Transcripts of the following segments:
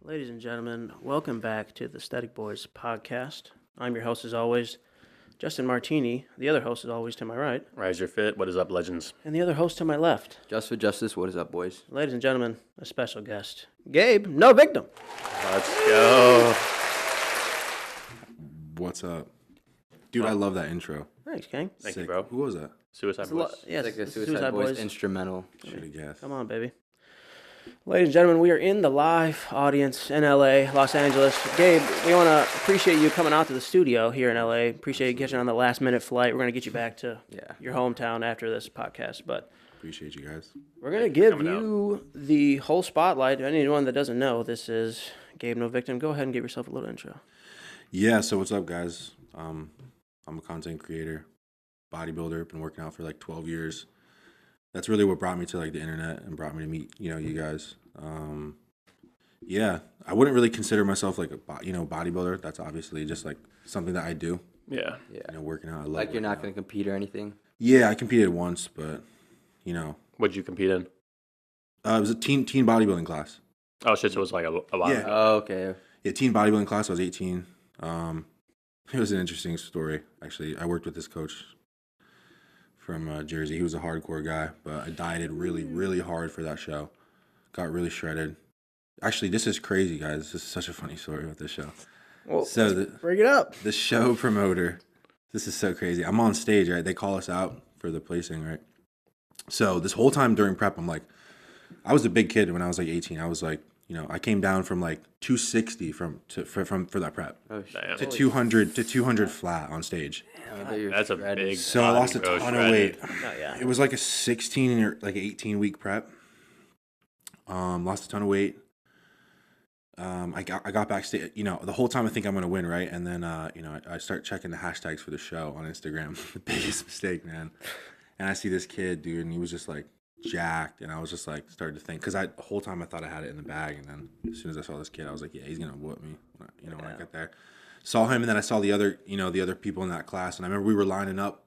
Ladies and gentlemen, welcome back to the Stheticboys podcast. I'm your host as always, Justin Martini. The other host is always to my right. Rise your fit. What is up, legends? And the other host to my left. Just for justice. What is up, boys? Ladies and gentlemen, a special guest, Gabe, no victim. Let's go. What's up? Dude, I love that intro. Thanks, King. Thank you, Sick. bro. Who was that? Suicide Boys. Yes, It's like a Suicide Boys instrumental. Should have guessed. Come on, baby. Ladies and gentlemen, we are in the live audience in LA, Los Angeles. Gabe, we want to appreciate you coming out to the studio here in LA. Appreciate you catching on the last minute flight. We're going to get you back to your hometown after this podcast, but Appreciate you guys. we're going to give you the whole spotlight. Anyone that doesn't know, this is Gabe No Victim. Go ahead and give yourself a little intro. Yeah, so what's up, guys? I'm a content creator, bodybuilder. Been working out for like 12 years. That's really what brought me to like the internet and brought me to meet, you guys. Yeah, I wouldn't really consider myself like a bodybuilder. That's obviously just like something that I do. Yeah. Working out. I love Like you're working not out. going to compete or anything? Yeah, I competed once, but What'd you compete in? it was a teen bodybuilding class. Oh, shit. So it was like a while Yeah. ago. Oh, okay. Yeah, teen bodybuilding class. I was 18. It was an interesting story, actually. I worked with this coach from Jersey. He was a hardcore guy, but I dieted really, really hard for that show. Got really shredded. Actually, this is crazy, guys. This is such a funny story about this show. Well, So bring it up. the show promoter, this is so crazy. I'm on stage, right? They call us out for the placing, right? So this whole time during prep, I'm like, I was a big kid when I was like 18. I was like, I came down from like 260 for that prep Oh, Damn. to 200 flat on stage. That's a big So I lost a body, bro. ton of weight. Oh, yeah. It was like a 16 or like 18 week prep. Lost a ton of weight. I got backstage. The whole time I think I'm gonna win, right? And then I start checking the hashtags for the show on Instagram. The biggest mistake, man. And I see this kid, dude, and he was just like jacked, and I was just like started to think because the whole time I thought I had it in the bag, and then as soon as I saw this kid, I was like, yeah, he's gonna whoop me. When I get there, saw him, and then I saw the other people in that class, and I remember we were lining up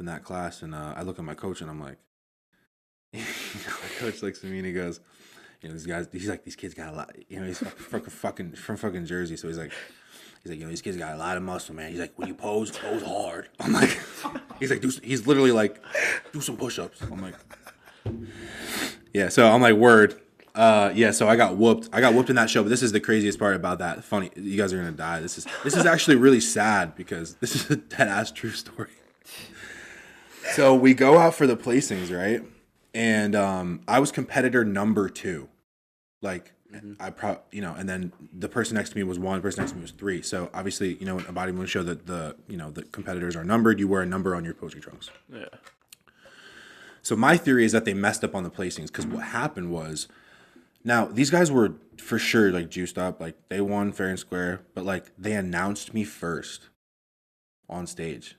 in that class, and I look at my coach, and I'm like, my coach looks at me and he goes, these guys, he's like, these kids got a lot, he's from fucking Jersey, so he's like, these kids got a lot of muscle, man. He's like, when you pose hard. I'm like, he's literally like, do some push-ups. I'm like, yeah. So I'm like, word. Yeah. So I got whooped. In that show. But this is the craziest part about that. Funny, you guys are gonna die. This is actually really sad because this is a dead ass true story. So we go out for the placings, right? And I was competitor number 2. Like. And then the person next to me was 1, the person next to me was 3. So obviously, in a bodybuilding show that the competitors are numbered, you wear a number on your posing trunks. Yeah. So my theory is that they messed up on the placings because what happened was, now these guys were for sure like juiced up, like they won fair and square, but like they announced me first on stage.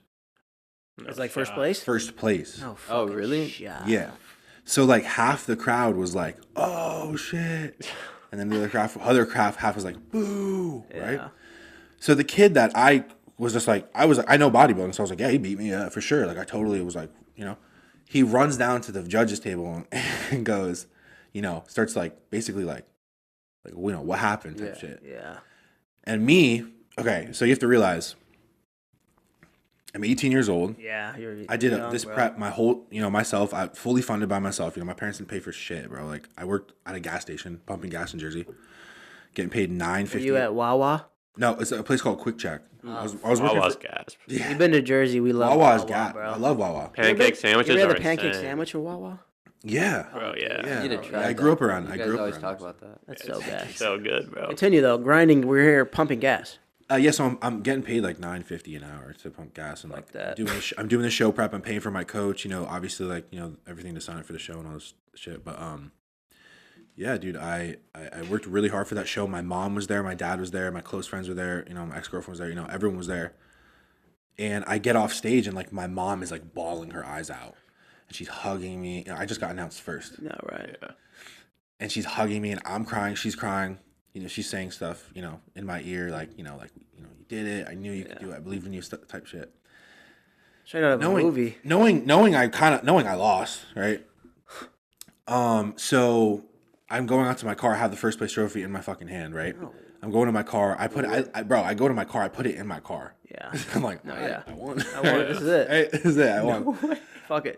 It's like first place? First place. Oh, really? Yeah. So like half the crowd was like, "Oh shit." And then the other half was like, boo, right? Yeah. So the kid that I was just like, I know bodybuilding, so I was like, yeah, he beat me, for sure. Like I totally was like, he runs down to the judges table and goes, starts like basically like, what happened type shit. Yeah. And me, okay, so you have to realize, I'm 18 years old. Yeah. I did this prep my whole, myself. I fully funded by myself. My parents didn't pay for shit, bro. Like I worked at a gas station, pumping gas in Jersey, getting paid $9.50. Were you at Wawa? No, it's a place called Quick Check. I was working Wawa's for, gas. yeah. You've been to Jersey. We love Wawa's Wawa, gas. bro. I love Wawa. Pancake sandwiches You ever are had the pancake insane. sandwich at Wawa? Yeah. Bro, yeah. Yeah. You need to try I that. grew up around. You I guys grew up always around. talk about that. That's so bad. So good, bro. Continue though. Grinding. We're here pumping gas. Yeah, so I'm getting paid like $9.50 an hour to pump gas, and like that. I'm doing the show prep. I'm paying for my coach. Obviously like everything to sign up for the show and all this shit. But yeah, dude, I worked really hard for that show. My mom was there, my dad was there, my close friends were there. My ex-girlfriend was there. Everyone was there. And I get off stage and like my mom is like bawling her eyes out, and she's hugging me. I just got announced first. No, right. Yeah. And she's hugging me, and I'm crying. She's crying. She's saying stuff, in my ear, like, you did it. I knew you could do it. I believed in you, type shit. Straight out of a movie. Knowing I lost, right? So I'm going out to my car. I have the first place trophy in my fucking hand, right? I'm going to my car. I put it. I go to my car. I put it in my car. Yeah. I'm like, No, all right, yeah. I won. I won. This is it. Hey, this is it. I won. Fuck it.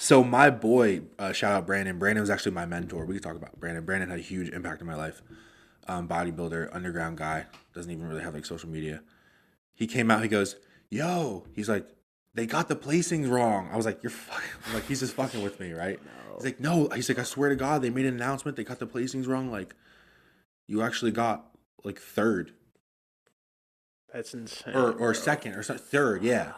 So my boy, shout out Brandon. Brandon was actually my mentor. We could talk about Brandon. Brandon had a huge impact in my life. Bodybuilder, underground guy, doesn't even really have like social media. He came out. He goes, "Yo," he's like, "They got the placings wrong." I was like, "You're fucking." I'm like, he's just fucking with me, right? No. He's like, "No." He's like, "I swear to God, they made an announcement. They got the placings wrong. Like, you actually got like third That's insane. or second or third, yeah."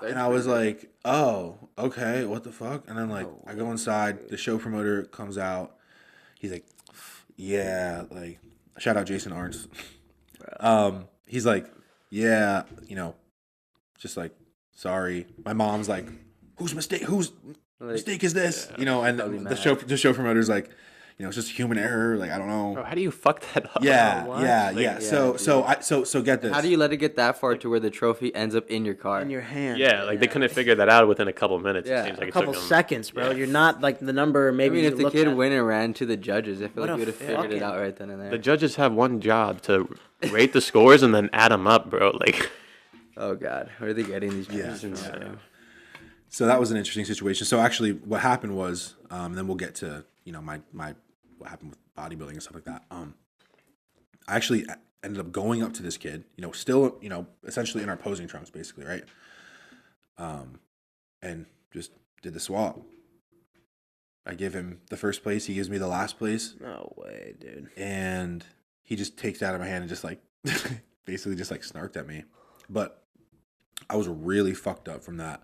And I was like, "Oh, okay, what the fuck?" And then like I go inside, the show promoter comes out. He's like, "Yeah, like shout out Jason Arns." He's like, "Yeah, just like sorry." My mom's like, "Whose mistake is this?" And the show promoter's like, it's just human error. Like I don't know. Bro, how do you fuck that up? Yeah. So get this. How do you let it get that far to where the trophy ends up in your car? In your hand. Yeah, like they couldn't figure that out within a couple minutes. Yeah. It seems like A it took couple them. seconds, bro. Yeah. You're not like the number. Maybe I mean, you if the looked kid at. went and ran to the judges, I feel What like a he would have figured it fucking- out right then and there. The judges have one job to rate the scores and then add them up, bro. Like, Oh God, where are they getting these judges from? insane. So that was an interesting situation. So actually, what happened was, then we'll get to my what happened with bodybuilding and stuff like that. I actually ended up going up to this kid, still essentially in our posing trunks, basically, right? And just did the swap. I give him the first place. He gives me the last place, No way, dude. and he just takes it out of my hand and just like basically just like snarked at me. But I was really fucked up from that.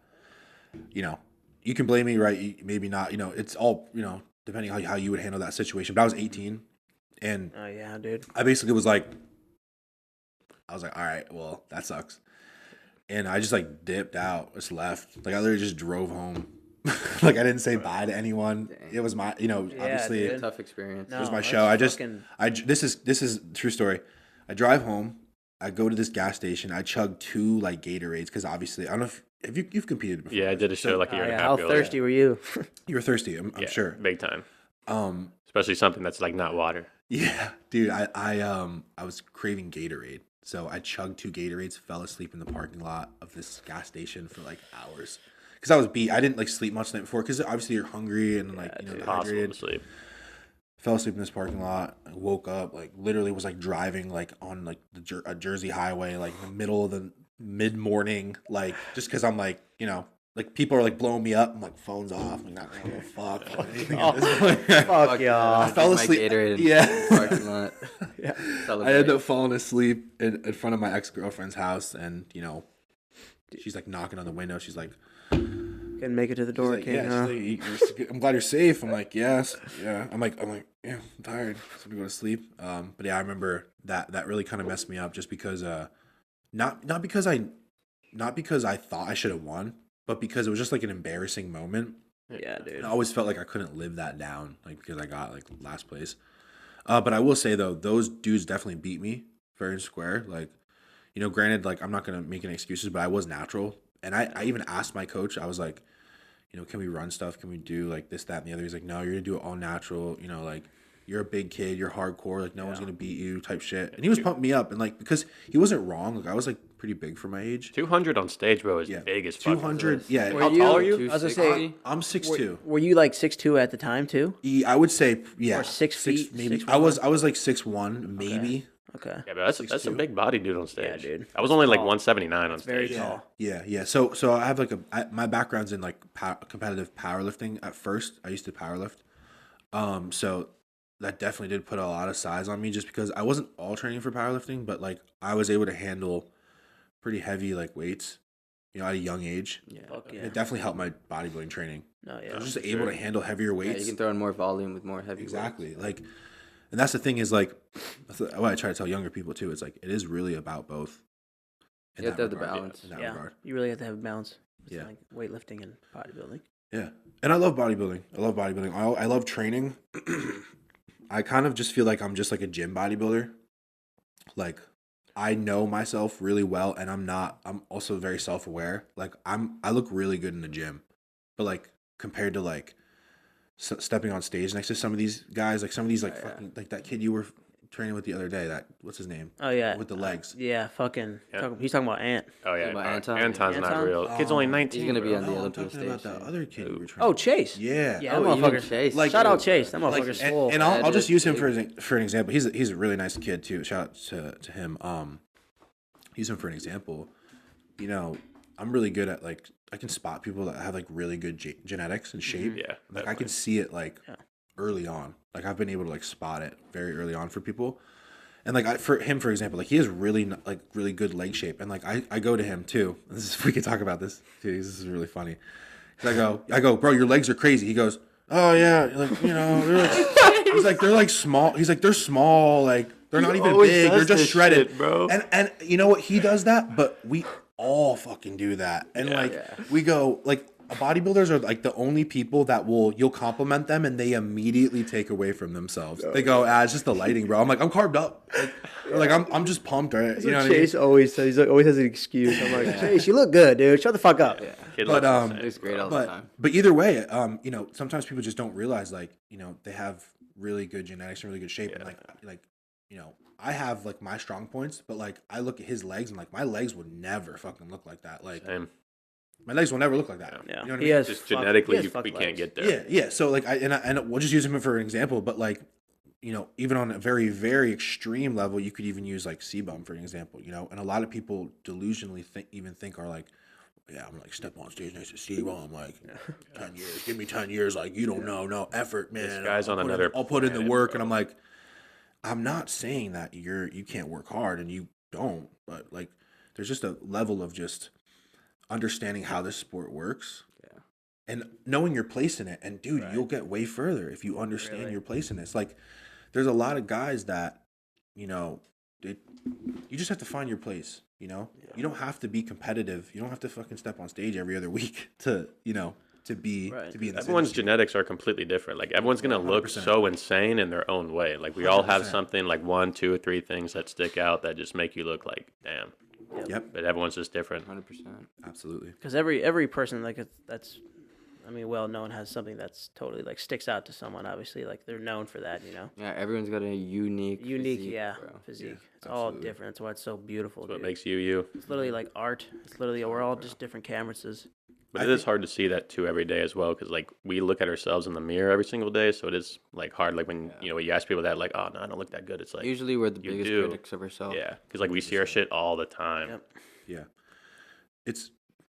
You can blame me, right? Maybe not. It's all depending on how you would handle that situation. But I was 18, and Oh yeah, dude. I basically was like, all right, well, that sucks. And I just like dipped out, just left. Like I literally just drove home. Like I didn't say bye to anyone. It was my, obviously dude. Tough experience. No. it was my that's show. fucking- This is true story. I drive home. I go to this gas station. I chug 2 like Gatorades because obviously I don't know if you've competed before. yeah, I did a show like a year and a half How ago. thirsty were you? You were thirsty. I'm Yeah, sure. big time. Um, Especially something that's like not water. Yeah, dude, I was craving Gatorade, so I chugged 2 Gatorades, fell asleep in the parking lot of this gas station for like hours, because I was beat. I didn't like sleep much the night before, because obviously you're hungry and like It's impossible to dehydrated. sleep. Fell asleep in this parking lot. I woke up, like literally was like driving like on like a Jersey highway, like in the middle of the mid morning, like just because I'm like like people are like blowing me up. I'm like phone's off. I'm not gonna fuck or anything at this point. Fuck y'all. I fell asleep. Yeah. Parking lot. I ended up falling asleep in front of my ex-girlfriend's house, and she's like knocking on the window. She's like, Couldn't make it to the she's door, like, King. yeah, Huh? she's like, I'm glad you're safe. I'm like, yes, yeah. I'm like, yeah, I'm tired. So I'm gonna go to sleep. But yeah, I remember that really kind of messed me up, just because not because I thought I should have won, but because it was just like an embarrassing moment. Yeah, dude. I always felt like I couldn't live that down, like because I got like last place. But I will say though, those dudes definitely beat me fair and square. Like, granted, like I'm not gonna make any excuses, but I was natural, and I even asked my coach. I was like, can we run stuff? Can we do like this, that, and the other? He's like, no, you're gonna do it all natural. Like you're a big kid, you're hardcore, like no one's gonna beat you, type shit. And he was pumping me up, and like because he wasn't wrong. Like I was like pretty big for my age. 200 on stage, bro, is big as fuck. 200. Yeah. Were How tall are you? I was gonna say, I'm 6'2". were you like 6'2" at the time too? I would say, yeah, Or 6 feet, maybe. 6'1"? I was like 6'1", maybe. Okay. Yeah, but that's a big body dude on stage. Yeah, dude. I was only like 179 on Very stage. tall. Yeah. So I have like my background's in like competitive powerlifting. At first, I used to powerlift. So that definitely did put a lot of size on me, just because I wasn't all training for powerlifting, but like I was able to handle pretty heavy like weights, at a young age. Yeah. Fuck yeah. It definitely helped my bodybuilding training. No, I yeah. was just able to handle heavier Yeah, weights. you can throw in more volume with more heavy. Exactly. Like, and that's the thing is like, that's what I try to tell younger people too. It's like, it is really about both. in You have to that have the regard, balance. in that Yeah. regard. You really have to have a balance. It's Yeah. like weightlifting and bodybuilding. Yeah. And I love bodybuilding. I love training. I kind of just feel like I'm just like a gym bodybuilder. Like, I know myself really well, and I'm also very self-aware. Like I look really good in the gym, but like compared to like stepping on stage next to some of these guys, like some of these like fucking like that kid you were training with the other day. That what's his name? Oh yeah, with the legs. Yeah, fucking. Yeah. He's talking about Ant. Oh yeah, About Anton? Anton's not Anton? real. Kid's only 19. He's gonna be bro. on the No, I'm Olympic talking about stage. the other kid you were training. Oh, Chase. Yeah. Yeah, Oh, that even motherfucker. Chase. Like- Shout out Chase. That Like, motherfucker's and, swole. and I'll That just is use him big. for an example. He's a really nice kid too. Shout out to him. Use him for an example. You know, I'm really good at like I can spot people that have like really good genetics and shape. Yeah, Like I definitely. can see it like early on. Like I've been able to like spot it very early on for people. And like for him, for example, like he has really like really good leg shape. And like I go to him too. We could talk about this too. This is really funny. 'Cause I go, bro, your legs are crazy. He goes, oh yeah, like you know, he's like they're like small. He's like they're small, like they're not even always big. They're does just this shredded, shit, bro. And you know what? He does that, but we all fucking do that. And we go like. Bodybuilders are like the only people that you'll compliment them and they immediately take away from themselves. They go, it's just the lighting, bro. I'm like, I'm carved up. Like I'm just pumped, right? You know what I mean? Chase always says. He always has an excuse. I'm like, Chase, you look good, dude. Shut the fuck up. Yeah. Kid But looks insane, It's great bro. all the time. But either way, you know, sometimes people just don't realize like, you know, they have really good genetics and really good shape. And like, you know, I have like my strong points, but like I look at his legs and like my legs would never fucking look like that. Like Same. my legs will never look like that. Yeah, You know what I he mean? has Just fuck- genetically, he has fuck we can't legs. get there. Yeah. So like and we'll just use him for an example, but like, you know, even on a very, very extreme level, you could even use like C-bum for an example, you know, and a lot of people delusionally think are like, yeah, I'm like step on stage next to C-bum, like 10 years, give me 10 years, like you don't know, no effort, man. This guy's I'll on put another I'll put in the planet, work, bro. and I'm like, I'm not saying that you can't work hard and you don't, but like, there's just a level of just understanding how this sport works. And knowing your place in it, and dude, you'll get way further if you understand your place in it. It's like there's a lot of guys that, you know, you just have to find your place. You know, you don't have to be competitive. You don't have to fucking step on stage every other week to, you know, to be in this Everyone's industry. genetics are completely different. Like everyone's gonna look 100%. so insane in their own way. Like we all have 100%. something, like 1, 2, or 3 things that stick out that just make you look like damn. Yep, But everyone's just different. 100%. absolutely. Because every person that's, I mean, well known has something that's totally like sticks out to someone. Obviously, like they're known for that. You know, Yeah, everyone's got a unique physique, yeah, bro. physique. It's all different. That's why it's so beautiful. That's what dude. makes you you. It's literally like art. It's literally we're all just different canvases. But it is hard to see that too every day as well, because like we look at ourselves in the mirror every single day, so it is like hard. Like when you know you ask people that, like, oh no, I don't look that good. It's like Usually we're the you biggest do. critics of ourselves. yeah, because like we see our shit all the time. Yep. Yeah, it's,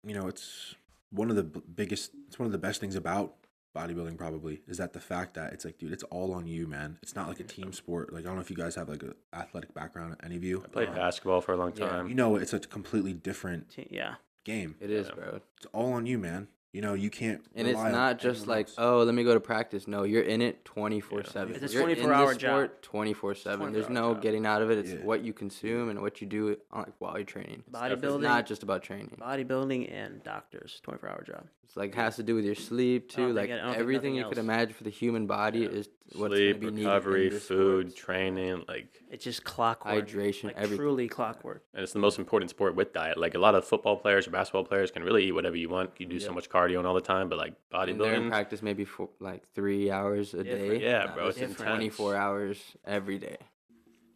you know, it's one of the biggest. It's one of the best things about bodybuilding probably is that the fact that it's like, dude, it's all on you, man. It's not like a team sport. Like I don't know if you guys have like an athletic background, any of you. I played basketball for a long Yeah. time. You know, it's a completely different Yeah. game. It is, bro. It's all on you, man. You know, you can't. And it's rely on not just anyone like, else. oh, let me go to practice. No, you're in it 24/7. It's a You're in 24-hour this job. sport 24/7. There's 24-hour no job. getting out of it. It's Yeah. what you consume and what you do like while you're training. It's Bodybuilding, not just about training. bodybuilding, and doctors. 24-hour job. It's like has to do with your sleep too. think Like I don't think everything nothing you could else. imagine for the human body is what's going Sleep, to be needed recovery, in this food, sport. training, like, It's just clockwork. Hydration, like everything. truly clockwork. and it's the most important sport with diet. Like a lot of football players or basketball players can really eat whatever you want. You do so much cardio and all the time, but like And they're in bodybuilding, practice maybe for like 3 hours a day. Yeah, Nah, bro, this it's is intense. 24 hours every day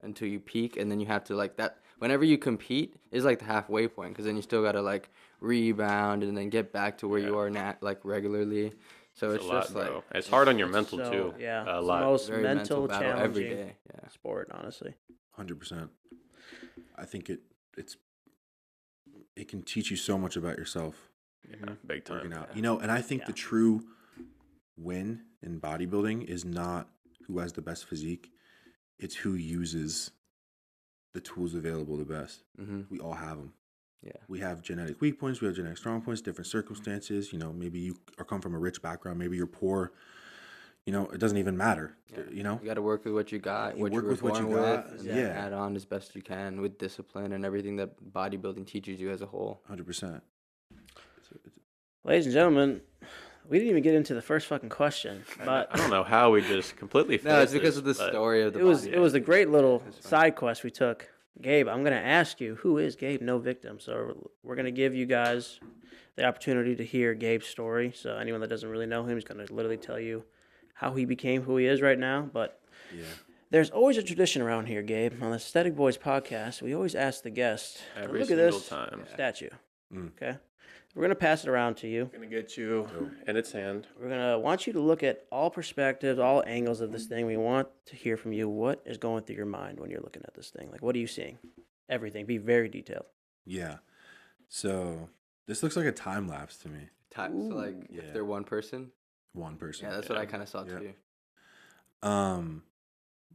until you peak, and then you have to like that. Whenever you compete, is like the halfway point because then you still gotta like rebound and then get back to where you are like regularly. So it's it's a lot, just like bro. It's hard on your mental So, too. yeah, a it's lot. the most very mental battle challenging every day. Yeah. sport, honestly. 100%. I think it can teach you so much about yourself Yeah, big working time. out. You know, and I think the true win in bodybuilding is not who has the best physique. It's who uses the tools available the best. Mm-hmm. We all have them. Yeah. We have genetic weak points. We have genetic strong points, different circumstances. You know, maybe you come from a rich background. Maybe you're poor. You know, it doesn't even matter. You know, You got to work with what you got, You what work you were with what you born got, with, and then yeah. add on as best you can with discipline and everything that bodybuilding teaches you as a whole. 100%. Ladies and gentlemen, we didn't even get into the first fucking question, but I don't know how we just completely. No, it's faced because this, of the but story of the it was body. a great little side quest we took. Gabe, I'm gonna ask you, who is Gabe No Victim? So we're gonna give you guys the opportunity to hear Gabe's story. So anyone that doesn't really know him is gonna literally tell you how he became who he is right now. But Yeah. there's always a tradition around here, Gabe. On the Stheticboys podcast, we always ask the guest to Every look at single this time. statue. Mm. Okay? We're going to pass it around to you. Gonna get you in its hand. We're going to want you to look at all perspectives, all angles of this thing. We want to hear from you. What is going through your mind when you're looking at this thing? Like, what are you seeing? Everything. Be very detailed. Yeah. So this looks like a time lapse to me. So like Yeah. if they're one person. One person. Yeah, that's what I kind of saw too.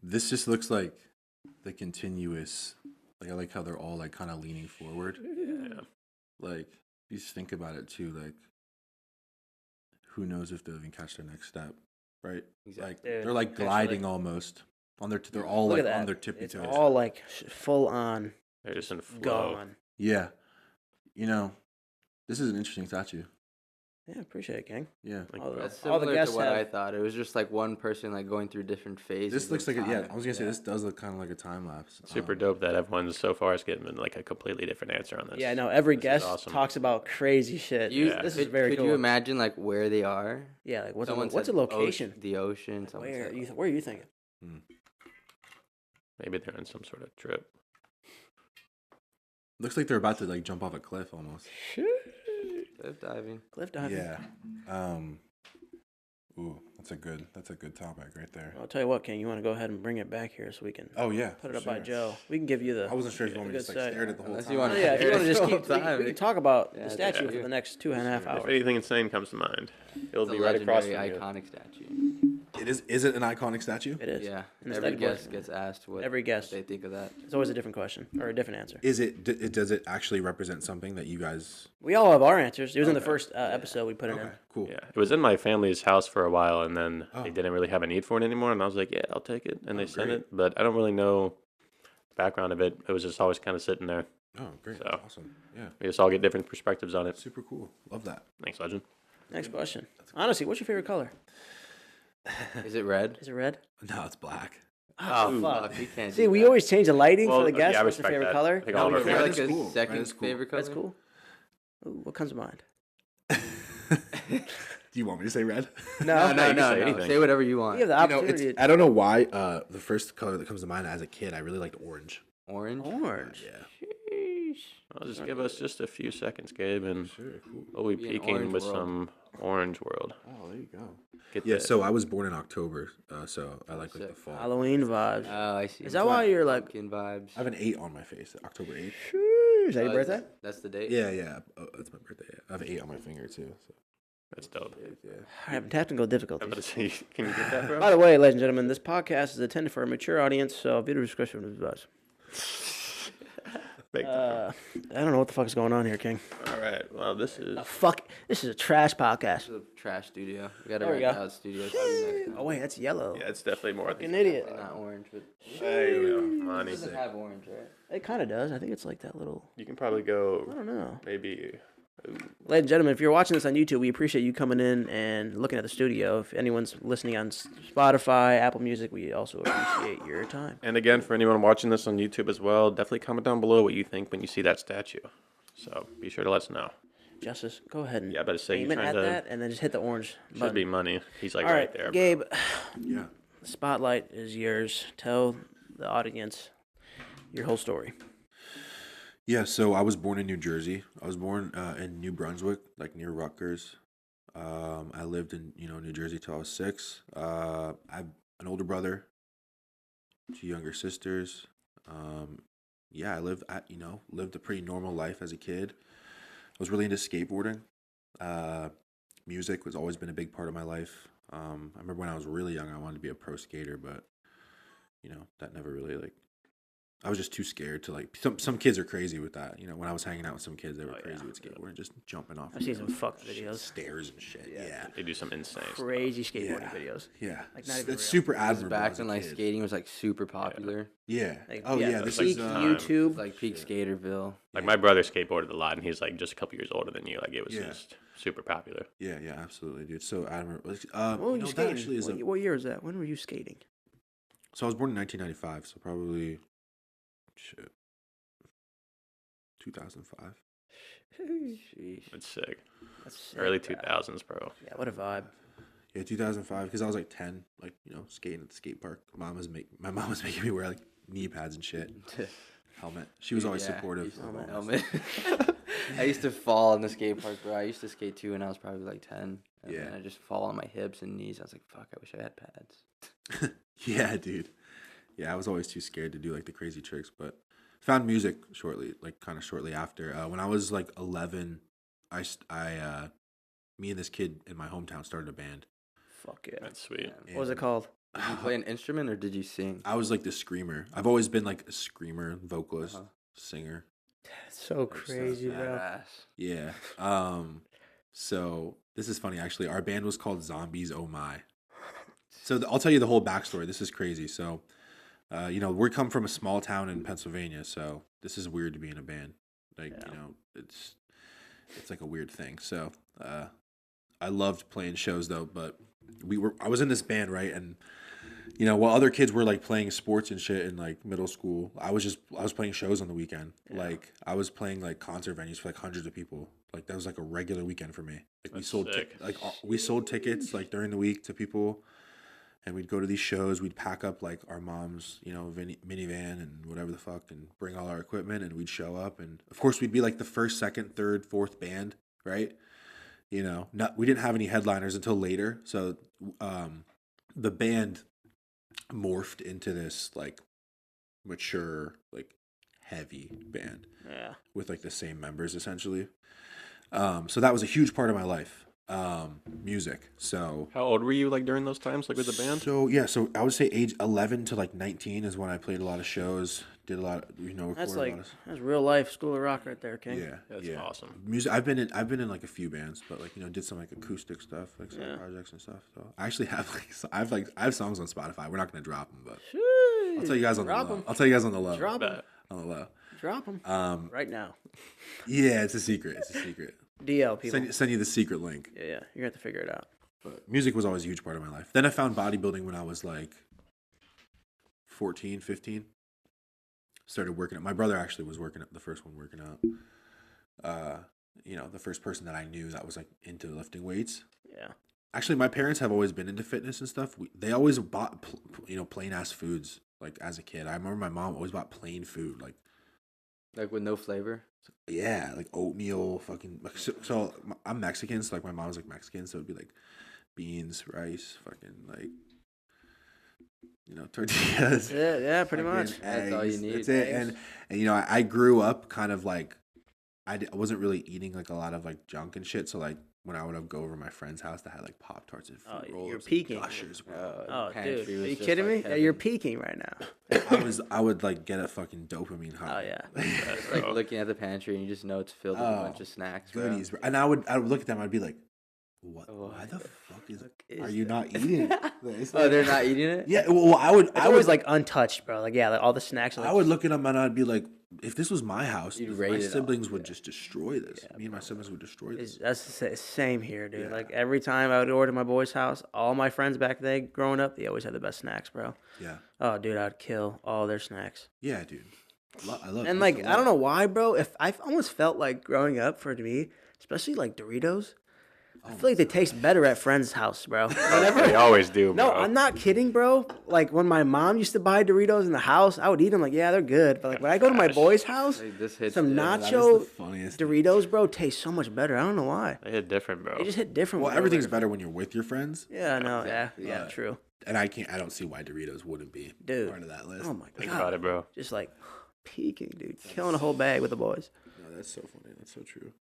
This just looks like the continuous. Like I like how they're all like kind of leaning forward. Yeah. Like you just think about it too. Like who knows if they'll even catch their next step, right? Exactly. Like Dude, they're like actually- gliding almost on their. They're all Look like at that. on their tippy It's toes. all like full on They're just in flow. gone. Yeah. You know, this is an interesting statue. Yeah, appreciate it, gang. Yeah. Like, All the- That's all the similar guests to what have- I thought. It was just like one person like going through different phases. This looks of like time. I was gonna say this does look kind of like a time lapse. Super dope that everyone so far has given like a completely different answer on this. Yeah, I know. Every This is guest awesome. talks about crazy shit. You, This could, is very could cool. you imagine like where they are? Yeah, like what's Someone a said location? The ocean. Someone Where said, where are you thinking? Maybe they're on some sort of trip. Looks like they're about to like jump off a cliff almost. cliff diving. Cliff diving. Yeah. Ooh, that's a good topic right there. I'll tell you what, King. You want to go ahead and bring it back here so we can Oh yeah. put it up for by sure. Joe. We can give you the. I wasn't sure if you want me to good just like side. stare at it the whole Unless time. you wanna- Oh, yeah, if you want to just The keep, whole time. we can talk about Yeah, the statue yeah. for the next 2.5 hours. If anything insane comes to mind, it'll It's be a right across legendary, from you. iconic statue. It is. Is it an iconic statue? It is. Yeah. And the Every Stheticboys- guest gets asked what Every guest. they think of that. It's always a different question or a different answer. Is it? Does it actually represent something that you guys? We all have our answers. It was in the Okay. first episode we put it Okay, in. cool. Yeah, it was in my family's house for a while, and then Oh. they didn't really have a need for it anymore. And I was like, "Yeah, I'll take it," and they Oh, sent great. it. But I don't really know the background of it. It was just always kind of sitting there. Oh, great. So. That's awesome. Yeah. We just all get different perspectives on it. Super cool. Love that. Thanks, Legend. Next question. Honestly, what's your favorite color? Is it red? Is it red? No, it's black. Oh, fuck. fuck. We can't See, do we that. always change the lighting Well, for the okay, guests. I What's their respect favorite that. color? I think all of our Is there favorites. like a Red is cool. second Red is cool. favorite color? That's cool. Ooh, what comes to mind? Do you want me to say red? No, you can say no. anything. Say whatever you You want. have the You know, opportunity. I don't know why. The first color that comes to mind as a kid, I really liked orange. Orange. Orange. Yeah. Sheesh. I'll just give us just a few seconds, Gabe, and Sure. Cool. we'll be Be an peeking orange with world. some Orange World. Oh, there you go. Get Yeah. that. So I was born in October, so I like the Sick. fall. Halloween vibes. Oh, I see. Is that why you're like? Pumpkin vibes? I have an 8 on my face. October 8th. Sheesh. Is that your Oh, birthday? That's the date. Yeah, yeah. Oh, that's my birthday. I have an 8 on my finger too. So. That's dope. Yeah. I have technical I'm difficulties. about to say, can you get that, bro? By the way, ladies and gentlemen, this podcast is intended for a mature audience, so viewer discretion is advised. Big time. I don't know what the fuck is going on here, King. All right. Well, this is. Fuck, this is a trash podcast. This is a trash studio. We gotta There we rent go. out studios. next Oh wait, that's yellow. Yeah, it's definitely more. Fucking idiot. time. Not orange, but There you go. it Money. doesn't have orange, right? It kind of does. I think it's like that little. You can probably I go don't know. maybe. Ladies and gentlemen, if you're watching this on YouTube, we appreciate you coming in and looking at the studio. If anyone's listening on Spotify, Apple Music, we also appreciate your time. And again, for anyone watching this on YouTube as well, definitely comment down below what you think when you see that statue. So be sure to let us know. Justice, go ahead and Yeah, I better say aim you're it trying at to. that, and then just hit the orange Should button. be money. He's like All right right, there. Gabe, Yeah. the spotlight is yours. Tell the audience your whole story. Yeah, so I was born in New Jersey. I was born in New Brunswick, like near Rutgers. I lived in New Jersey till I was 6. I have an older brother, 2 younger sisters. Yeah, I lived a pretty normal life as a kid. I was really into skateboarding. Music was always been a big part of my life. I remember when I was really young, I wanted to be a pro skater, but that never really I was just too scared to some kids are crazy with that. When I was hanging out with some kids, they were crazy with skateboarding, just jumping off. I've seen some fucked videos. Stairs and shit. Yeah. They do some insane stuff. Crazy skateboarding Yeah. videos. Yeah. Like, not even It's real. super This is admirable. back as a when like kid. skating was like super popular. Yeah. Like, Oh yeah. that's This like is time. YouTube. It's like peak Skaterville. Like my brother skateboarded a lot, and he's like just a couple years older than you. Like it was Yeah. just super popular. yeah, absolutely, dude. So admirable. When were you that skating? actually is What year is that? When were you skating? So I was born in 1995, so probably 2005. Sheesh. It's sick. That's sick, Early bro. 2000s, bro. Yeah, what a vibe. Yeah, 2005, because I was like 10, like, skating at the skate park. My mom was making me wear like knee pads and shit. Helmet. She was always supportive. Helmet. I used to fall in the skate park, bro. I used to skate too when I was probably like 10. And then I just fall on my hips and knees. I was like, fuck, I wish I had pads. Yeah, dude. Yeah, I was always too scared to do like the crazy tricks, but found music kind of shortly after. When I was like 11, me and this kid in my hometown started a band. Fuck yeah. That's sweet. What was it called? Did you play an instrument or did you sing? I was like the screamer. I've always been like a screamer, vocalist, singer. That's so crazy, bro. Badass. Yeah. So this is funny actually. Our band was called Zombies Oh My. So I'll tell you the whole backstory. This is crazy. So, we come from a small town in Pennsylvania, so this is weird to be in a band. Like, it's like a weird thing. So, I loved playing shows though, but I was in this band, right? And while other kids were like playing sports and shit in like middle school, I was playing shows on the weekend. Yeah. Like I was playing like concert venues for like hundreds of people. Like that was like a regular weekend for me. Like we sold tickets like during the week to people, and we'd go to these shows. We'd pack up like our mom's minivan and whatever the fuck, and bring all our equipment, and we'd show up. And of course we'd be like the first, second, third, fourth band, right? We didn't have any headliners until later. So the band morphed into this like mature, like heavy band. Yeah. With like the same members essentially. So that was a huge part of my life. Music. So how old were you like during those times, like with the band? So I would say age 11 to like 19 is when I played a lot of shows, did a lot of, that's real life School of Rock right there, King. Yeah. That's awesome. Music. I've been in like a few bands, but like, did some like acoustic stuff, like some projects and stuff. So I actually have I have songs on Spotify. We're not going to drop them, but I'll tell you guys on the low. I'll tell you guys on the low. Drop them. On the low. Drop them. Right now. Yeah, it's a secret. DL people. Send you the secret link. Yeah, you're gonna have to figure it out. But music was always a huge part of my life. Then I found bodybuilding when I was like 14, 15. Started working out. My brother actually was the first one working out. The first person that I knew that was like into lifting weights. Yeah. Actually, my parents have always been into fitness and stuff. They always bought, plain ass foods. Like as a kid, I remember my mom always bought plain food, like with no flavor. Yeah, like oatmeal, fucking. So I'm Mexican, so like my mom's like Mexican, so it'd be like beans, rice, fucking like, tortillas. Yeah, pretty much. Eggs, that's all you need. That's it. And I grew up kind of like, I wasn't really eating like a lot of like junk and shit. So like when I would go over to my friend's house, that had like Pop-Tarts and fruit rolls. You're peaking. Gushers, bro. Dude, are you kidding me? You're peaking right now. I would like get a fucking dopamine high. Oh yeah. Like looking at the pantry and you just know it's filled with a bunch of snacks, goodies, bro. And I would look at them. I'd be like, what? Why the fuck are you not eating it? They're not eating it? Yeah. Well, I was like untouched, bro. Like like all the snacks. I would look at them and I'd be like, if this was my house, my siblings would just just destroy this. Me and my siblings would destroy this. That's the same here, dude. Yeah. Like every time I would order my boy's house, all my friends back then growing up, they always had the best snacks, bro. Yeah. Oh, dude, I'd kill all their snacks. Yeah, dude. I love. And like, I don't know why, bro. If I've almost felt like growing up for me, especially like Doritos. I feel like they taste better at friends' house, bro. They always do, bro. No, I'm not kidding, bro. Like, when my mom used to buy Doritos in the house, I would eat them like, yeah, they're good. But, like, when I go to my boy's house, some nacho Doritos, bro, taste so much better. I don't know why. They hit different, bro. They just hit different. Well, everything's better when you're with your friends. Yeah, no, yeah, true. And I don't see why Doritos wouldn't be part of that list. Oh, my God. Think about it, bro. Just, like, peaking, dude. Killing a whole bag with the boys. No, that's so funny. That's so true.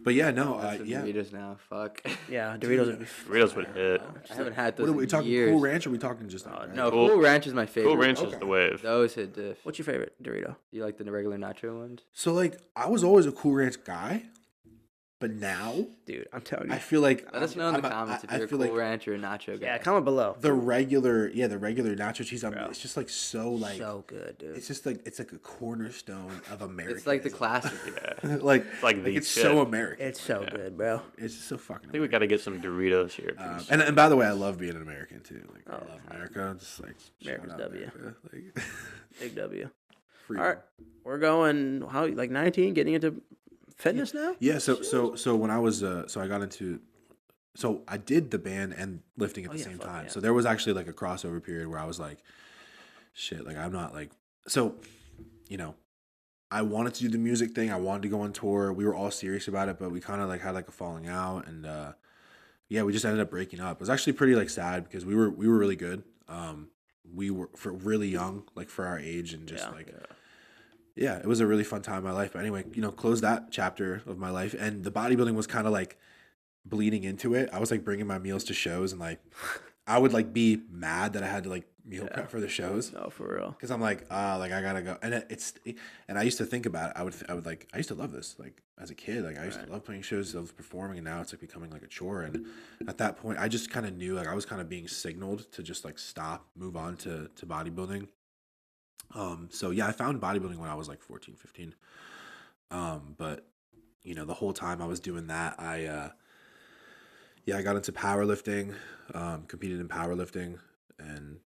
But yeah, no, Doritos now, fuck. Yeah, Doritos would hit. I haven't had those. What are we talking? Years. Cool Ranch? Or are we talking just? No, Cool Ranch is my favorite. Cool Ranch is the wave. Those hit diff. What's your favorite Dorito? You like the regular nacho ones? So like, I was always a Cool Ranch guy, but now, dude, I'm telling you, I feel like let us know in the comments if you're a Cool Ranch or a nacho guy. Yeah, comment below. The regular nacho cheese, it's just like so good, dude. It's just like it's like a cornerstone of American. It's like the classic. like it's so American. It's so good, bro. It's just so fucking. I think we got to get some Doritos here. And by the way, I love being an American too. Like I love America. Just like America's W. America. Like, big W. Freedom. All right, we're going like 19, getting into fitness now. Yeah. So when I was I got into so I did the band and lifting at the same time. So there was actually like a crossover period where I was like, shit, like I'm not like, so, you know, I wanted to do the music thing. I wanted to go on tour. We were all serious about it, but we kind of like had like a falling out, and yeah, we just ended up breaking up. It was actually pretty like sad because we were really good. We were for really young, like for our age, and just yeah, it was a really fun time in my life. But anyway, you know, close that chapter of my life, and the bodybuilding was kind of like bleeding into it. I was like bringing my meals to shows, and like I would like be mad that I had to like meal prep for the shows. No, for real. Because I'm like, like I gotta go, and and I used to think about it. I would like, I used to love this, like as a kid, like I used to love playing shows, love performing, and now it's like becoming like a chore. And at that point, I just kind of knew, like I was kind of being signaled to just like stop, move on to bodybuilding. So yeah, I found bodybuilding when I was like 14, 15. But you know, the whole time I was doing that, I got into powerlifting, competed in powerlifting, and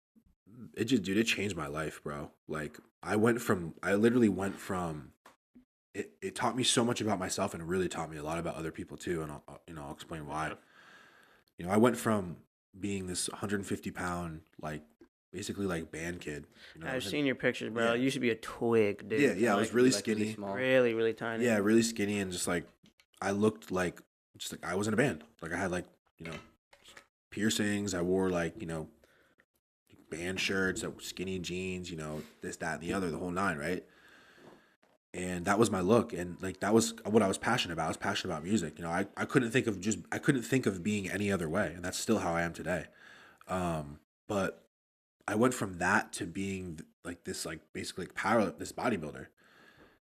it changed my life, bro. Like I literally went from it taught me so much about myself, and it really taught me a lot about other people too. And I'll explain why. You know, I went from being this 150-pound, like basically like band kid. You know, I've seen your pictures, bro. Yeah. You used to be a twig, dude. Yeah, I was really skinny. small. Really, really tiny. Yeah, really skinny, and just like I looked like just like I was in a band. Like I had like, you know, piercings. I wore like, you know, band shirts, skinny jeans, you know, this, that, and the other, the whole nine, right? And that was my look, and like that was what I was passionate about. I was passionate about music. You know, I couldn't think of being any other way, and that's still how I am today. But I went from that to being like this, like basically like this bodybuilder,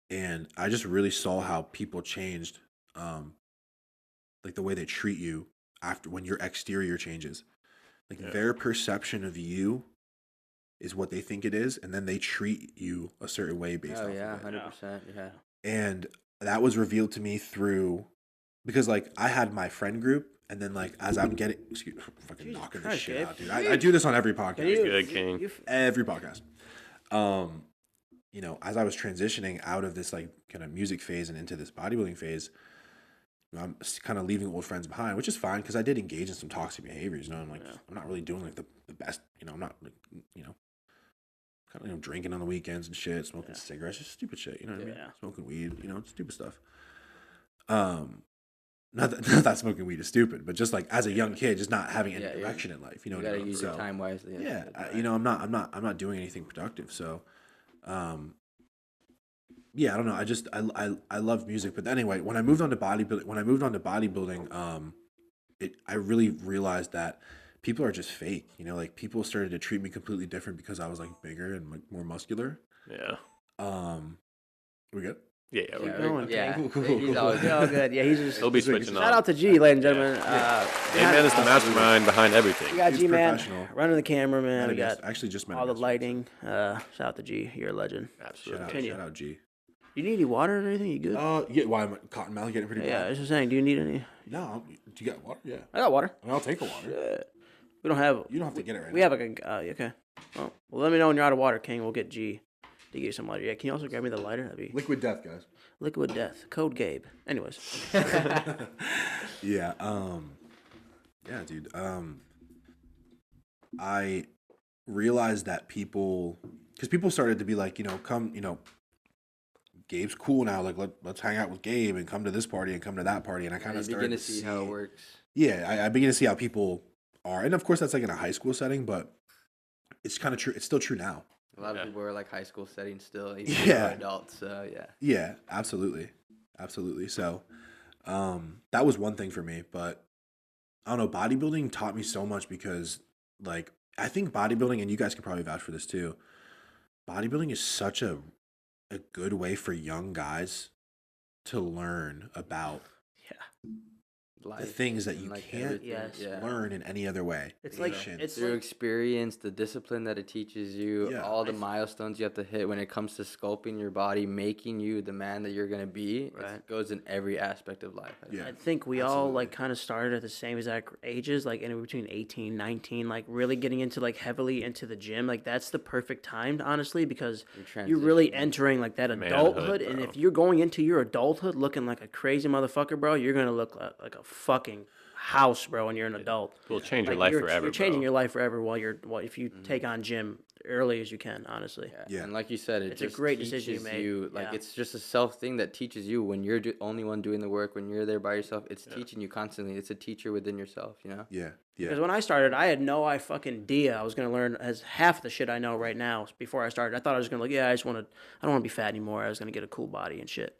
and I just really saw how people changed, like the way they treat you after when your exterior changes. Like their perception of you is what they think it is, and then they treat you a certain way based off of it. 100%, yeah. And that was revealed to me because like I had my friend group, and then like as I'm getting fucking Jesus knocking Christ, this shit Gabe. out, dude. I do this on every podcast. Good king. Every podcast. You know, as I was transitioning out of this like kind of music phase and into this bodybuilding phase, you know, I'm kind of leaving old friends behind, which is fine because I did engage in some toxic behaviors. You know, I'm like, I'm not really doing like the best. You know, I'm not like, you know, kind of, you know, drinking on the weekends and shit, smoking cigarettes, just stupid shit. You know what I mean? Smoking weed, you know, stupid stuff. Not that smoking weed is stupid, but just like as a young kid, just not having any direction in life. You know, you gotta use your time wisely. Yeah, you know, I'm not doing anything productive. So, yeah, I don't know. I love music, but anyway, when I moved on to bodybuilding, I really realized that people are just fake. You know, like people started to treat me completely different because I was like bigger and like more muscular. Yeah. We good? Yeah, we're going. Yeah, Cool. he's always good. Yeah, he's just. He'll be switching Shout on. out to G, ladies and gentlemen. Hey man, is the mastermind behind everything. We got He's G man professional. running the camera, man. We got actually just met all him the yesterday. lighting. Shout out to G, you're a legend. Absolutely. Shout out G. You need any water or anything? You good? Yeah, why am I cotton mouth getting pretty Yeah, I bad? was just saying. Do you need any? No, do you got water? Yeah. I got water. I mean, I'll take a water. Good. We don't have. You don't have to get it right We now. have like a. Okay. Well, let me know when you're out of water, King. We'll get G to get you some lighter. Yeah. Can you also grab me the lighter? That'd be Liquid death, guys. Liquid Death. Code Gabe. Anyways. Yeah, dude. I realized that because people started to be like, you know, come, you know, Gabe's cool now. Like, let's hang out with Gabe and come to this party and come to that party. And I kind of started begin to see how it works. Yeah, I begin to see how people are, and of course that's like in a high school setting, but it's kind of true. It's still true now. A lot of people are like high school settings still, even Yeah. adults. So yeah. Yeah, absolutely. So, that was one thing for me, but I don't know, bodybuilding taught me so much because like, I think bodybuilding, and you guys can probably vouch for this too, bodybuilding is such a good way for young guys to learn about the Life things that and, you like, can't everything. learn in any other way. It's like Patience. it's Through like experience, the discipline that it teaches you, Yeah. all the milestones you have to hit when it comes to sculpting your body, making you the man that you're gonna be. Right. It goes in every aspect of life. I think. Yeah. I think we all absolutely. like kind of started at the same exact ages, like anywhere between 18, 19, like really getting into like heavily into the gym. Like that's the perfect time, honestly, because you're really transitioning. entering like that Manhood, adulthood. And bro. if you're going into your adulthood looking like a crazy motherfucker, bro, you're gonna look like a fucking house, bro, when you're an adult. It will change your Like, life you're, forever, you're changing bro. your life forever if you take on gym early as you can, honestly. Yeah. And like you said, It's it a just great decision you teaches made. you, like, Yeah. it's just a self thing that teaches you when you're only one doing the work, when you're there by yourself. It's teaching you constantly. It's a teacher within yourself, you know? Yeah. Because Yeah. when I started, I had no fucking idea I was gonna learn as half the shit I know right now. Before I started, I thought I was gonna I don't want to be fat anymore. I was gonna get a cool body and shit.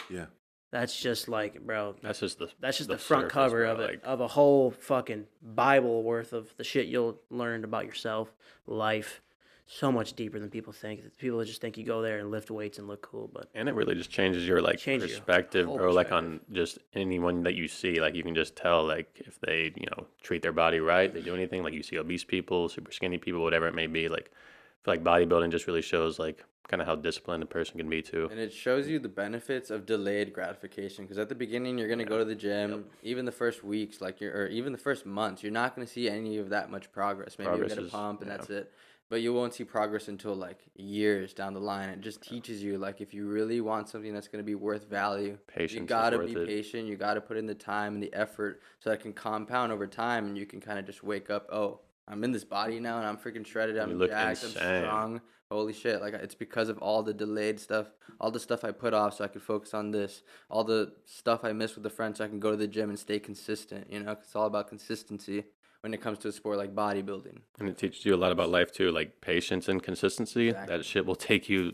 Yeah. That's just like, bro. That's just the The front surface, cover bro, of it, like, of a whole fucking Bible worth of the shit you'll learn about yourself, life. So much deeper than people think. People just think you go there and lift weights and look cool, but and it really just changes your like Changes your perspective, whole bro. Like perspective. on just anyone that you see, like you can just tell, like if they, treat their body right, they do anything. Like you see obese people, super skinny people, whatever it may be. Like I feel like bodybuilding just really shows like kind of how disciplined a person can be too. And it shows you the benefits of delayed gratification. Because at the beginning, you're gonna go to the gym. Even the first weeks, or even the first months, you're not gonna see any of that much progress. Maybe you'll get a Progress is- pump, and yeah. that's it. But you won't see progress until like years down the line. It just teaches you, like, if you really want something that's gonna be worth value, Patience you is gotta worth be it. patient. You gotta put in the time and the effort so that it can compound over time, and you can kind of just wake up. Oh, I'm in this body now, and I'm freaking shredded. You I'm look jacked. I'm insane. strong. Holy shit, like, it's because of all the delayed stuff, all the stuff I put off so I could focus on this, all the stuff I missed with the friends so I can go to the gym and stay consistent, 'cause it's all about consistency when it comes to a sport like bodybuilding. And it teaches you a lot about life too, like patience and consistency. Exactly. That shit will take you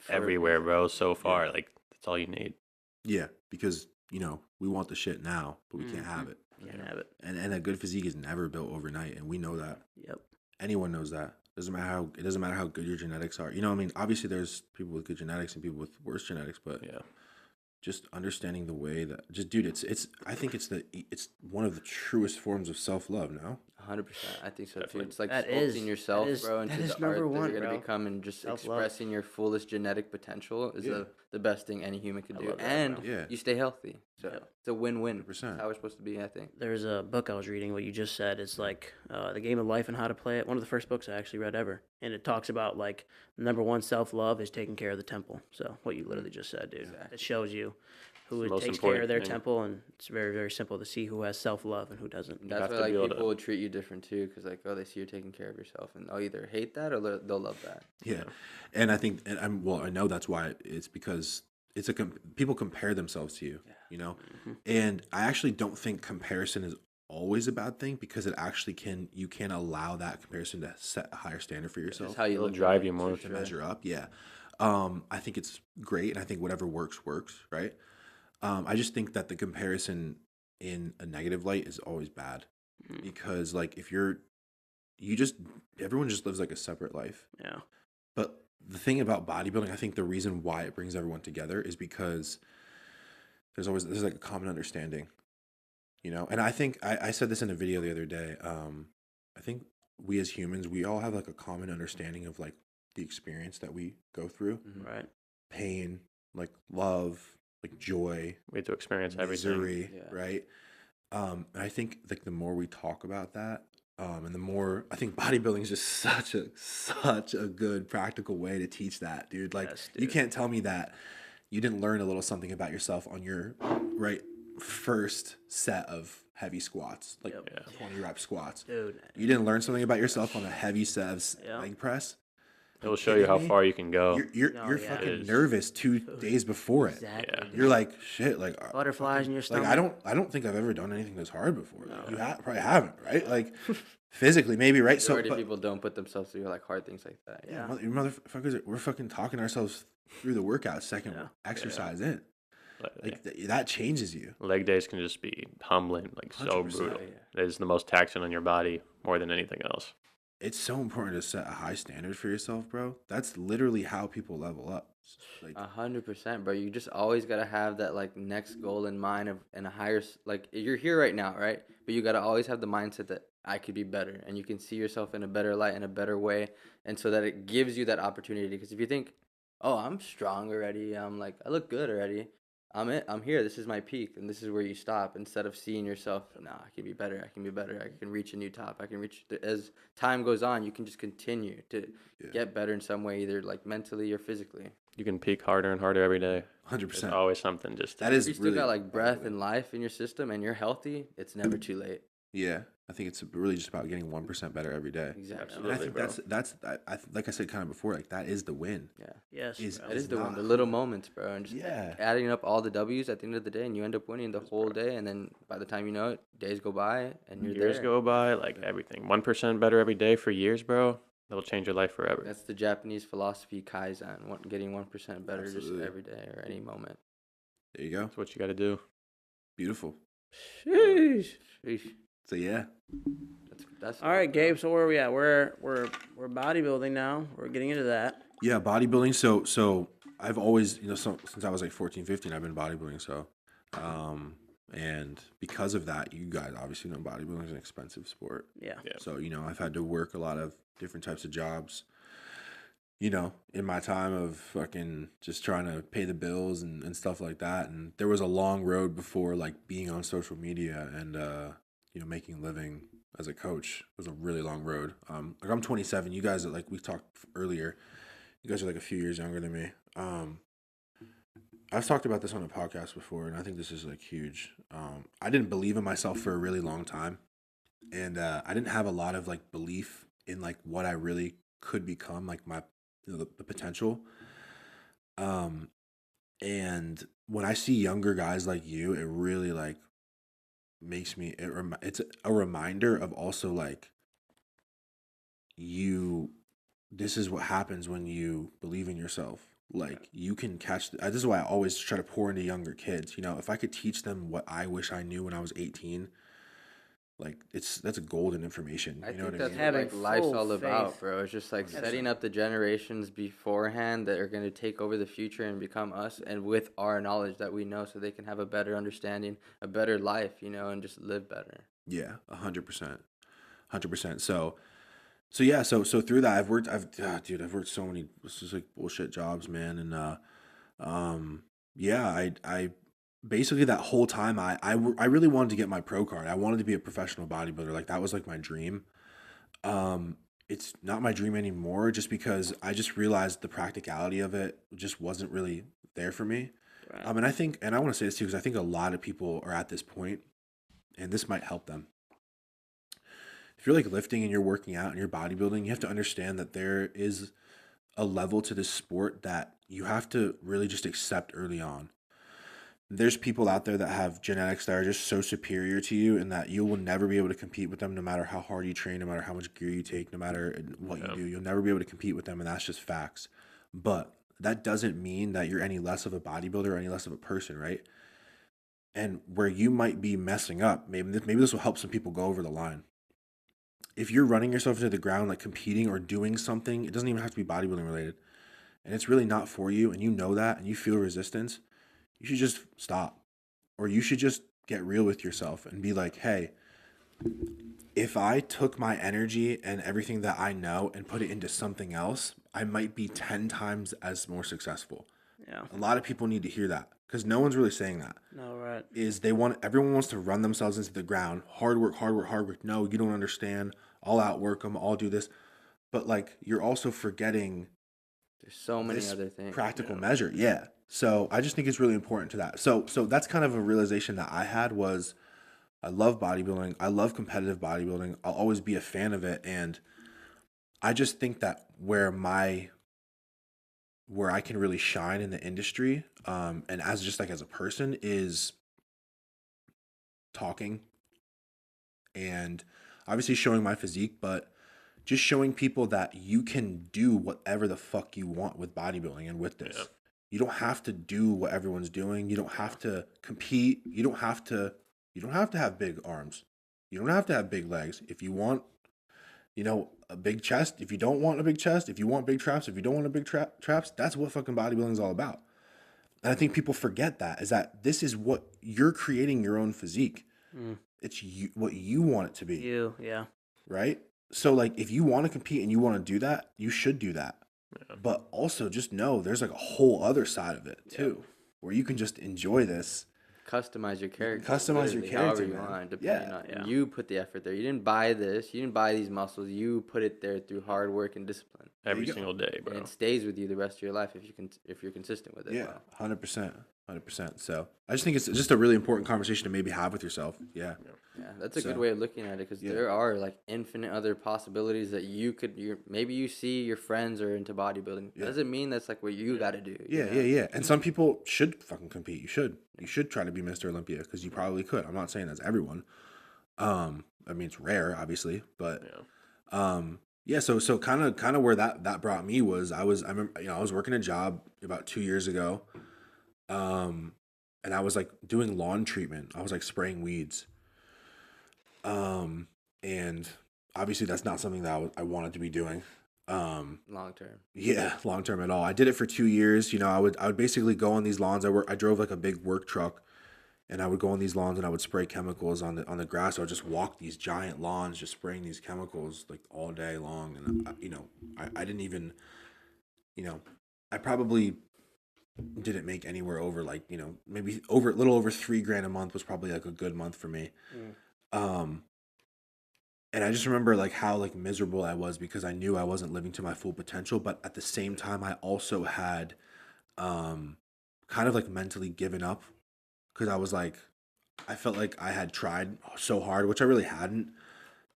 everywhere, bro. So far, like that's all you need. Yeah. Because, we want the shit now, but we can't have it. can't have it. And a good physique is never built overnight, and we know that. Yep. Anyone knows that. It doesn't matter how good your genetics are. I mean, obviously there's people with good genetics and people with worse genetics, but Yeah. just understanding the way that dude, I think it's one of the truest forms of self-love, no? 100%. I think so too. Definitely. It's like That sculpting is- yourself, that is- bro, that into is the number art that one, you're gonna bro. become, and just Self-love. expressing your fullest genetic potential is Yeah. the best thing any human can I do. love that, And bro. Yeah. you stay healthy. So Yep. it's a win-win. 100%. That's how we're supposed to be, I think. There's a book I was reading. What you just said is like the game of life and how to play it. One of the first books I actually read ever, and it talks about like number one self-love is taking care of the temple. So what you literally just said, dude, Exactly. it shows you who It's the most takes care of important their thing. temple, and it's very very simple to see who has self-love and who doesn't. And that's have why to like be able to- people will treat you different too, because like, oh, they see you're taking care of yourself, and they'll either hate that or they'll love that. Yeah. And I think I know that's why it's because it's people compare themselves to you, And I actually don't think comparison is always a bad thing, because it actually you can allow that comparison to set a higher standard for yourself. Just how you It'll look drive at it, you more for to sure. measure up. Yeah. I think it's great, and I think whatever works, right? I just think that the comparison in a negative light is always bad, because like if everyone just lives like a separate life. Yeah. But the thing about bodybuilding, I think the reason why it brings everyone together is because there's like a common understanding, And I think I said this in a video the other day. I think we as humans, we all have like a common understanding of like the experience that we go through, Right. pain, like love, like joy, We have to experience everything. misery, Yeah. right? And I think like the more we talk about that, and the more I think bodybuilding is just such a good practical way to teach that, dude. Like Yes, you dude. can't tell me that you didn't learn a little something about yourself on your first set of heavy squats, like Yep. Yeah. 20 rep squats. Dude. You didn't learn something about yourself on a heavy set of Yeah. leg press. It'll show you how kidding me? far you can go. You're Oh, yeah. fucking It is. nervous 2 days before it. Exactly. Yeah. dude. You're like shit, like Butterflies in your stomach. like I don't think I've ever done anything this hard before. You probably haven't, right? Like physically, maybe, right? So, Majority of but, people don't put themselves through like hard things like that. Yeah. you motherfuckers, we're fucking talking ourselves through the workout second Yeah. exercise in. Like, That changes you. leg days can just be humbling, like so 100%. brutal. It is the most taxing on your body more than anything else. It's so important to set a high standard for yourself, bro. That's literally how people level up. Like 100%, bro. You just always gotta have that like next goal in mind and a higher like you're here right now, right? But you gotta always have the mindset that I could be better, and you can see yourself in a better light, in a better way, and so that it gives you that opportunity. Because if you think, oh, I'm strong already, I'm like I look good already, I'm here. This is my peak, and this is where you stop. Instead of seeing yourself, nah, I can be better. I can be better. I can reach a new top. I can reach. As time goes on, you can just continue to get better in some way, either like mentally or physically. You can peak harder and harder every day. 100%. There's always something. Just That If is you still really got like breath and life in your system, and you're healthy, it's never too late. Yeah, I think it's really just about getting 1% better every day. Exactly. And I think bro. that's like I said kind of before, like that is the win. Yeah. Yes. Is- bro. That is the not- one. The little moments, bro, and just Yeah. adding up all the W's at the end of the day, and you end up winning the whole day. And then by the time you know it, days go by, and you're years there. go by, like everything. 1% better every day for years, bro. That'll change your life forever. That's the Japanese philosophy, Kaizen, getting 1% better Absolutely. just every day or any moment. There you go. That's what you got to do. Beautiful. Sheesh. Sheesh. So yeah, That's All right, Gabe. So where are we at? We're bodybuilding now. We're getting into that. yeah, bodybuilding. So I've always, since I was like 14, 15, I've been bodybuilding. So, and because of that, you guys obviously know bodybuilding is an expensive sport. Yeah. Yeah. So, I've had to work a lot of different types of jobs, in my time of fucking just trying to pay the bills and stuff like that. And there was a long road before like being on social media and, making a living as a coach. It was a really long road. Like I'm 27. You guys are like, we talked earlier, you guys are like a few years younger than me. I've talked about this on a podcast before, and I think this is like huge. I didn't believe in myself for a really long time. And I didn't have a lot of like belief in like what I really could become, like my the potential. And when I see younger guys like you, it really like makes me it's a reminder of also like this is what happens when you believe in yourself. Like you can catch this is why I always try to pour into younger kids. If I could teach them what I wish I knew when I was 18, like that's a golden information. I You know think what I that's mean? what Having like life's full all about, faith. bro. It's just like 100%. setting up the generations beforehand that are going to take over the future and become us, and with our knowledge that we know, so they can have a better understanding, a better life, and just live better. Yeah, 100%, 100%. So yeah, so through that, I've worked so many just like bullshit jobs, man, and yeah, I basically that whole time I really wanted to get my pro card. I wanted to be a professional bodybuilder. Like that was like my dream. It's not my dream anymore, just because I just realized the practicality of it just wasn't really there for me. Right. And I want to say this too, because I think a lot of people are at this point, and this might help them. If you're like lifting and you're working out and you're bodybuilding, you have to understand that there is a level to this sport that you have to really just accept early on. There's people out there that have genetics that are just so superior to you, and that you will never be able to compete with them no matter how hard you train, no matter how much gear you take, no matter what you do. You'll never be able to compete with them, and that's just facts. But that doesn't mean that you're any less of a bodybuilder or any less of a person, right? And where you might be messing up, maybe this will help some people go over the line. If you're running yourself into the ground, like competing or doing something, it doesn't even have to be bodybuilding related, and it's really not for you, and you know that, and you feel resistance, you should just stop. Or you should just get real with yourself and be like, hey, if I took my energy and everything that I know and put it into something else, I might be 10 times as more successful. Yeah. A lot of people need to hear that, because no one's really saying that. No, right. Everyone wants to run themselves into the ground. Hard work, hard work, hard work. No, you don't understand. I'll outwork them. I'll do this. But like, you're also forgetting There's so many this other things. practical measure. Yeah. So I just think it's really important to that. So that's kind of a realization that I had was I love bodybuilding. I love competitive bodybuilding. I'll always be a fan of it. And I just think that where I can really shine in the industry, and as just like as a person, is talking and obviously showing my physique, but just showing people that you can do whatever the fuck you want with bodybuilding and with this. Yeah. You don't have to do what everyone's doing. You don't have to compete. You don't have to have big arms. You don't have to have big legs. If you want, a big chest, if you don't want a big chest, if you want big traps, if you don't want a big traps, that's what fucking bodybuilding is all about. And I think people forget that, is that this is what you're creating your own physique. It's what you want it to be. Yeah. Right? So like, if you want to compete and you want to do that, you should do that. Yeah. But also just know there's like a whole other side of it too. where you can just enjoy this. Customize your character. Customize your literally, character, however you man. want, depending Yeah. on. Yeah. You put the effort there. You didn't buy this. You didn't buy these muscles. You put it there through hard work and discipline. Every you go. single day, bro. And it stays with you the rest of your life if you're consistent with it. Yeah, bro. 100%. So I just think it's just a really important conversation to maybe have with yourself. Yeah. Yeah, that's a So, good way of looking at it because yeah. there are like infinite other possibilities that you could. Maybe you see your friends are into bodybuilding. Yeah. Doesn't mean that's like what you got to do. you Yeah, know? yeah. And some people should fucking compete. You should try to be Mr. Olympia because you probably could. I'm not saying that's everyone. I mean it's rare, obviously, but Yeah. So kind of where that brought me was I remember I was working a job about 2 years ago, and I was like doing lawn treatment. I was like spraying weeds, and obviously that's not something that I wanted to be doing. Long term. Yeah, long term at all. I did it for 2 years. I would basically go on these lawns. I drove like a big work truck, and I would go on these lawns and I would spray chemicals on the grass. I would just walk these giant lawns, just spraying these chemicals like all day long. And I didn't even, I probably didn't make anywhere over like maybe a little over $3,000 a month was probably like a good month for me. And I just remember like how like miserable I was because I knew I wasn't living to my full potential, but at the same time I also had kind of like mentally given up because I was like I felt like I had tried so hard, which I really hadn't,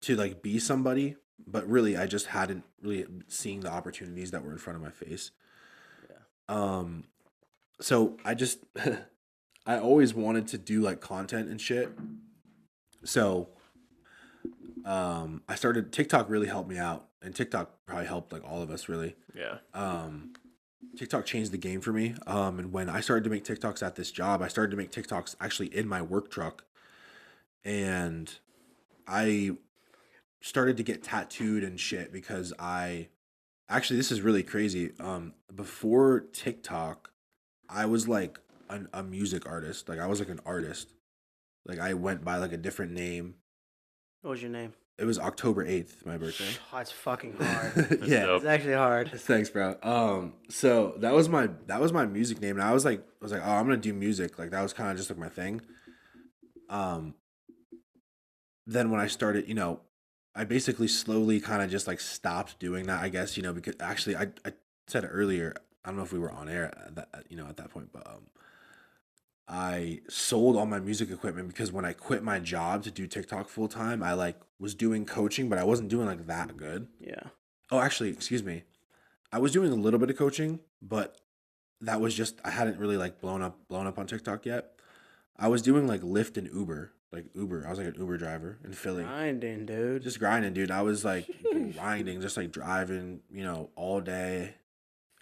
to like be somebody, but really I just hadn't really seen the opportunities that were in front of my face. Yeah. So I just I always wanted to do like content and shit. So I started TikTok really helped me out, and TikTok probably helped like all of us really. Yeah. TikTok changed the game for me. And when I started to make TikToks at this job, I started to make TikToks actually in my work truck, and I started to get tattooed and shit because this is really crazy. Before TikTok, I was like a music artist. Like I was like an artist. Like I went by like a different name. What was your name? It was October 8th, my birthday. Oh, it's fucking hard. Yeah. dope. It's actually hard. Thanks, bro. So that was my music name, and I was like, oh, I'm gonna do music. Like that was kind of just like my thing. Then when I started, I basically slowly kind of just like stopped doing that. I guess because actually I said it earlier. I don't know if we were on air at that point, but I sold all my music equipment because when I quit my job to do TikTok full time, I like was doing coaching, but I wasn't doing like that good. Yeah. Oh, actually, excuse me. I was doing a little bit of coaching, but that was just I hadn't really like blown up on TikTok yet. I was doing like Lyft and Uber, like Uber. I was like an Uber driver in Philly. Grinding, dude. Just grinding, dude. I was like grinding, just like driving, all day,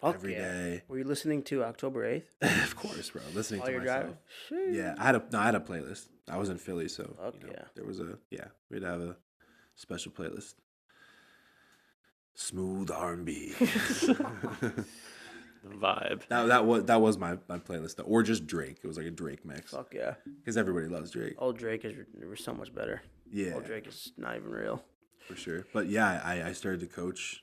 Fuck every yeah. day. Were you listening to October 8th? Of course, bro. Listening While to you're myself. driving? Yeah, I had a playlist. I was in Philly, so Fuck yeah. there was we had to have a special playlist. Smooth R&B. Vibe. that was my playlist, or just Drake. It was like a Drake mix Fuck yeah. because everybody loves Drake. Old Drake is so much better. Yeah, Old Drake is not even real. for sure. But yeah, I started to coach.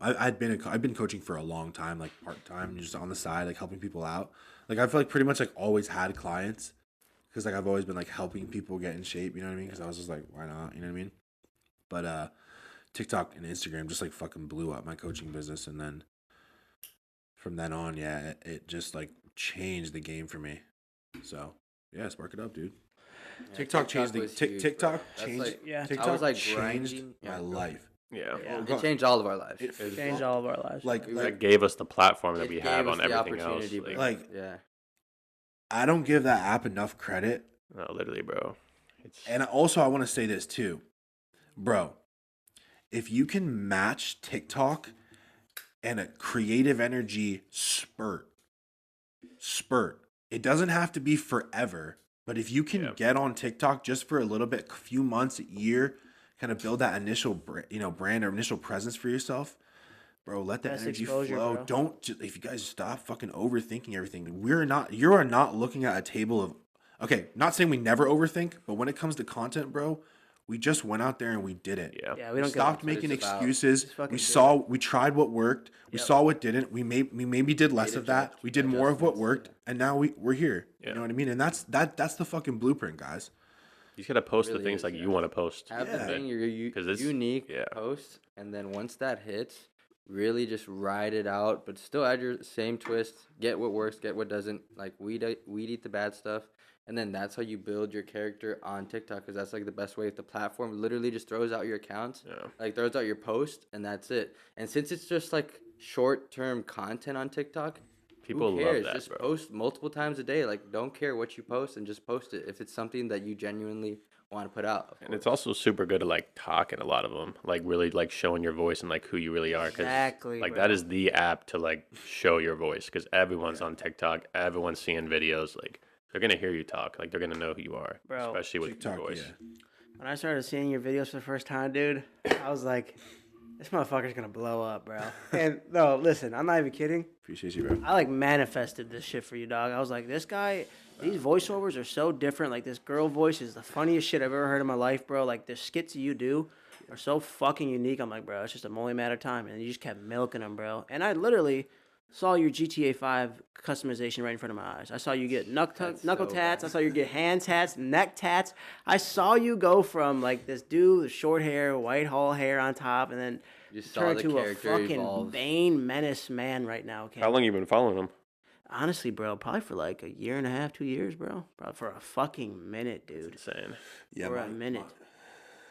I've been coaching for a long time, like part time, just on the side, like helping people out. Like I feel like pretty much like always had clients because like I've always been like helping people get in shape. You know what I mean? Because I was just like, why not? You know what I mean? But TikTok and Instagram just like fucking blew up my coaching business, and then from then on, yeah, it just like changed the game for me. So yeah, spark it up, dude. Yeah, TikTok changed the was huge, TikTok bro. That's changed. like- Yeah. TikTok I was like changed grinding. my Yeah, go life. Yeah. Yeah. It changed all of our lives. It Changed all of our lives. Like That gave us the platform that It we gave have us on the everything else. opportunity, bro. Like- yeah. I don't give that app enough credit. No, literally, bro. It's And also, I want to say this too, bro. If you can match TikTok and a creative energy spurt, it doesn't have to be forever. But if you can get on TikTok just for a little bit, a few months, a year, kind of build that initial, brand or initial presence for yourself, bro. Let the Best energy exposure, flow. bro. Don't if you guys stop fucking overthinking everything. You are not looking at a table of. Okay, not saying we never overthink, but when it comes to content, bro, We just went out there and we did it. Yeah. Yeah, we We don't stopped give a making it's about. excuses. Just fucking We tried what worked. We Yep. saw what didn't. We maybe did less Made of that. We did more of what adjustments, worked, and now we're here. Yeah. You know what I mean? And that's the fucking blueprint, guys. You just gotta post Really the things is, like yeah. you want to post. Have Yeah. the thing your 'Cause it's- unique yeah. post, and then once that hits, really just ride it out, but still add your same twist. Get what works, get what doesn't. Like weed eat the bad stuff, and then that's how you build your character on TikTok. Because that's like the best way. If the platform literally just throws out your accounts, Yeah. like throws out your post, and that's it. And since it's just like short-term content on TikTok. People Who love cares? that, Just bro. post multiple times a day. Like, don't care what you post and just post it if it's something that you genuinely want to put out. Of And course. it's also super good to like talk in a lot of them, like really like showing your voice and like who you really are. 'Cause, Exactly, like bro. that is the app to like show your voice because everyone's on TikTok, everyone's seeing videos. Like they're gonna hear you talk, like they're gonna know who you are, Bro. especially with your TikTok, voice. yeah. When I started seeing your videos for the first time, dude, I was like, this motherfucker's gonna blow up, bro. And no, listen, I'm not even kidding. Appreciate you, bro. I like manifested this shit for you, dog. I was like, this guy, these voiceovers are so different. Like this girl voice is the funniest shit I've ever heard in my life, bro. Like the skits you do are so fucking unique. I'm like, bro, it's just only a matter of time. And you just kept milking them, bro. And I literally saw your GTA 5 customization right in front of my eyes. I saw you get knuckle so tats. bad. I saw you get hand tats, neck tats. I saw you go from like this dude with short hair, white haul hair on top, and then You saw turn the to a character fucking evolve. Bane menace man right now. How long you been following them? Honestly, bro, probably for like a year and a half, 2 years, bro. Probably for a fucking minute, dude. Insane. Yeah, For a minute.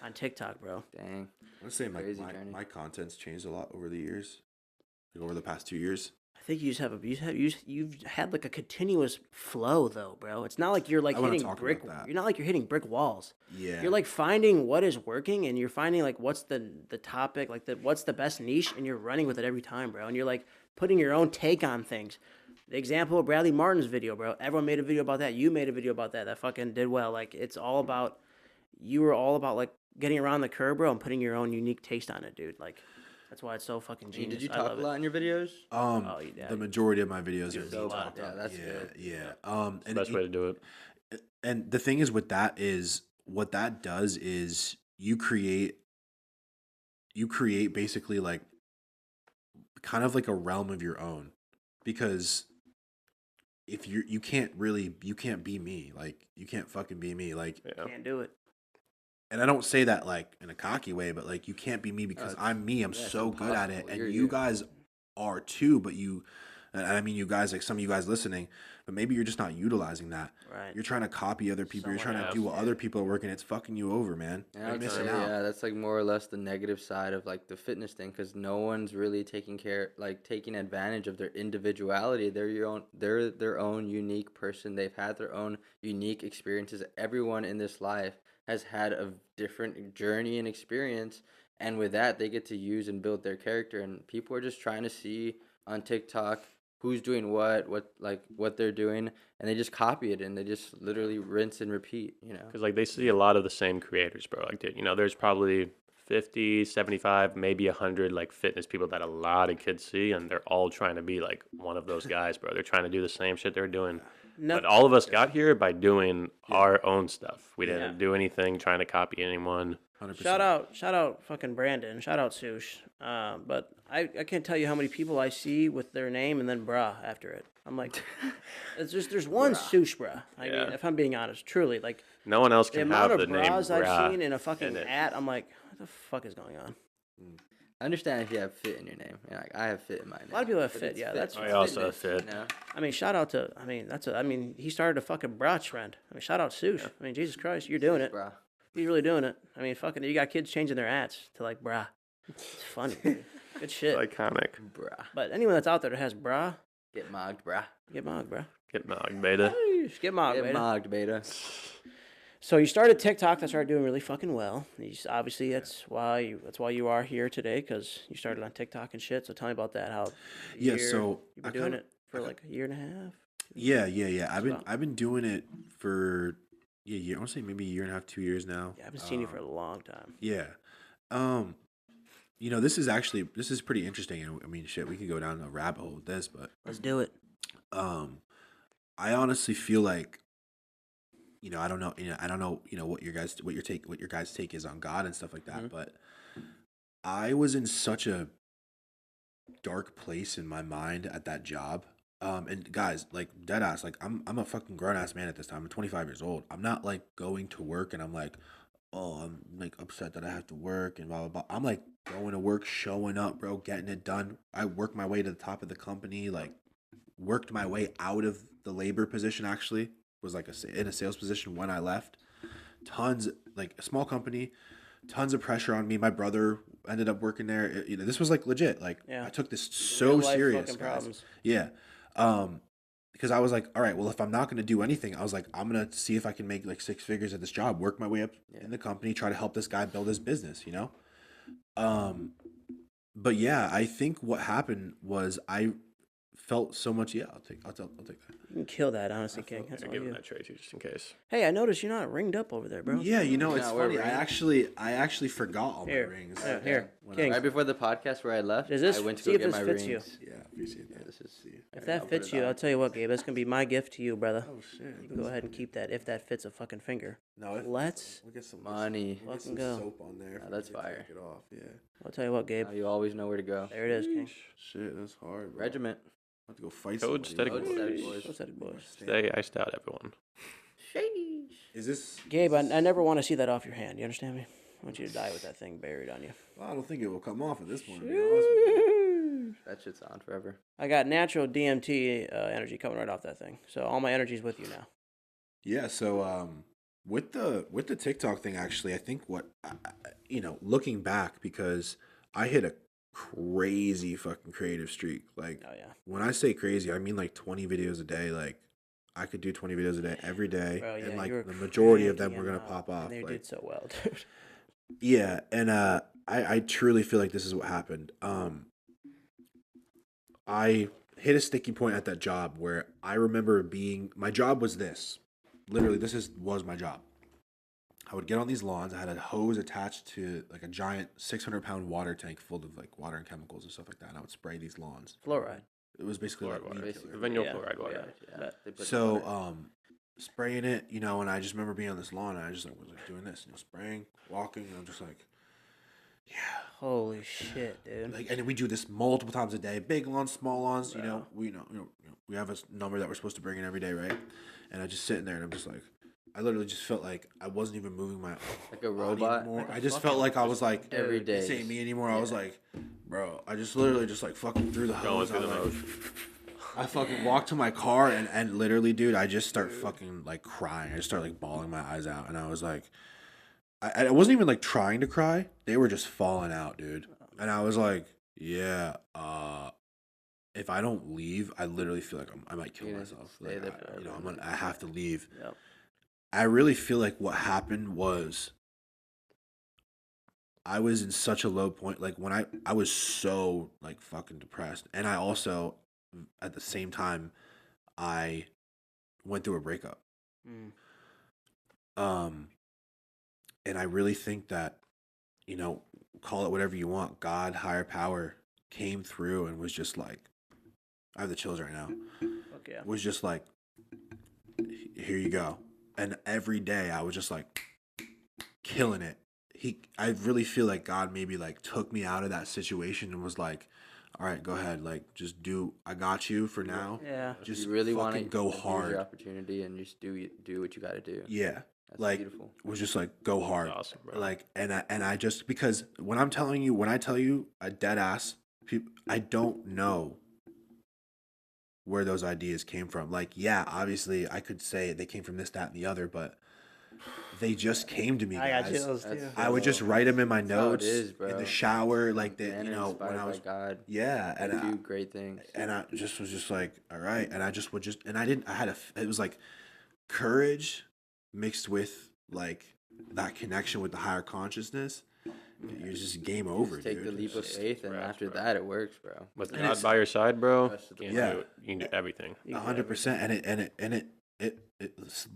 On TikTok, bro. Dang. I would say Crazy journey. my content's changed a lot over the years, like over the past 2 years. I think you just have you've had like a continuous flow though, bro. It's not like you're like I wanna hitting talk brick. about that. You're not like you're hitting brick walls. Yeah. You're like finding what is working, and you're finding like what's the topic, like what's the best niche, and you're running with it every time, bro. And you're like putting your own take on things. The example of Bradley Martin's video, bro. Everyone made a video about that. You made a video about that. That fucking did well. Like it's all about you were all about like getting around the curve, bro, and putting your own unique taste on it, dude. Like that's why it's so fucking genius. Did you I talk love a it. lot in your videos? Yeah. The majority of my videos are So lot. yeah, that's yeah, good. yeah. It's the best way to do it. And the thing is with that is what that does is you create basically like kind of like a realm of your own, because if you can't be me, like you can't fucking be me, like, Yeah. Can't do it. and I don't say that like in a cocky way, but like you can't be me because it's- I'm me. I'm yeah, it's so good at it, impossible. and You're you you. guys are too. But and I mean you guys, like some of you guys listening, but maybe you're just not utilizing that. Right. You're trying to copy other people. You're Someone trying to else, do what yeah. other people are working. It's fucking you over, man. Yeah, You're I'd missing say, out. yeah, that's like more or less the negative side of like the fitness thing, because no one's really taking advantage of their individuality. They're their own unique person. They've had their own unique experiences. Everyone in this life has had a different journey and experience, and with that, they get to use and build their character. And people are just trying to see on TikTok who's doing what they're doing, and they just copy it, and they just literally rinse and repeat, you know. Because like they see a lot of the same creators, bro. Like, dude, there's probably 50, 75, maybe 100 like fitness people that a lot of kids see, and they're all trying to be like one of those guys, bro. They're trying to do the same shit they're doing. No, But all of us got here by doing our own stuff. We Yeah. didn't do anything trying to copy anyone. 100%. shout out fucking Brandon. Shout out Sush. But I can't tell you how many people I see with their name and then brah after it. I'm like, there's one Sush, brah. I Yeah. mean, if I'm being honest, truly, like No one else the can amount have of the name bras Bra I've seen in a fucking in it. ad, I'm like, what the fuck is going on? I understand if you have fit in your name. Yeah, like I have fit in my name. lot of people have but fit, it's yeah, that's- I also have fitness, fit. You know? I mean, shout out to, he started a fucking bra trend. I mean, shout out Sush. I mean, Jesus Christ, you're doing it. Bruh. He's really doing it. I mean, fucking, you got kids changing their ads to like bra. It's funny, dude. Good shit. Iconic. Bruh. But anyone that's out there that has bra, Get mogged, bruh. get mogged, bro. Get Nog Beta. Get mogged, Get beta. mogged, beta. So you started TikTok. That started doing really fucking well. Obviously, that's why you are here today, because you started on TikTok and shit. So tell me about that. How? Yeah, so you've been I doing kinda- it for like a year and a half. Yeah. Wow. I've been doing it for I want to say maybe a year and a half, 2 years now. Yeah, I've been seeing you for a long time. Yeah. This is pretty interesting. And I mean, shit, we could go down a rabbit hole with this, but Let's do it. I honestly feel like I don't know, I don't know, what your guys' take is on God and stuff like that, but I was in such a dark place in my mind at that job. And guys, like dead ass, like I'm a fucking grown ass man at this time. I'm 25 years old. I'm not like going to work and I'm like, oh, I'm like upset that I have to work and blah blah blah. I'm like going to work, showing up, bro, getting it done. I worked my way to the top of the company, like worked my way out of the labor position. Actually, was like in a sales position when I left. Tons, like a small company, tons of pressure on me. My brother ended up working there. This was like legit. Like I took this so Real life serious, fucking guys. problems. Yeah. Because I was like, all right, well, if I'm not going to do anything, I was like, I'm going to see if I can make like 6 figures at this job, work my way up in the company, try to help this guy build his business, But yeah, I think what happened was I felt so much. Yeah, I'll take that. You can kill that, honestly, King. That's I'll all give him you. that tray too, just in case. Hey, I noticed you're not ringed up over there, bro. Yeah, it's Yeah, we're funny. rings. I actually forgot all Here. my rings. Here, When King. Right before the podcast where I left, Does this- I went to see go if get this my fits rings. you. Yeah, appreciate that. This is If that I'll fits put it you, on. I'll tell you what, Gabe. That's gonna be my gift to you, brother. Oh shit. You can go ahead and keep that if that fits a fucking finger. No, Let's we'll get some Money. We'll get some Fucking go. soap on there. Oh, if that's we can fire. Take it off. Yeah. I'll tell you what, Gabe. Now you always know where to go. There it is, King. Shit, that's hard. Bro. Regiment. I have to go fight Code somebody. Code Stheticboys. Stheticboys. Boys. Stay iced out, everyone. Sheesh. Is this? Gabe, I never want to see that off your hand. You understand me? I want you to die with that thing buried on you. Well, I don't think it will come off at this point. To be honest with you. That shit's on forever. I got natural DMT energy coming right off that thing. So all my energy's with you now. Yeah. So with the TikTok thing, actually, I think looking back, because I hit a crazy fucking creative streak. Like, Oh, yeah. when I say crazy, I mean like 20 videos a day. Like, I could do 20 videos a day every day, Bro, yeah, and like you were the majority of them cranking were gonna them out, pop off. And they Like, did so well, dude. yeah, and I truly feel like this is what happened. I hit a sticky point at that job where I remember my job was this. Literally, was my job. I would get on these lawns. I had a hose attached to like a giant 600-pound water tank full of like water and chemicals and stuff like that. And I would spray these lawns. Fluoride. It was basically Fluoride like water. weed killer. Vanilla Yeah, fluoride water. Yeah. They put So, water. spraying it, and I just remember being on this lawn and I just like was like doing this, spraying, walking, and I'm just like, yeah. Holy shit, dude. Like, and we do this multiple times a day, big lawns, small lawns. Wow. We have a number that we're supposed to bring in every day, right? And I just sitting there and I'm just like, I literally just felt like I wasn't even moving my Like a body robot. anymore. Like a I just fucking- felt like I was like, Every day. this ain't me anymore. I was like, bro, I just literally just like fucking threw the Going hose. through the I, like, motion. I fucking walked to my car and literally, dude, I just start fucking like crying. I just start like bawling my eyes out, and I was like, I wasn't even like trying to cry. They were just falling out, dude. And I was like, yeah, if I don't leave, I literally feel like I might kill You're gonna myself. stay Like, there I have to leave. Yep. I really feel like what happened was I was in such a low point. Like when I was so like fucking depressed, and I also at the same time I went through a breakup. Mm. And I really think that, call it whatever you want, God, higher power came through and was just like, I have the chills right now. Fuck yeah. Was just like, here you go. And every day I was just like killing it. I really feel like God maybe like took me out of that situation and was like, all right, go ahead. Like, just I got you for now. Yeah. Just you really want to go use hard. your opportunity and just do what you got to do. Yeah. That's Like, beautiful. was just like, go hard. Awesome, bro. Like, and I just, because when I tell you a dead ass, I don't know where those ideas came from. Like, yeah, obviously I could say they came from this, that, and the other, but they just came to me, I got guys. chills too. That's- I would just write them in my That's how it notes, is, bro. in the shower, like that, Man when inspired I was, by God. yeah, And and do great things. I just was just like, all right, and I just would just, and it was like courage mixed with like that connection with the higher consciousness. You're just game over, Just take dude. the leap of Just- faith, and rest, after bro. that, it works, bro. With And God it's- by your side, bro, Rest of the you can, Yeah. do, you can do everything. You can 100%, and it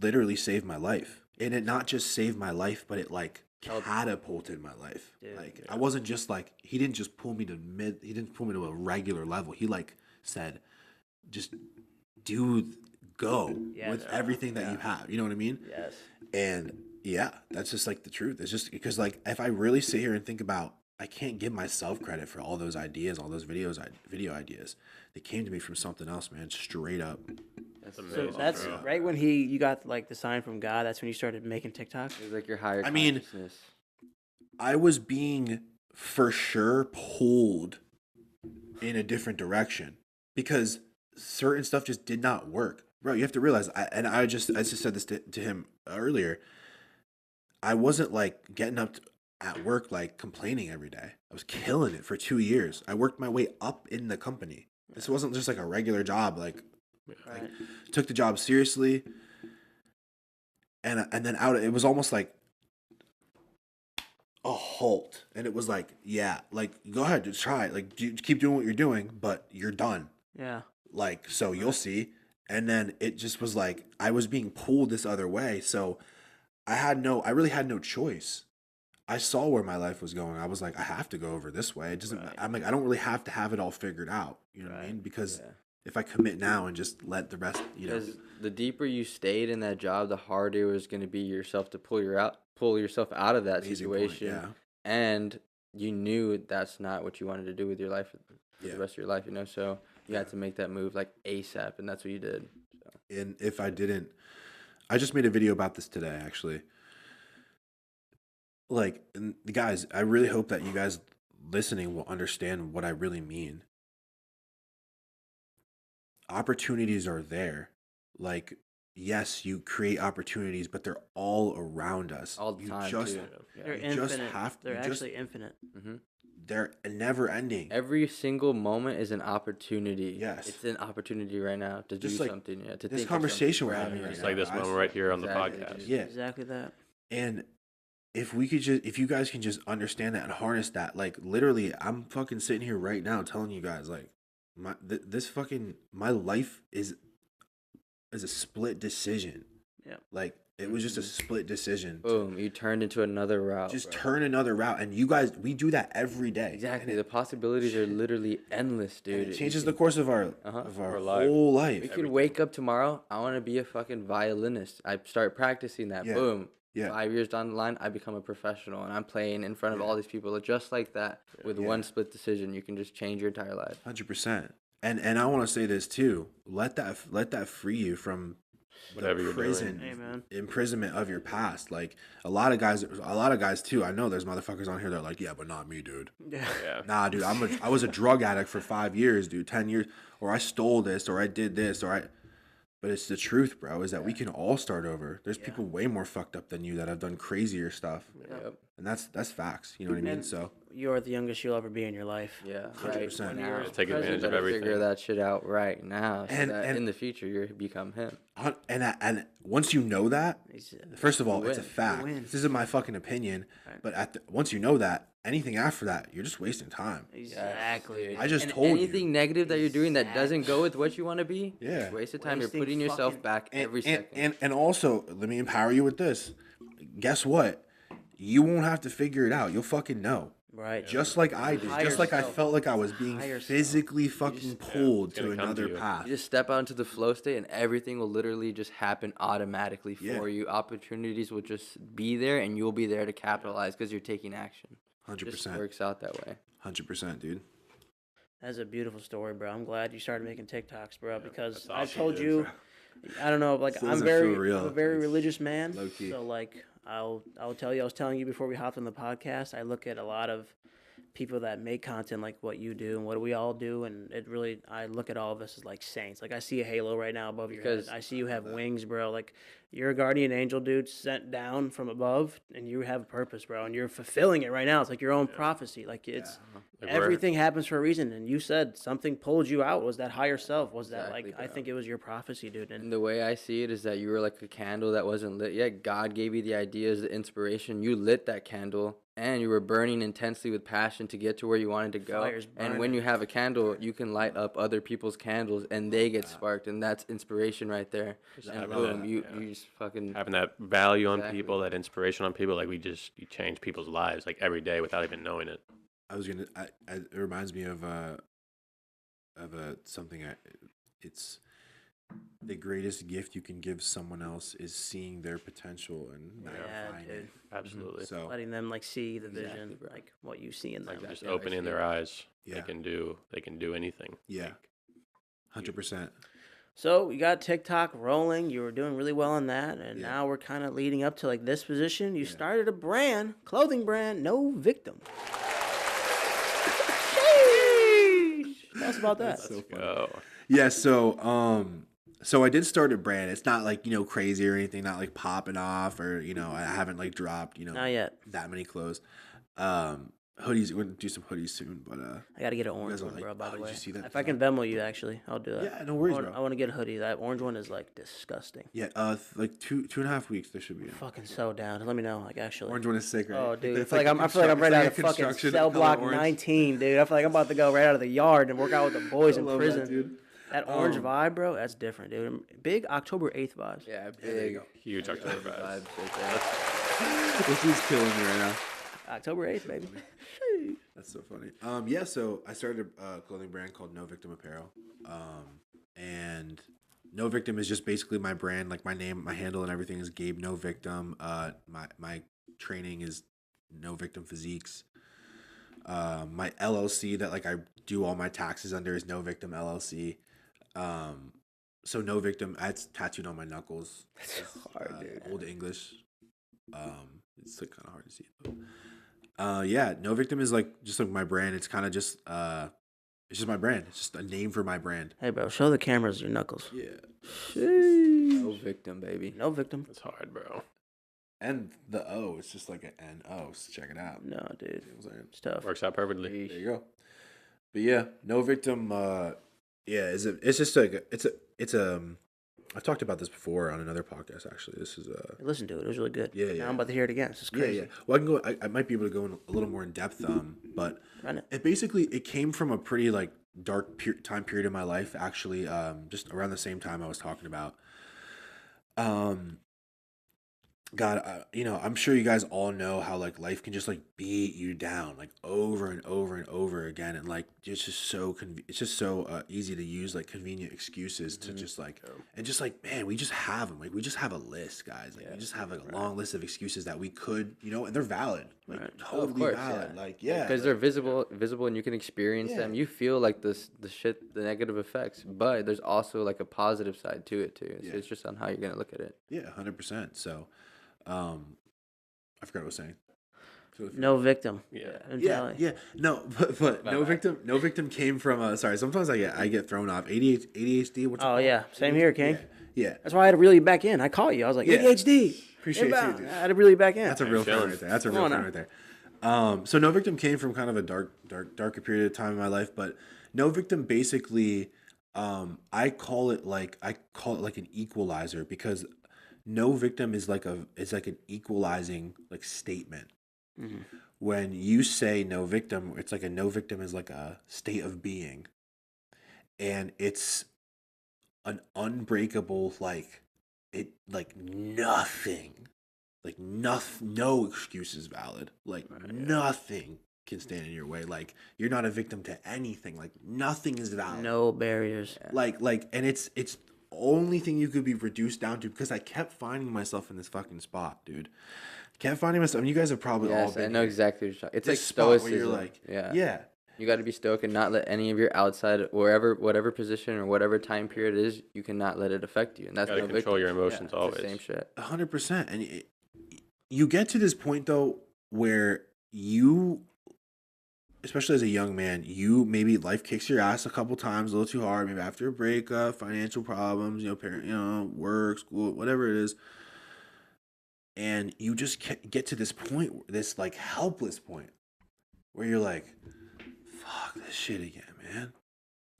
literally saved my life, and it not just saved my life, but it like catapulted my life. Dude, Like, I wasn't just like, he didn't just pull me to he didn't pull me to a regular level. He like said, just go Yeah, with everything that you have. You know what I mean? Yes. And yeah, that's just like the truth. It's just because like if I really sit here and think about, I can't give myself credit for all those ideas, all those video ideas. They came to me from something else, man. Straight up. That's So amazing, that's bro. right when you got like the sign from God. That's when you started making TikToks. It's like your higher I mean, consciousness. I was being for sure pulled in a different direction because certain stuff just did not work. Bro, you have to realize, I just said this to him earlier. I wasn't like getting up at work like complaining every day. I was killing it for 2 years. I worked my way up in the company. This wasn't just like a regular job. Like, Right. took the job seriously, and then it was almost like a halt, and it was like, yeah, like go ahead, just try it. Like keep doing what you're doing, but you're done. Yeah. Like, so you'll see. And then it just was like I was being pulled this other way, so I really had no choice. I saw where my life was going. I was like, I have to go over this way. It doesn't. Right. I'm like, I don't really have to have it all figured out. You know what I Right. mean? Because Yeah. if I commit now and just let the rest, you know, Because the deeper you stayed in that job, the harder it was going to be yourself to pull yourself out of that amazing point, situation. yeah, And you knew that's not what you wanted to do with your life for Yeah. the rest of your life, you know. So you had to make that move like ASAP, and that's what you did. So. and if I didn't, I just made a video about this today, actually. Like, and the guys, I really hope that you guys listening will understand what I really mean. Opportunities are there. Like, yes, you create opportunities, but they're all around us. All the You time, just, too. They're You just infinite. have- They're you just- actually infinite. Mm-hmm. they're never ending. Every single moment is an opportunity. Yes. It's an opportunity right now to Just do like something. Yeah, to this think of something conversation we're brand having new. right It's now, like this guys. moment right here on the Exactly, podcast. dude. Yeah. Exactly that. And if you guys can just understand that and harness that, like literally, I'm fucking sitting here right now telling you guys, like, my life is a split decision. Yeah. Like it was just a split decision. Boom! You turned into another route. Just bro. turn another route, and you guys, we do that every day. Exactly. And The possibilities are literally endless, and dude. it You changes can- the course of our Our life. whole We life. could wake up tomorrow. I want to be a fucking violinist. I start practicing that. Yeah. Boom. Yeah. 5 years down the line, I become a professional, and I'm playing in front of all these people just like that. With Yeah. one split decision, you can just change your entire life. 100%. And I want to say this too. Let that free you from Whatever the you're prison, doing. Amen. imprisonment of your past. Like a lot of guys too. I know there's motherfuckers on here that are like, yeah, but not me, dude. Yeah. Yeah. Nah, dude, I was a drug addict for 5 years, dude, 10 years, or I stole this, or I did this, but it's the truth, bro, is that we can all start over. There's people way more fucked up than you that have done crazier stuff. Yep. And that's facts. You know what I mean? And So you're the youngest you'll ever be in your life. Yeah. 100%. Right now. Take advantage of Better everything. Figure that shit out right now, so And- that and- in the future you become him. and once you know that, first of all, it's a win. fact. win. This isn't my fucking opinion, Right. but once you know that, anything after that, you're just wasting time. Exactly. dude. I just And told you. anything negative that you're doing that doesn't go with what you want to be, Yeah. it's a waste of time. Wasting You're putting yourself fucking- back every and, second. and also, let me empower you with this. Guess what? You won't have to figure it out. You'll fucking know. Right. Just like I did. Higher Just like I self. felt like I was being Higher self. physically fucking pulled it's gonna to come to another you. path. You just step out into the flow state, and everything will literally just happen automatically for Yeah. you. Opportunities will just be there, and you'll be there to capitalize because you're taking action. It just 100%. works out that way. 100%, dude. That's a beautiful story, bro. I'm glad you started making TikToks, bro, because that's I awesome, told dude. you, I don't know, like Still I'm doesn't feel very, real. I'm a very It's religious man. low-key. So like, I'll tell you, I was telling you before we hopped on the podcast, I look at a lot of people that make content like what you do and what we all do, and it really, I look at all of us as like saints. Like I see a halo right now above your head. Because- I see you have wings, bro. Like you're a guardian angel, dude, sent down from above, and you have a purpose, bro, and you're fulfilling it right now. It's like your own prophecy. Like it's Like, we're- everything happens for a reason, and you said something pulled you out. Was that higher self? Was that Exactly, like I bro. think it was your prophecy, dude. And And the way I see it is that you were like a candle that wasn't lit yet. God gave you the ideas, the inspiration. You lit that candle, and you were burning intensely with passion to get to where you wanted to go. Fire's And when burning. you have a candle, you can light up other people's candles, and they get sparked, and that's inspiration right there. And having boom, that, you yeah. just fucking having that value on Exactly. people, that inspiration on people, like you change people's lives like every day without even knowing it. It reminds me of something. It's the greatest gift you can give someone else is seeing their potential and magnifying dude. it. Absolutely. So Letting them like see the vision, Exactly, bro. like what you see in them. Like just how I opening see their it. eyes. Yeah. They can do anything. yeah, 100%. So you got TikTok rolling. You were doing really well on that, and Yeah. now we're kind of leading up to like this position. You Yeah. started a brand, clothing brand, No Victim. Tell us about that. That's so Let's funny. go. Yeah, so I did start a brand. It's not like, crazy or anything, not like popping off or, I haven't like dropped, Not yet. that many clothes. Hoodies, we're gonna do some hoodies soon, but I got to get an orange guys are one, like, bro. By "Oh, the did way, you see that if I can Venmo you, actually, I'll do that. yeah, no worries, I bro. want to get a hoodie. That orange one is like disgusting. Yeah, like 2.5 weeks there should be. Fucking so down. Let me know, like actually. Orange one is sick, right? Oh, dude, I It's feel like I'm a right out of construction fucking color cell block orange. 19, dude. I feel like I'm about to go right out of the yard and work out with the boys I in love prison. that, dude. That orange vibe, bro, that's different, dude. Big October 8th vibes. Yeah, there you big. go. Huge October vibes. Vibes right there. This is killing me right now. October 8th, baby. That's so funny. Yeah, so I started a clothing brand called No Victim Apparel. And No Victim is just basically my brand, like my name, my handle and everything is Gabe No Victim. My training is No Victim Physiques. My LLC that like I do all my taxes under is No Victim LLC. So No Victim, it's tattooed on my knuckles. That's hard, dude. Old English. It's like kind of hard to see. But, yeah, No Victim is like just like my brand. It's kind of just it's just my brand. It's just a name for my brand. Hey, bro, show the cameras your knuckles. Yeah. No victim, baby. No victim. It's hard, bro. And the O, it's just like an N-O, so check it out. No, dude. You know what I'm saying? It's tough. Works out perfectly. There you go. But yeah, No Victim, yeah, it's just like, I've talked about this before on another podcast, actually. This is, Listen to it. It was really good. Yeah, yeah. Now I'm about to hear it again. This is crazy. yeah. Well, I might be able to go in a little more in depth, but Run it. it came from a pretty like dark time period in my life, actually, just around the same time I was talking about. God, I'm sure you guys all know how like life can just like beat you down like over and over and over again, and like it's just so easy to use like convenient excuses to just like and just like man, we just have them, like we just have a list, guys, like we just have like a long list of excuses that we could, and they're valid, like totally course, valid, yeah. like yeah, Because they're visible, and you can experience them. You feel like the negative effects, but there's also like a positive side to it too. So it's just on how you're gonna look at it. yeah, 100%. So, I forgot what I was saying. No victim. Yeah. I'm Yeah, telling you. yeah. No, but no victim came from sorry, sometimes I get thrown off. ADHD, what's it Oh, called? yeah. Same here, King. Yeah. That's why I had to reel you back in. I caught you. I was like, Yeah. ADHD. Appreciate you, Inbound. dude. I had to reel you back in. That's a real friend chilling. right there. That's a Come real on friend now. right there. So no victim came from kind of a darker period of time in my life, but no victim basically I call it like an equalizer, because no victim is like an equalizing like statement. Mhm. When you say no victim, it's like a no victim is like a state of being, and it's an unbreakable no excuse is valid, nothing can stand in your way, like you're not a victim to anything, like nothing is valid, No barriers. and it's only thing you could be reduced down to, because I kept finding myself in this fucking spot, dude. Kept finding myself. I mean, you guys have probably all Yes, been I know here. exactly what you're talking. It's This like spot where stoicism. you're like, yeah. yeah, You got to be stoic and not let any of your outside, whatever position or whatever time period it is, you cannot let it affect you. And that's Gotta no control victim. your emotions it's the always. same shit. 100%. And you get to this point though where you, especially as a young man, you maybe life kicks your ass a couple times, a little too hard, maybe after a breakup, financial problems, work, school, whatever it is. And you just get to this point, this like helpless point, where you're like, fuck this shit again, man.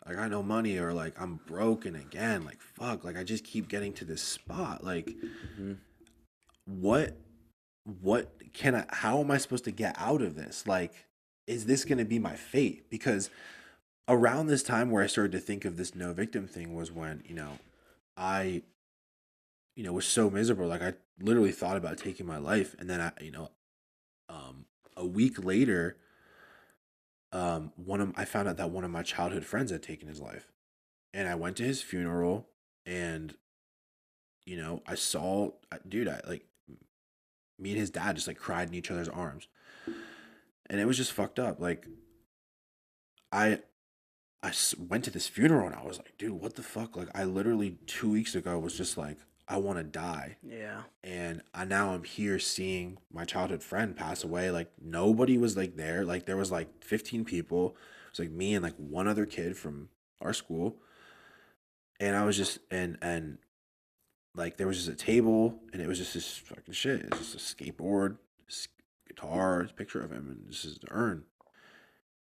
I got no money, or like I'm broken again. Like, fuck, like I just keep getting to this spot. Like, what how am I supposed to get out of this? Like, is this going to be my fate? Because around this time where I started to think of this no victim thing was when, I was so miserable. Like I literally thought about taking my life. And then a week later, I found out that one of my childhood friends had taken his life, and I went to his funeral, And, you know, dude, I like, me and his dad just like cried in each other's arms. And it was just fucked up. Like, went to this funeral and I was like, dude, what the fuck? Like, I literally 2 weeks ago was just like, I want to die. Yeah. And now I'm here seeing my childhood friend pass away. Like, nobody was like there. Like, there was like 15 people. It was like me and like one other kid from our school. And I was just, and like, there was just a table and it was just this fucking shit. It's just a skateboard, guitar, a picture of him, and this is the urn.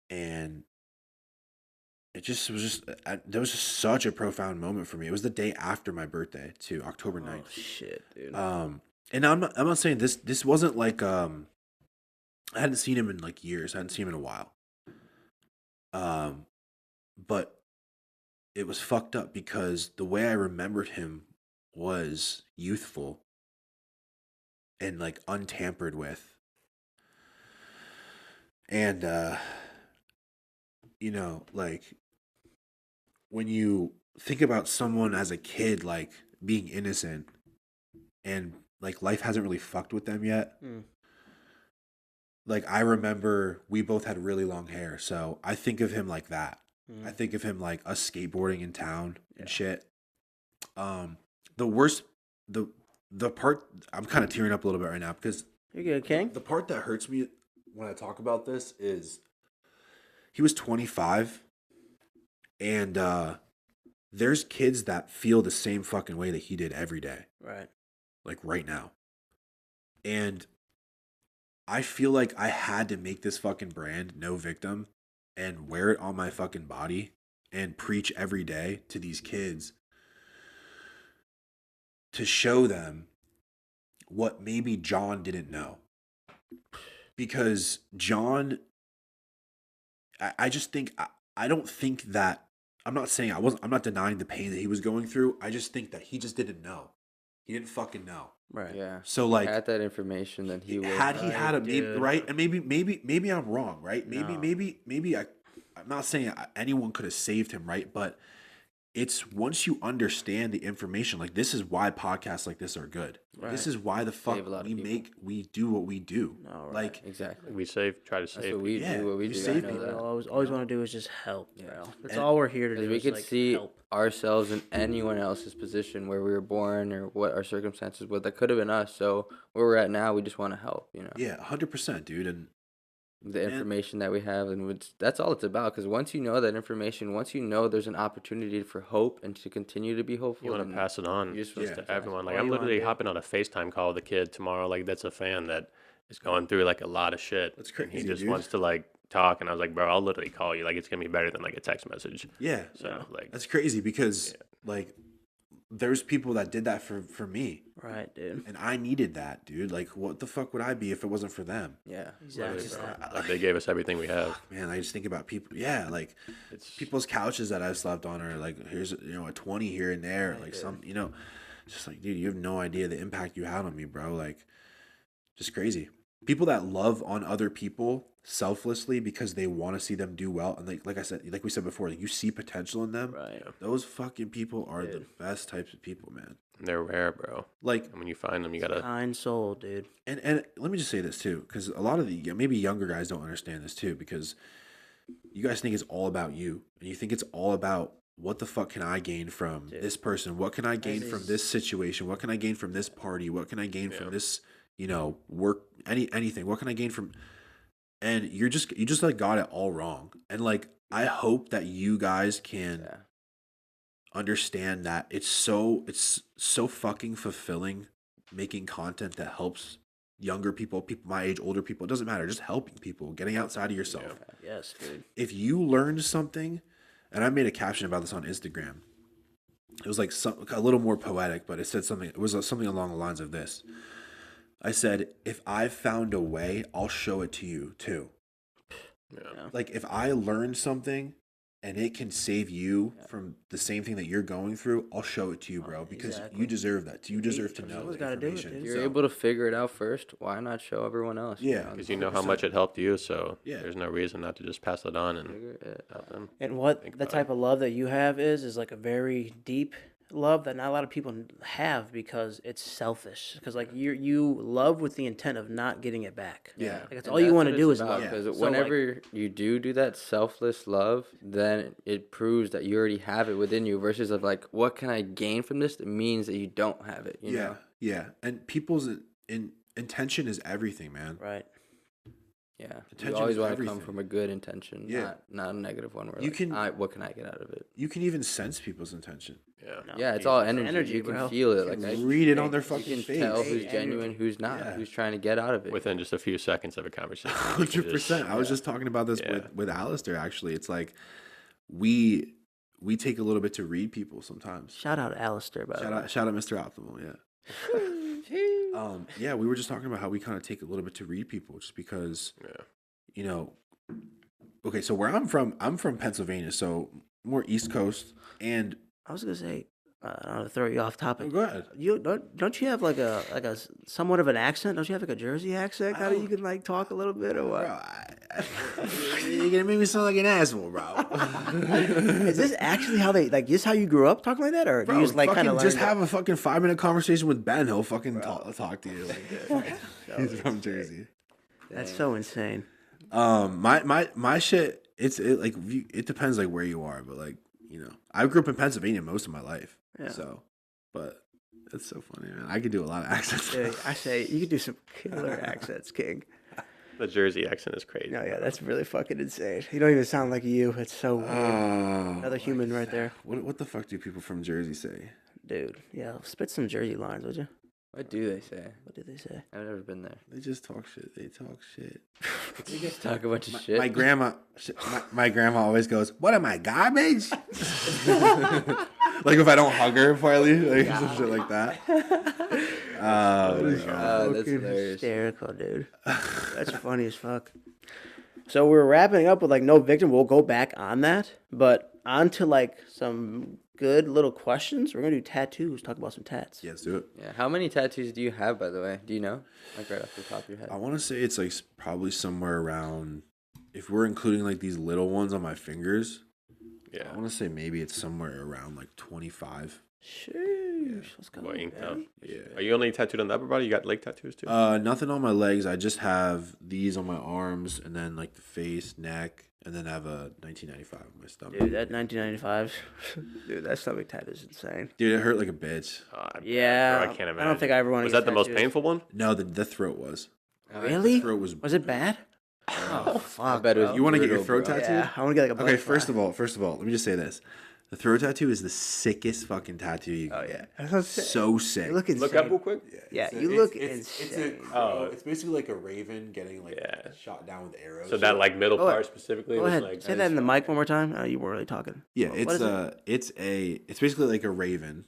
And it just was just, there was just such a profound moment for me. It was the day after my birthday too, October 9th. Oh shit, dude. And I'm not saying this wasn't like, I hadn't seen him in like years. I hadn't seen him in a while. But it was fucked up because the way I remembered him was youthful and like untampered with. And, you know, like, when you think about someone as a kid, like, being innocent and, like, life hasn't really fucked with them yet. Like, I remember we both had really long hair, so I think of him like that. I think of him like us skateboarding in town and shit. The worst, the part, I'm kind of tearing up a little bit right now because You're good, King. the part that hurts me when I talk about this is he was 25 and there's kids that feel the same fucking way that he did every day, Right. like right now. And I feel like I had to make this fucking brand No Victim and wear it on my fucking body and preach every day to these kids to show them what maybe John didn't know. Because John, I just think, I don't think that, I'm not saying I'm not denying the pain that he was going through. I just think that he just didn't know. He didn't fucking know. Right. Yeah. So like, Had that information, then he would. had he had a maybe, dude. right, and maybe I'm wrong, right? No. Maybe I'm not saying anyone could have saved him, right? But it's once you understand the information, like this is why podcasts like this are good. Right. This is why the fuck Save a lot of we do what we do. No, right. Like, Exactly. We try to That's save. what we Yeah, do. What we you do. save I know people. that. All always want to do is just help, bro. That's And- all we're here to do. Because we is, could like, see help. ourselves in anyone else's position where we were born or what our circumstances were. That could have been us. So where we're at now, we just want to help. You know, yeah, 100%, dude. And the information that we have, and that's all it's about. Because once you know that information, once you know there's an opportunity for hope and to continue to be hopeful, You want then to pass it on you just just want to everyone. Like all I'm you wanna literally do. hopping on a FaceTime call with a kid tomorrow. Like that's a fan that is going through like a lot of shit. That's and crazy, He just dude. wants to like talk, and I was like, bro, I'll literally call you. Like it's gonna be better than like a text message. yeah, So like that's crazy because like there's people that did that for me, Right, dude. and I needed that, dude. Like, what the fuck would I be if it wasn't for them? yeah, Exactly. literally, bro. bro. Like they gave us everything we have. Man, I just think about people. Yeah, like It's people's couches that I've slept on are like, here's, you know, a 20 here and there, like some, you know, just like, dude, you have no idea the impact you had on me, bro. Like, just crazy. People that love on other people selflessly because they want to see them do well, and like I said, like we said before, like you see potential in them. Right. Those fucking people are the Dude. best types of people, man. they're rare, bro. Like, And when you find them, you gotta. Kind soul, dude. and let me just say this too, because a lot of the maybe younger guys don't understand this too, because you guys think it's all about you, and you think it's all about what the fuck can I gain from this person? What can I gain from this situation? What can I gain from this party? What can I gain from this, you know, work, anything? What can I gain from? And you just like got it all wrong. And like, I hope that you guys can understand that it's so fucking fulfilling making content that helps younger people my age, older people. It doesn't matter. Just helping people, getting outside of yourself. Yes, dude. If you learned something, and I made a caption about this on Instagram. It was like a little more poetic, but it said something. It was something along the lines of this. I said, if I've found a way, I'll show it to you too. Yeah. Like, if I learned something and it can save you from the same thing that you're going through, I'll show it to you, bro, because Exactly. you deserve that. You deserve to know Someone's the gotta do it, information. dude. If you're So, able to figure it out first, why not show everyone else? Yeah. Because you know how much it helped you, so Yeah. there's no reason not to just pass it on and Figure it help them. And what Think the about type of love that you have is like a very deep love that not a lot of people have because it's selfish. Because like you love with the intent of not getting it back. Yeah. Like that's And all you want to what do it's is about, love. Because So, whenever you do that selfless love, then it proves that you already have it within you. Versus of like, what can I gain from this? It means that you don't have it. You know? Yeah. And people's intention is everything, man. right. Yeah. Intention You always is want to come everything. from a good intention, Yeah. not a negative one. Where You like, can- what can I get out of it? You can even sense people's intention. Yeah. No. Yeah, it's all It's energy. energy, You can bro. feel it. You Like can I read it on think their you fucking can face. tell Hey, who's energy. genuine, who's not, Yeah. who's trying to get out of it. Within just a few seconds of a conversation. you can 100%. just- I was just talking about this Yeah. with Alistair, actually. It's like we take a little bit to read people sometimes. Shout out Alistair, by the way. Shout out Mr. Optimal, yeah. Yeah, we were just talking about how we kind of take a little bit to read people just because, Yeah. you know, okay, so where I'm from Pennsylvania, so more East Coast, and I was gonna say, I don't want to throw you off topic. go ahead. You don't you have like a somewhat of an accent? Don't you have like a Jersey accent? How do you can like talk a little bit or Bro, what? you're gonna make me sound like an asshole, bro. Is this actually how they like? This how you grew up talking like that, or do Bro, you just like kind of just have a fucking 5-minute conversation with Ben. He'll fucking talk to you. Like, he's from Jersey. That's so insane. My shit. It depends like where you are, but like you know, I grew up in Pennsylvania most of my life. Yeah. So, but it's so funny, man. I could do a lot of accents. Yeah, I say you could do some killer accents, King. The Jersey accent is crazy. No, yeah, that's really fucking insane. You don't even sound like you. It's so weird. Another human right there, What the fuck do people from Jersey say? dude. Yeah, spit some Jersey lines, would you? What do they say? What did they say? I've never been there. They just talk shit. They talk shit. You guys talk a bunch of shit. My grandma, my grandma always goes, "What am I, garbage?" Like if I don't hug her before I leave, like some shit like that. Oh my God. That's Fucking hilarious. hysterical, dude. That's funny as fuck. So we're wrapping up with like no victim. We'll go back on that, but on to like some good little questions. We're gonna do tattoos. Talk about some tats. Yeah, let's do it. Yeah. How many tattoos do you have, by the way? Do you know? Like right off the top of your head. I want to say it's like probably somewhere around, if we're including like these little ones on my fingers, Yeah. I want to say maybe it's somewhere around like 25. Sheesh. Let's go. What, inked out? baby. Yeah. Are you only tattooed on the upper body? You got leg tattoos too? Nothing on my legs. I just have these on my arms, and then like the face, neck, and then I have a 1995 on my stomach. Dude, that 1995. Dude, that stomach tat is insane. Dude, it hurt like a bitch. Yeah, I can't imagine. I don't think I ever want to. Was that the most painful one? No, the throat was. Really? The throat was. Was it bad? Oh fuck. I bet it was bro. You want to get your brutal, throat bro. tattooed? Yeah, I want to get like a Okay, butterfly. first of all, let me just say this: the throat tattoo is the sickest fucking tattoo you can Oh get. yeah. So sick. You look insane. Look up real quick. Yeah, It's you a- look it's- it's a insane. crow. It's basically like a raven getting like Yeah. shot down with arrows. So that like middle Go ahead. part specifically Go was ahead. like Say that in the mic one more time. You weren't really talking. yeah, What it's is it? it's basically like a raven,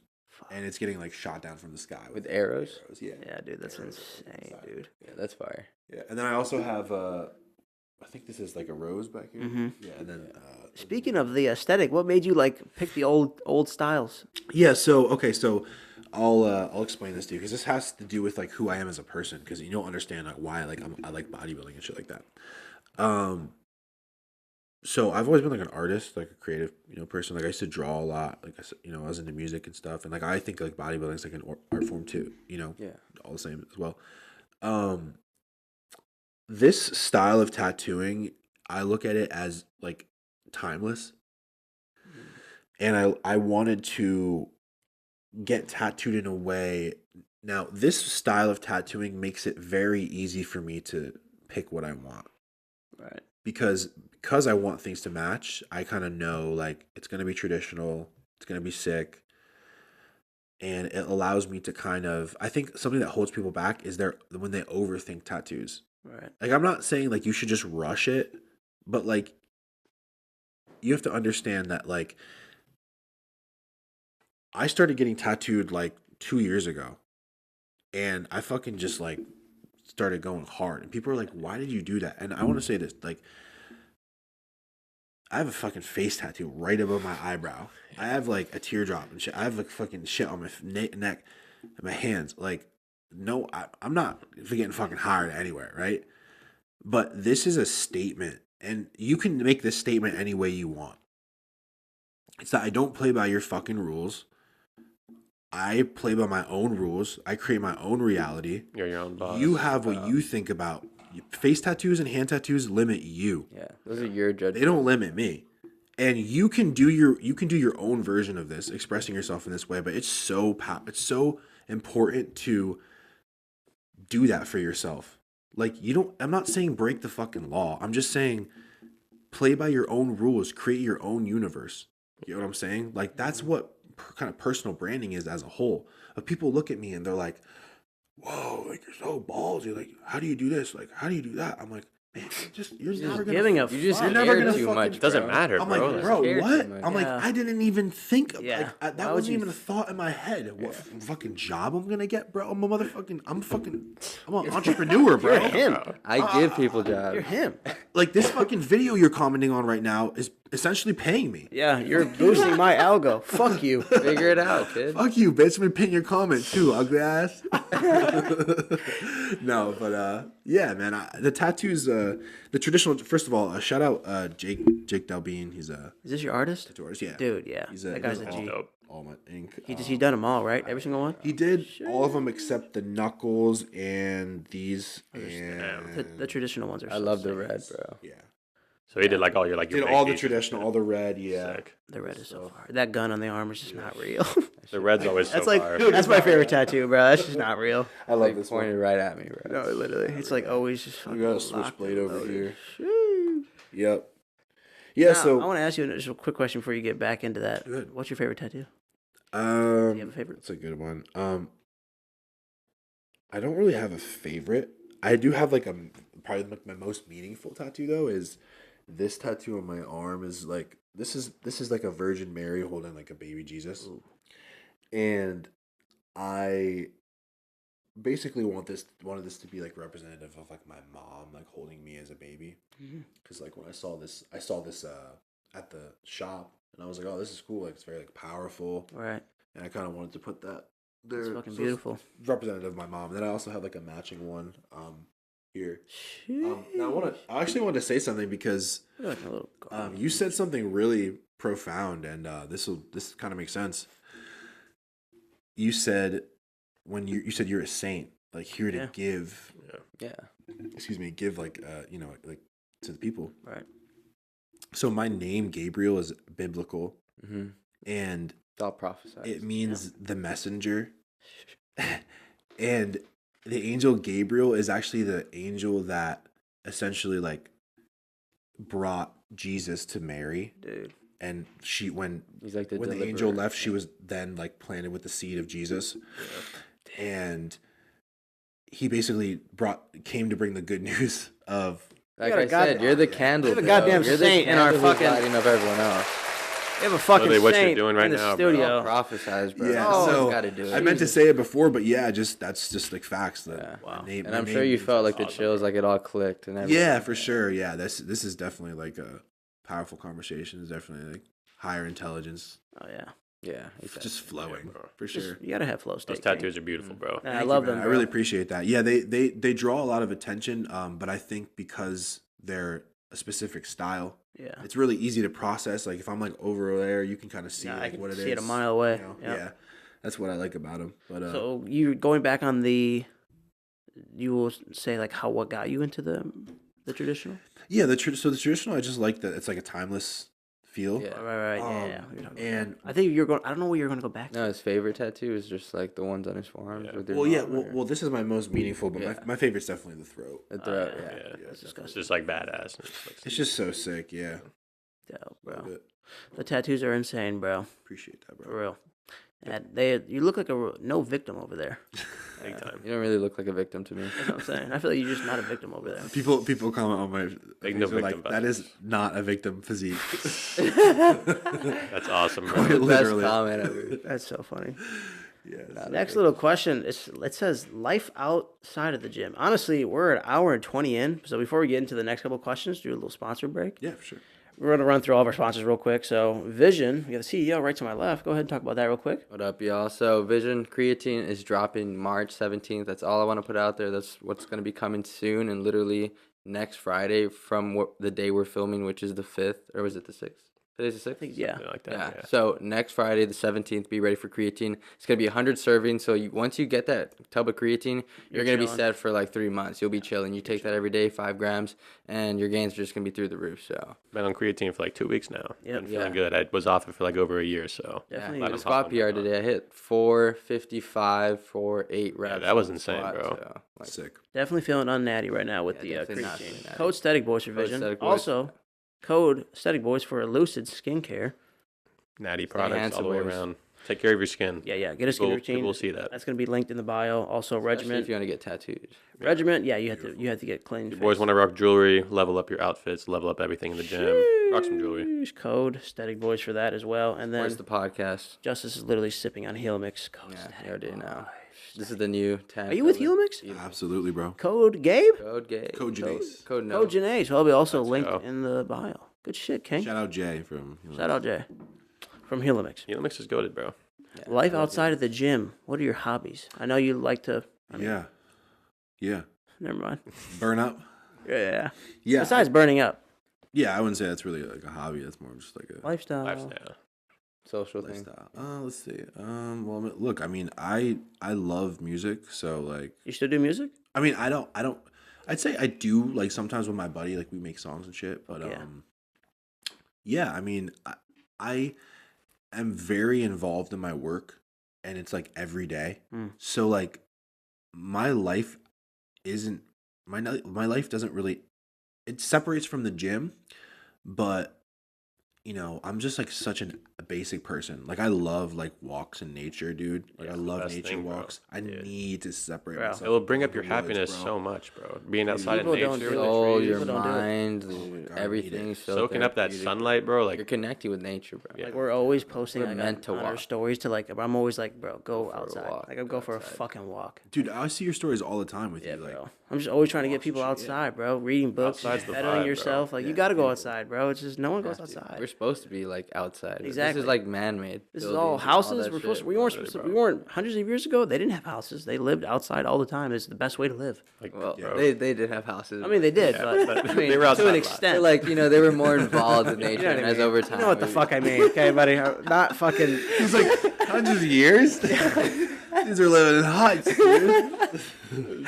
and it's getting like shot down from the sky With arrows? Yeah, Yeah, dude, that's insane, dude. Yeah, that's fire. yeah. And then I also have I think this is like a rose back here. Mhm. Yeah, and then Speaking of the aesthetic, what made you like pick the old styles? yeah. So okay, so I'll explain this to you because this has to do with like who I am as a person because you don't understand like why like I like bodybuilding and shit like that. So I've always been like an artist, like a creative, person. Like I used to draw a lot. Like I said, I was into music and stuff, and like I think like bodybuilding is like an art form too. Yeah. All the same as well. This style of tattooing, I look at it as like timeless, and I wanted to get tattooed in a way. Now, this style of tattooing makes it very easy for me to pick what I want. Right. Because I want things to match, I kind of know like it's going to be traditional, it's going to be sick, and it allows me to kind of, I think something that holds people back is when they overthink tattoos. Right. Like I'm not saying like you should just rush it, but like you have to understand that like I started getting tattooed like 2 years ago, and I fucking just like started going hard, and people are like, "Why did you do that?" And I want to say this, like, I have a fucking face tattoo right above my eyebrow. I have like a teardrop and shit. I have like fucking shit on my neck and my hands. Like, no, I'm not getting fucking hired anywhere, right? But this is a statement, and you can make this statement any way you want. It's that I don't play by your fucking rules. I play by my own rules. I create my own reality. You're your own boss. You have what you think about. Face tattoos and hand tattoos limit you. Yeah, those are your judgments. They don't limit me. And you can do your own version of this, expressing yourself in this way. But it's so important to do that for yourself. Like, I'm not saying break the fucking law. I'm just saying play by your own rules, create your own universe. You know what I'm saying? Like, that's what kind of personal branding is as a whole. If people look at me and they're like, whoa, like, you're so ballsy. Like, how do you do this? Like, how do you do that? I'm like, man, you're never gonna giving a You just fuck. You're never gonna too fucking- much. It doesn't bro. matter, I'm bro. like, bro, scared what? too much. I'm like, Yeah. I didn't even think of Yeah. like Why that would wasn't you even a thought in my head. What fucking job I'm gonna get, bro? I'm an entrepreneur, bro. You're him. I give people jobs. You're him. Like, this fucking video you're commenting on right now is essentially paying me. Yeah, you're boosting my algo. Fuck you. Figure it out, kid. Fuck you, bitch. I'm gonna pin your comment too, ugly ass. No, but yeah, man. The tattoos, the traditional. First of all, shout out Jake Dalbean. He's a Is this your artist? tattoo artist. Yeah, Dude, yeah. He's That guy's a he's G. Dope. all my ink. He's done them all, right? Every single one? He did all of them except the knuckles and these. And The traditional ones are I so love the sick. red, bro. yeah, So he did like all your like your did all the basic- traditional, all the red. Yeah, Sick. The red is so far. That gun on the arm is just not real. The red's always That's so like, fire. that's my favorite tattoo, bro. That's just not real. I Like love this pointed one. right at me, bro. No, literally. It's like always just We got a fucking locked switchblade and over loaded. here. Sheesh. Yep. Yeah. Now, So I want to ask you just a quick question before you get back into that. Good. What's your favorite tattoo? Do you have a favorite? That's a good one. I don't really have a favorite. I do have like probably like my most meaningful tattoo though is this tattoo on my arm is like this is like a Virgin Mary holding like a baby Jesus. Ooh. And I basically wanted this to be like representative of like my mom like holding me as a baby. Cuz like when I saw this at the shop and I was like, "Oh, this is cool. Like it's very like powerful." Right. And I kind of wanted to put that there. It's fucking So beautiful. it's representative of my mom. And then I also have like a matching one here. Now I actually wanted to say something because Like a little you said something really profound, and this kind of makes sense. You said you said you're a saint, like here to Yeah. give, Yeah. give like like to the people. Right. So my name Gabriel is biblical, Mm-hmm. and It's all prophesied. it means the messenger. And the angel Gabriel is actually the angel that essentially like brought Jesus to Mary. Dude. And when He's like the the deliverer. angel left, she was then like planted with the seed of Jesus. And he basically came to bring the good news of Like got a I said, you're the candle. You're the bro. goddamn You're the saint in our candle who's fucking- lighting up everyone else. We have a fucking Literally what you're saint doing right in the now, bro. studio. Prophesize, bro. yeah. Oh, So gotta do it. I meant to say it before, but yeah, that's just like facts. Yeah. Wow. And I'm sure you felt like the chills, like it all clicked and everything. Yeah, for sure. Yeah, this is definitely like a powerful conversation. It's definitely like higher intelligence, Oh yeah. Yeah. just flowing bro. for sure. You gotta have flow Those state. tattoos are beautiful, bro. I Thank love you, them. man. I bro. really appreciate that. Yeah, they draw a lot of attention, but I think because they're a specific style, Yeah. it's really easy to process. Like if I'm like over there, you can kind of see Yeah, I like can what it is. see it a mile away. You know? Yep. Yeah, that's what I like about them. But So you going back on the, you will say like what got you into the traditional? yeah, the traditional, I just like that it's like a timeless feel. Yeah. Right. Yeah. Um, You're talking about and that. I think you're going. I don't know what you're going to go back to. No, his favorite tattoo is just like the ones on his forearms. Yeah. With their well, yeah, mom or- well, this is my most meaningful, but Yeah. my favorite's definitely the throat. the throat, yeah. yeah. Yeah. That's It's disgusting. just like badass. It's just so sick. Yeah, Dope, love bro. it. The tattoos are insane, bro. Appreciate that, For bro. real. And you look like no victim over there. anytime. You don't really look like a victim to me. That's what I'm saying. I feel like you're just not a victim over there. People comment on my Big no they're victim like that vibes. is not a victim physique. That's awesome, bro. The best Literally. comment ever. That's so funny. Yeah. Next little question. It says life outside of the gym. Honestly, we're an hour and 20 in. So before we get into the next couple of questions, do a little sponsor break. Yeah, for sure. We're going to run through all of our sponsors real quick. So Vision, we got the CEO right to my left. Go ahead and talk about that real quick. What up, y'all? So Vision Creatine is dropping March 17th. That's all I want to put out there. That's what's going to be coming soon and literally next Friday from the day we're filming, which is the 5th. Or was it the 6th? Today's the 6th? Yeah. Something like that. Yeah. Yeah. So next Friday, the 17th, be ready for creatine. It's gonna be 100 servings. So once you get that tub of creatine, you're gonna be chilling. set for like 3 months. You'll be chilling. You take that every day, 5 grams, and your gains are just gonna be through the roof. So Been on creatine for like 2 weeks now. Yep. Been feeling Yeah. good. I was off it for like over a year, so Definitely. yeah, Let the him squat hop on PR that one. today, I hit 455 for 8 reps. that was on the insane, squat, bro. So, like, Sick. Definitely feeling unnatty right now with Yeah, the definitely not creatine. feeling natty. Code Stheticboys revision. Stheticboys. Also, code Stheticboys for Elucid skincare. Natty products handsome, all the way boys. around. Take care of your skin. Yeah. Get a skin People, routine. people will see that. That's going to be linked in the bio. Also, especially regiment. if you want to get tattooed. Regiment. Yeah, you have to get clean. Your boys want to rock jewelry, level up your outfits, level up everything in the gym. Rock some jewelry. Code Stheticboys for that as well. And then Where's the podcast? Justice is literally sipping on Helimix. Code Yeah, Sthetic you already know. Boys. This is the new 10. Are you with Helimix? Absolutely, bro. Code Gabe. Code Gabe. Code Gennace. Code no. Code Gennace. Well, I'll be also Let's linked go. in the bio. Good shit, King. Shout out Jay from. Shout out Jay from Helimix. Helimix is goated, bro. Yeah, Life I love outside of the gym. What are your hobbies? I know you like to. Yeah. Yeah. Never mind. Burn up. Yeah. Yeah. Besides burning up, Yeah, I wouldn't say that's really like a hobby. That's more just like a lifestyle. Lifestyle. social thing. lifestyle. Let's see. Well, I mean, look. I mean, I love music, so like, You still do music? I mean, I don't. I'd say I do like sometimes with my buddy, like we make songs and shit. But Yeah. yeah. I mean, I am very involved in my work, and it's like every day. Mm. So like, my life isn't my life doesn't really. It separates from the gym, but you know, I'm just like such a basic person. Like I love like walks in nature, dude. Like Yeah, I it's the love best nature thing, bro. walks. I Dude. need to separate Bro. myself. It will bring from up your the woods, happiness bro. so much, bro. Being outside in People don't nature, do with it. the Oh, trees, your People don't do it. mind, Oh my God, I need it. everything's so soaking up that therapeutic. sunlight, bro. Like You're connecting with nature, bro. Yeah. Like we're always posting We're like meant to on our walk. stories to like. I'm always like, bro, go for a outside. walk, Like I go go for a outside. fucking walk. Dude, I see your stories all the time with Yeah, you. Like, bro. I'm just always trying to get walks and people shit, yeah. outside, bro. Reading books, Outside's the bettering vibe, bro. yourself. Like you Yeah, got to go beautiful. outside, bro. It's just no one goes Have to. outside. We're supposed to be like outside. This Exactly. is like man-made. This is buildings all and houses. that We're supposed. shit, We bro. weren't. Literally, supposed. bro. We weren't hundreds of years ago. They didn't have houses. They lived outside all the time. It's the best way to live. like Well, bro. they did have houses. I mean, they did, Yeah, but, but I mean, they were outside to an a lot. extent. They're like, you know, they were more involved in nature, You know what and I as mean. over time. You know what the we- fuck I mean, okay, buddy? Not fucking. He's like hundreds of years. These are living in huts, dude.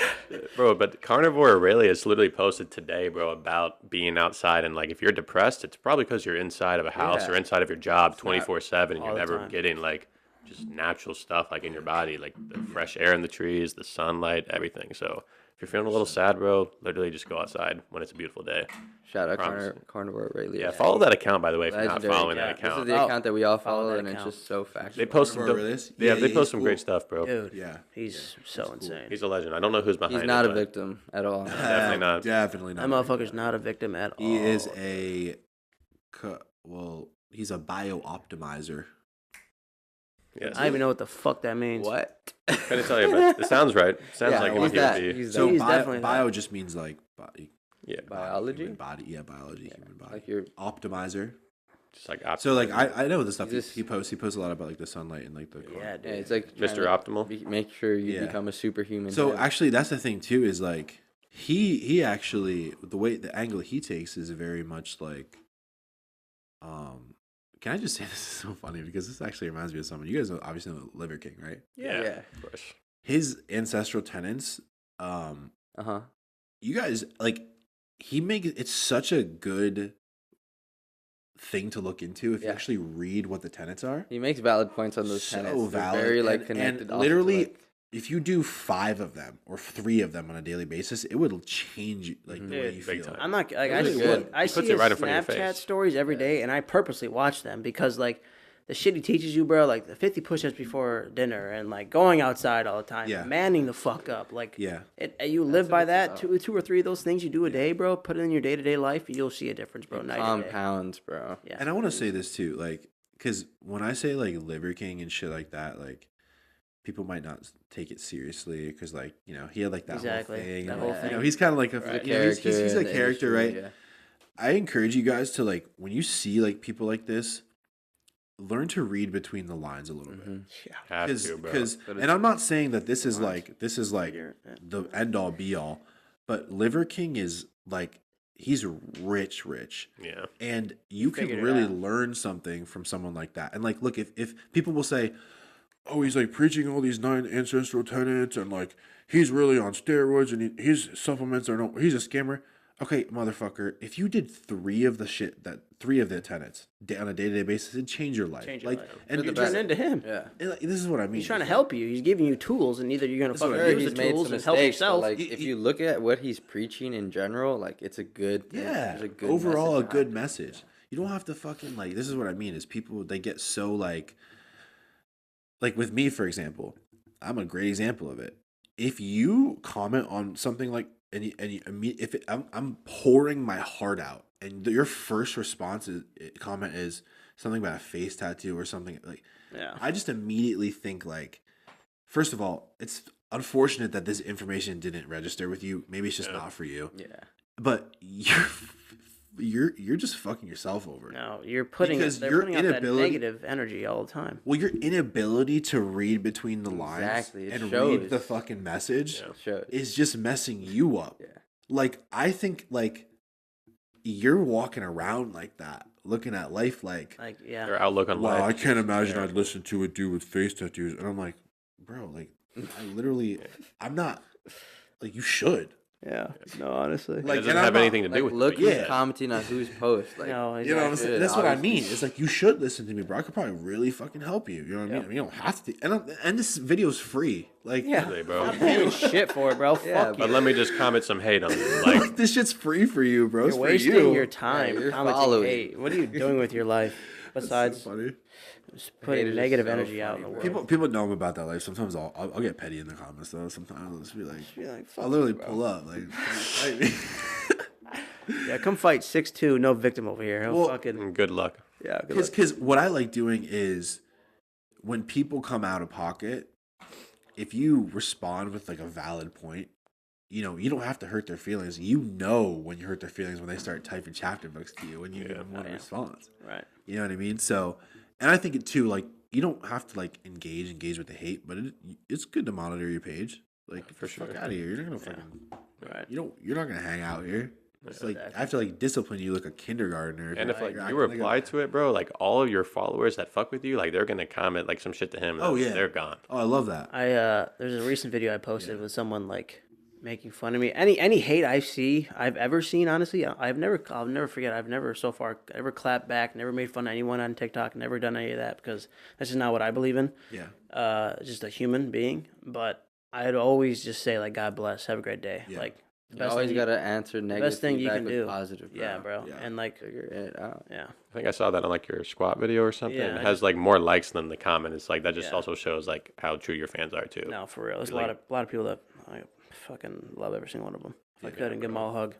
Bro, but Carnivore Aurelius literally posted today, bro, about being outside. And like, if you're depressed, it's probably because you're inside of a house Yeah. or inside of your job 24/7 and all you're the never time. getting like just natural stuff like in your body, like the fresh air in the trees, the sunlight, everything. So if you're feeling a little sad, bro, literally just go outside when it's a beautiful day. Shout out Promise. Carnivore Aurelius. Yeah, follow that account, by the way, if you're not Legendary following that account. This is account. the Oh, account that we all follow follow, that and it's account. just so factual. They post some Carnivore dope, Aurelius? yeah, Yeah, they he's post some cool. great stuff, bro. Dude, Yeah. he's so insane. He's a legend. I don't know who's behind He's it. not a but victim at all. Definitely not. Definitely That not. motherfucker's not a victim at all. He is a, he's a bio-optimizer. Yes. I don't even know what the fuck that means. What? Couldn't tell you, but it sounds right. Sounds Yeah, like he's what he that. would be. He's So He's bio, definitely bio that. just means like body, Yeah, Biology? human body, yeah, biology, human body. Like your Optimizer. just like So like I know the stuff He's he posts. He posts a lot about like the sunlight and like the. Yeah, dude. yeah, it's like Mr. trying to Optimal. make sure you Yeah. become a superhuman. So too. actually, that's the thing too. Is like he actually the angle he takes is very much like. Can I just say this is so funny because this actually reminds me of someone. You guys know, obviously know Liver King, right? Yeah. Of course. His ancestral tenants. Uh-huh. You guys like he make it's such a good thing to look into if you Yeah. actually read what the tenets are. He makes valid points on those So tenets. They're valid, very like and connected. off to, literally, like- if you do 5 of them or 3 of them on a daily basis, it would change like the way Dude, you big feel. time. I'm not like I Really see, good. I He see puts his it right in front of your Snapchat face. stories every day, and I purposely watch them because like the shit he teaches you, bro, like the 50 push-ups before dinner and like going outside all the time, Yeah. manning the fuck up, like Yeah. you live by what it's that. Two or three of those things you do a day, bro. Put it in your day-to-day life, you'll see a difference, bro. Night and day. compounds, bro. Yeah. And I want to say this too, like, because when I say like Liver King and shit like that, like, people might not take it seriously because, like, you know, he had like that Exactly. whole thing. That and, whole like, You know, thing. he's kind of like Right. you know, he's in a the character, industry, right? yeah. I encourage you guys to like when you see like people like this, learn to read between the lines a little bit. Have to, bro. Because But and I'm not saying that this is like Figure, yeah. the end all be all, but Liver King is like he's rich, Yeah. and you can figured it really out. learn something from someone like that. And like, look, if people will say, "Oh, he's like preaching all these 9 ancestral tenets, and like he's really on steroids, and his supplements are no, he's a scammer." Okay, motherfucker, if you did 3 of the tenets on a day-to-day basis, it'd change your life. Change your like, life. and You're just, turning into him. Yeah. and, like, this is what I mean. He's trying to help you. He's giving you tools, and either you're gonna what fucking I mean. use He's the made tools some and help mistakes, but yourself. like if you look at what he's preaching in general, like it's a good thing. Yeah, There's a good overall a message good behind it. message. You don't have to fucking like. This is what I mean. Is people they get so like with me, for example, I'm a great example of it. If you comment on something like if I'm pouring my heart out, and your first response is comment is something about a face tattoo or something like, Yeah. I just immediately think like, first of all, it's unfortunate that this information didn't register with you. Maybe it's just not for you. Yeah. But you're just fucking yourself over. No, you're putting Because they're your putting out that inability- negative energy all the time. Well, your inability to read between the lines Exactly, it and shows. read the fucking message Yeah. Shows. is just messing you up. Yeah. Like, I think like you're walking around like that, looking at life like, Like, yeah. Their outlook on life. wow, I is can't just imagine terrible. I'd listen to a dude with face tattoos. And I'm like, bro, like, I literally, I'm not, like, you should. Yeah. No, honestly. Like, Like, it doesn't and I'm have not- anything to do Like with look it. who's Yeah. commenting on whose post. Like No, You know what I'm saying? Good, That's what I obviously. mean. It's like, you should listen to me, bro. I could probably really fucking help you. You know what I mean? I mean, you don't have to. And this video's free. Like, Yeah. Really, bro. I'm paying shit for it, bro. Yeah, Fuck But you. let me just comment some hate on it. Like, this shit's free for you, bro. It's You're for wasting you. your time Yeah, you're commenting following. hate. What are you doing with your life That's besides so funny. just putting Haters are negative so energy out in the funny, world? bro. People know about that life. Sometimes I'll get petty in the comments though. Sometimes I'll just be like, Be like, fuck I'll literally you, bro. pull up like, fight me. Yeah, come fight 6'2", no victim over here. He'll Well, fucking good luck. yeah. Good luck. Because what I like doing is when people come out of pocket, if you respond with like a valid point, you know, you don't have to hurt their feelings. You know when you hurt their feelings when they start typing chapter books to you and you give them one response. Right. You know what I mean? So, and I think it too, like, you don't have to like engage with the hate, but it's good to monitor your page. Like, For fuck sure. out of here. You're not gonna fucking, Right. you're not gonna hang out here. It's like Exactly. I have to like discipline you like a kindergartner. And if like you're you acting reply to it, bro, like all of your followers that fuck with you, like they're gonna comment like some shit to him. Oh, and yeah. they're gone. Oh, I love that. There's a recent video I posted with someone like making fun of me. Any hate I've ever seen, honestly, I'll never forget. I've never so far ever clapped back, never made fun of anyone on TikTok, never done any of that because that's just not what I believe in. Yeah. Just a human being. But I'd always just say like, God bless, have a great day. Yeah. Like the You best always thing gotta answer negative best thing you feedback can with do. positive. Bro. Yeah, bro. Yeah. And like, Figure it out. yeah. I think I saw that on like your squat video or something. Yeah, it I has like more likes than the comment. It's like that just Yeah. also shows like how true your fans are too. No, for real. There's a Like- lot of people that I fucking love every single one of them. If I could and give them all a hug.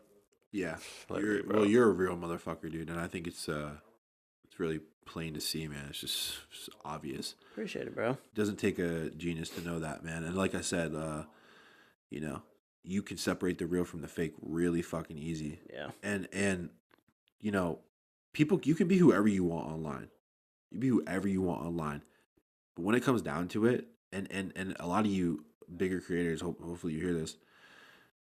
Yeah. Literally, bro. Well, you're a real motherfucker, dude, and I think it's really plain to see, man. It's just obvious. Appreciate it, bro. It doesn't take a genius to know that, man. And like I said, you know, you can separate the real from the fake really fucking easy. Yeah. And you know, people, you can be whoever you want online. You be whoever you want online. But when it comes down to it, and a lot of you bigger creators, hopefully you hear this,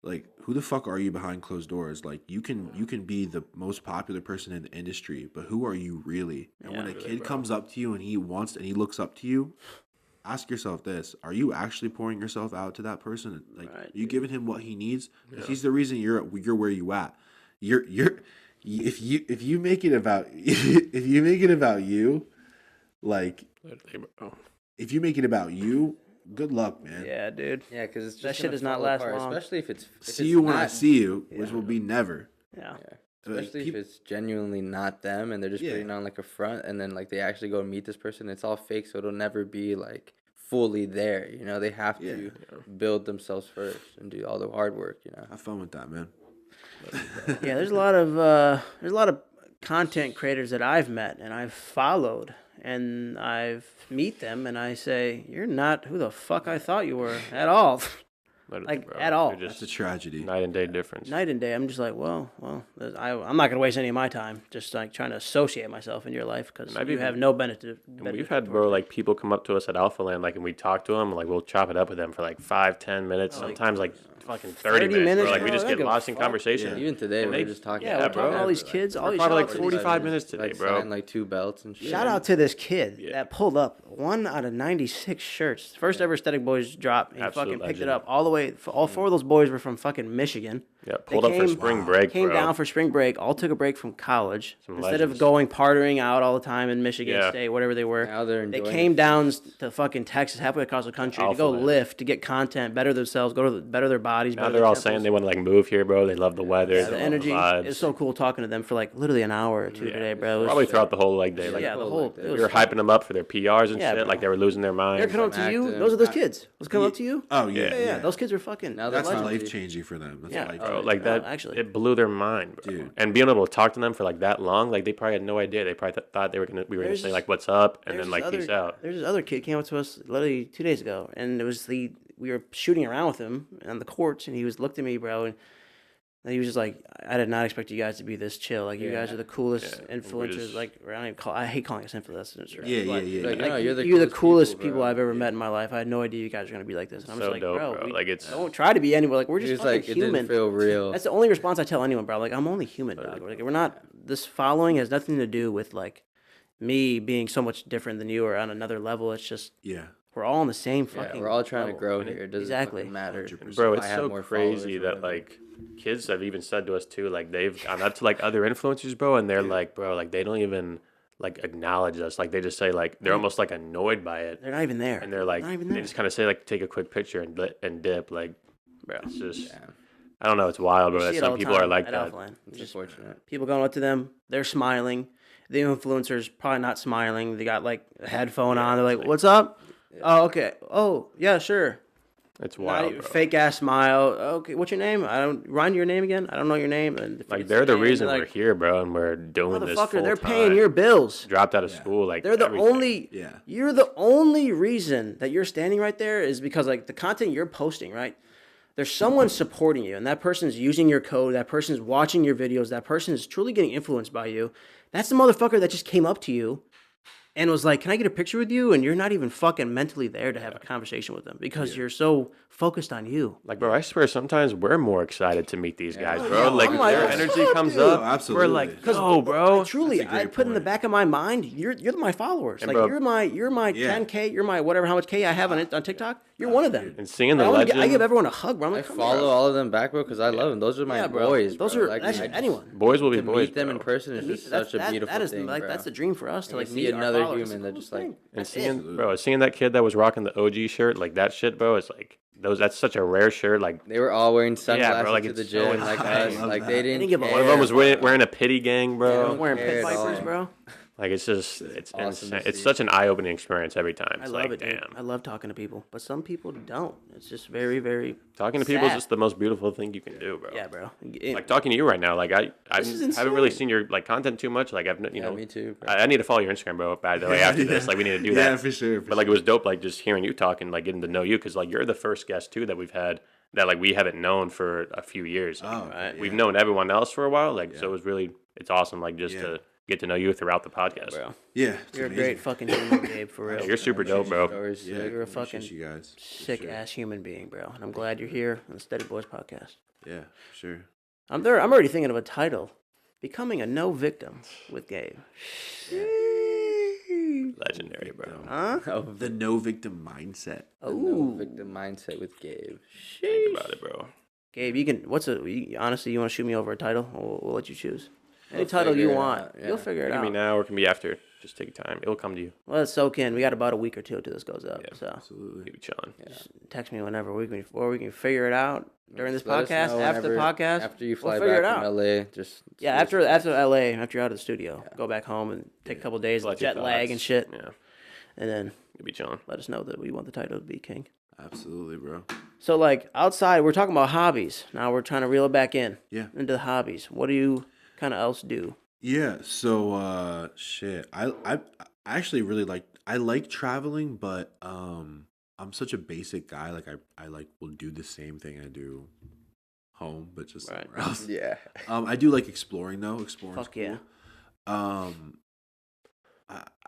like, who the fuck are you behind closed doors? Like, you can be the most popular person in the industry, but who are you really? And when a Yeah, kid comes up to you and he looks up to you, ask yourself this: are you actually pouring yourself out to that person? Like, Right, are you giving him what he needs? 'Cause Yeah. he's the reason you're where you at. If you make it about if you make it about you, like, Literally, bro. if you make it about you, good luck, man. Yeah, dude. Yeah, because it's just That shit gonna does not fall last apart, long. especially if it's See you when I not- see you, which Yeah. will be never. Yeah. Yeah. Like, Especially peop- if it's genuinely not them and they're just Yeah. putting on like a front and then like they actually go and meet this person. It's all fake, so it'll never be like fully there. You know, they have to build themselves first and do all the hard work. You know. Have fun with that, man. Yeah, there's a lot of content creators that I've met and I've followed and I've meet them and I say, you're not who the fuck I thought you were at all. Literally, like bro. at all. They're That's just a tragedy. night and day difference. Night and day. I'm just like, I'm not gonna waste any of my time just like trying to associate myself in your life because And I've you even- have no benefit. And we've had, bro, like people come up to us at Alpha Land, like, and we talk to them, like, we'll chop it up with them for like 5-10 minutes, sometimes like fucking 30 minutes, minutes, bro. Like, we bro, just I get don't give a lost in fuck. conversation. Yeah. Even today, And we they- were just talking. Yeah, we're talking bro. to all these kids. All these Probably shout like out to 45 these minutes today, like bro. signed, like 2 belts and shit. Shout out to this kid Yeah. that pulled up 1 out of 96 shirts. First ever Stheticboys drop. He Absolute fucking picked it legend. up all the way. All 4 of those boys were from fucking Michigan. Yeah, They pulled up for came- spring break, Came bro. down for spring break. All took a break from college Some instead legends. of going partying out all the time in Michigan Yeah. State, whatever they were. Now they're They enjoying came it. down to fucking Texas, halfway across the country, to Alpha go Land. lift, to get content, better themselves, better their bodies. Now better they're their all temples. saying they want to like move here, bro. They love the weather, Yeah, they the love energy. the vibes. It's so cool talking to them for like literally an hour or two today, bro. It was- Probably throughout the whole like day. Like, yeah, the cool, whole. like that. it we was were hyping them up for their PRs and Yeah, shit. bro. Like they were losing their They're minds. coming up to you. active. Those are those kids. Was coming up to you. Oh yeah, Yeah, those kids are fucking. Now That's they're life changing for them. That's Yeah. life Bro, changing. like that, actually. it blew their mind, bro. Dude. And being able to talk to them for like that long, like they probably had no idea. They probably thought we were gonna There's say this- like "What's up?" and There's then this like "Peace out." There's this other kid came up to us literally 2 days ago, and it was we were shooting around with him on the courts, and he looked at me, bro, and he was just like, I did not expect you guys to be this chill. Like you guys are the coolest Yeah, we're influencers. just- Like I hate calling us influencers. Yeah, But, yeah. Like, Like, no, you're you're the coolest people, people bro. I've ever met in my life. I had no idea you guys were gonna be like this. And I'm So just like, dope, bro, bro. we Like, it's- don't try to be anywhere. Like we're just It's fucking like it human. didn't feel real. That's the only response I tell anyone, bro. Like I'm only human, dog. Like we're not. This following has nothing to do with like me being so much different than you or on another level. It's just Yeah. we're all on the same Yeah, fucking. we're all trying level. to grow here. It doesn't Exactly. fucking matter. 100%. Bro, If it's I have so more followers crazy or that whatever. like kids have even said to us too, like they've gone up to like other influencers, bro, and they're like, bro, like they don't even like acknowledge us. Like they just say like they're almost like annoyed by it, They're not even there. and they're like not even they there. just kind of say like take a quick picture and dip. Like, Bro. it's just Yeah, I don't know. It's wild, bro. You That see it all some the people are time like at that. Alphaland. it's Just unfortunate. people going up to them, they're smiling. The influencers probably not smiling. They got like a headphone on. They're like, "What's up?" Oh, okay. Oh, yeah, sure. It's Not wild, even- bro. fake ass smile. Okay, what's your name? I don't. Remind your name again. I don't know your name. And if Like it's they're the your name, reason they're we're here, bro, and we're doing this Motherfucker, full they're time. paying your bills. Dropped out of school, like They're the everything. only. Yeah. You're the only reason that you're standing right there is because like the content you're posting, right? There's someone supporting you, and that person's using your code. That person's watching your videos. That person is truly getting influenced by you. That's the motherfucker that just came up to you and was like, "Can I get a picture with you?" And you're not even fucking mentally there to have a conversation with them because you're so focused on you. Like, bro, I swear sometimes we're more excited to meet these guys, bro. Yeah, like, I'm if like, their what's energy up, comes dude? up, Oh, absolutely. we're like, Because- go, bro. Truly, That's a great I put in the point. back of my mind, you're my followers. And Like bro- you're my Yeah. 10K, you're my whatever how much K I have on TikTok. You're one of them. And seeing the I legend, give everyone a hug, bro. I'm I like, come follow here. all of them back, bro, because I love them. Those are my Yeah, bro. boys. Those bro. are like, actually I just- anyone. boys will be To boys, meet them in bro. person is just such a beautiful that is, thing, like bro. that's the dream for us to And like you meet see our another followers. human that It's just, the like- coolest thing. And That's seeing, it. bro, seeing that kid that was rocking the OG shirt, like that shit, bro, it's like that's such a rare shirt. Like They were all wearing sunglasses like, to the it's so gym, like insane. us. I love Like that. they didn't didn't give a care. one of them was Yeah. wearing a pity gang, I bro. was wearing care pit at vipers, all. bro. Like it's just it's awesome to insane. It's see. such an eye-opening experience every time. I It's love like, it, dude. damn. I love talking to people, but some people don't. It's just very, very Talking to people is sad. just the most beautiful thing you can do, bro. Yeah, bro. Like talking to you right now, like I This is haven't really insane. seen your like content too much. Like I've you know me too, bro. I need to follow your Instagram, bro. By the way, after this, like we need to do that. Yeah, for sure. But like it was dope, like just hearing you talk and like getting to know you, because like you're the first guest too that we've had that like we haven't known for a few years. Oh, Right. We've known everyone else for a while, like so it was really it's awesome, like just Yeah. to get to know you throughout the podcast. bro. Yeah, it's You're a amazing. great fucking human, Gabe, for real. Yeah, you're super dope, bro. Stories, Yeah, You're a appreciate fucking you guys. For sick sure. ass human being, bro. And I'm glad you're here on the Steady Boys podcast. Yeah, for sure. I'm there. I'm already thinking of a title: "Becoming a No Victim" with Gabe. Legendary, bro. Huh? Oh, The no victim mindset. no Ooh, victim mindset with Gabe. Think about it, bro. Gabe, you can. Honestly, you want to shoot me over a title? We'll let you choose. Any We'll title figure you it want, out, yeah. you'll figure It it can be out. now or it can be after. Just take your time. It'll come to you. Let it soak in. We got about a week or two till this goes up. Yeah. So Absolutely. You'll be chilling. text me whenever we can figure it out during this Let us podcast, know after the whenever- podcast. After you we'll fly figure back it from out. LA, just Yeah, after LA, after you're out of the studio, go back home and take a couple days of Collect your jet lag thoughts. and shit, Yeah, and then you'll be chilling. let us know that we want the title to be king. Absolutely, bro. So like outside, we're talking about hobbies. Now we're trying to reel it back in. Yeah. Into the hobbies. What do you kind of else do? Yeah, so shit. I actually really like traveling, but I'm such a basic guy. Like I like will do the same thing I do home, but just Right. somewhere else. Yeah. I do like exploring though. Exploring's Fuck cool. yeah.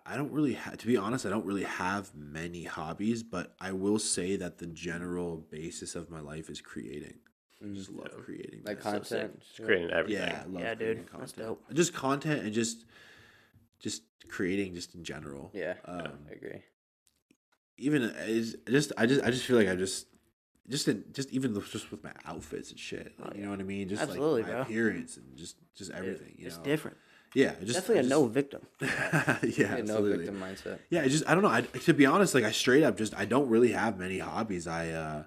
I don't really to be honest, I don't really have many hobbies, but I will say that the general basis of my life is creating. I just love creating. Like man. content. It's creating everything. Yeah, I love Yeah, creating dude, that's content. dope. Just content and just creating just in general. Yeah. Um, I agree. even I just feel like I just even just with my outfits and shit. Like, you know what I mean? Just Absolutely, like my bro. appearance and just everything. You It's know? different. Yeah, just Definitely a no victim. yeah, Yeah, no absolutely. victim mindset. Yeah, I don't know. To be honest, like I straight up I don't really have many hobbies. I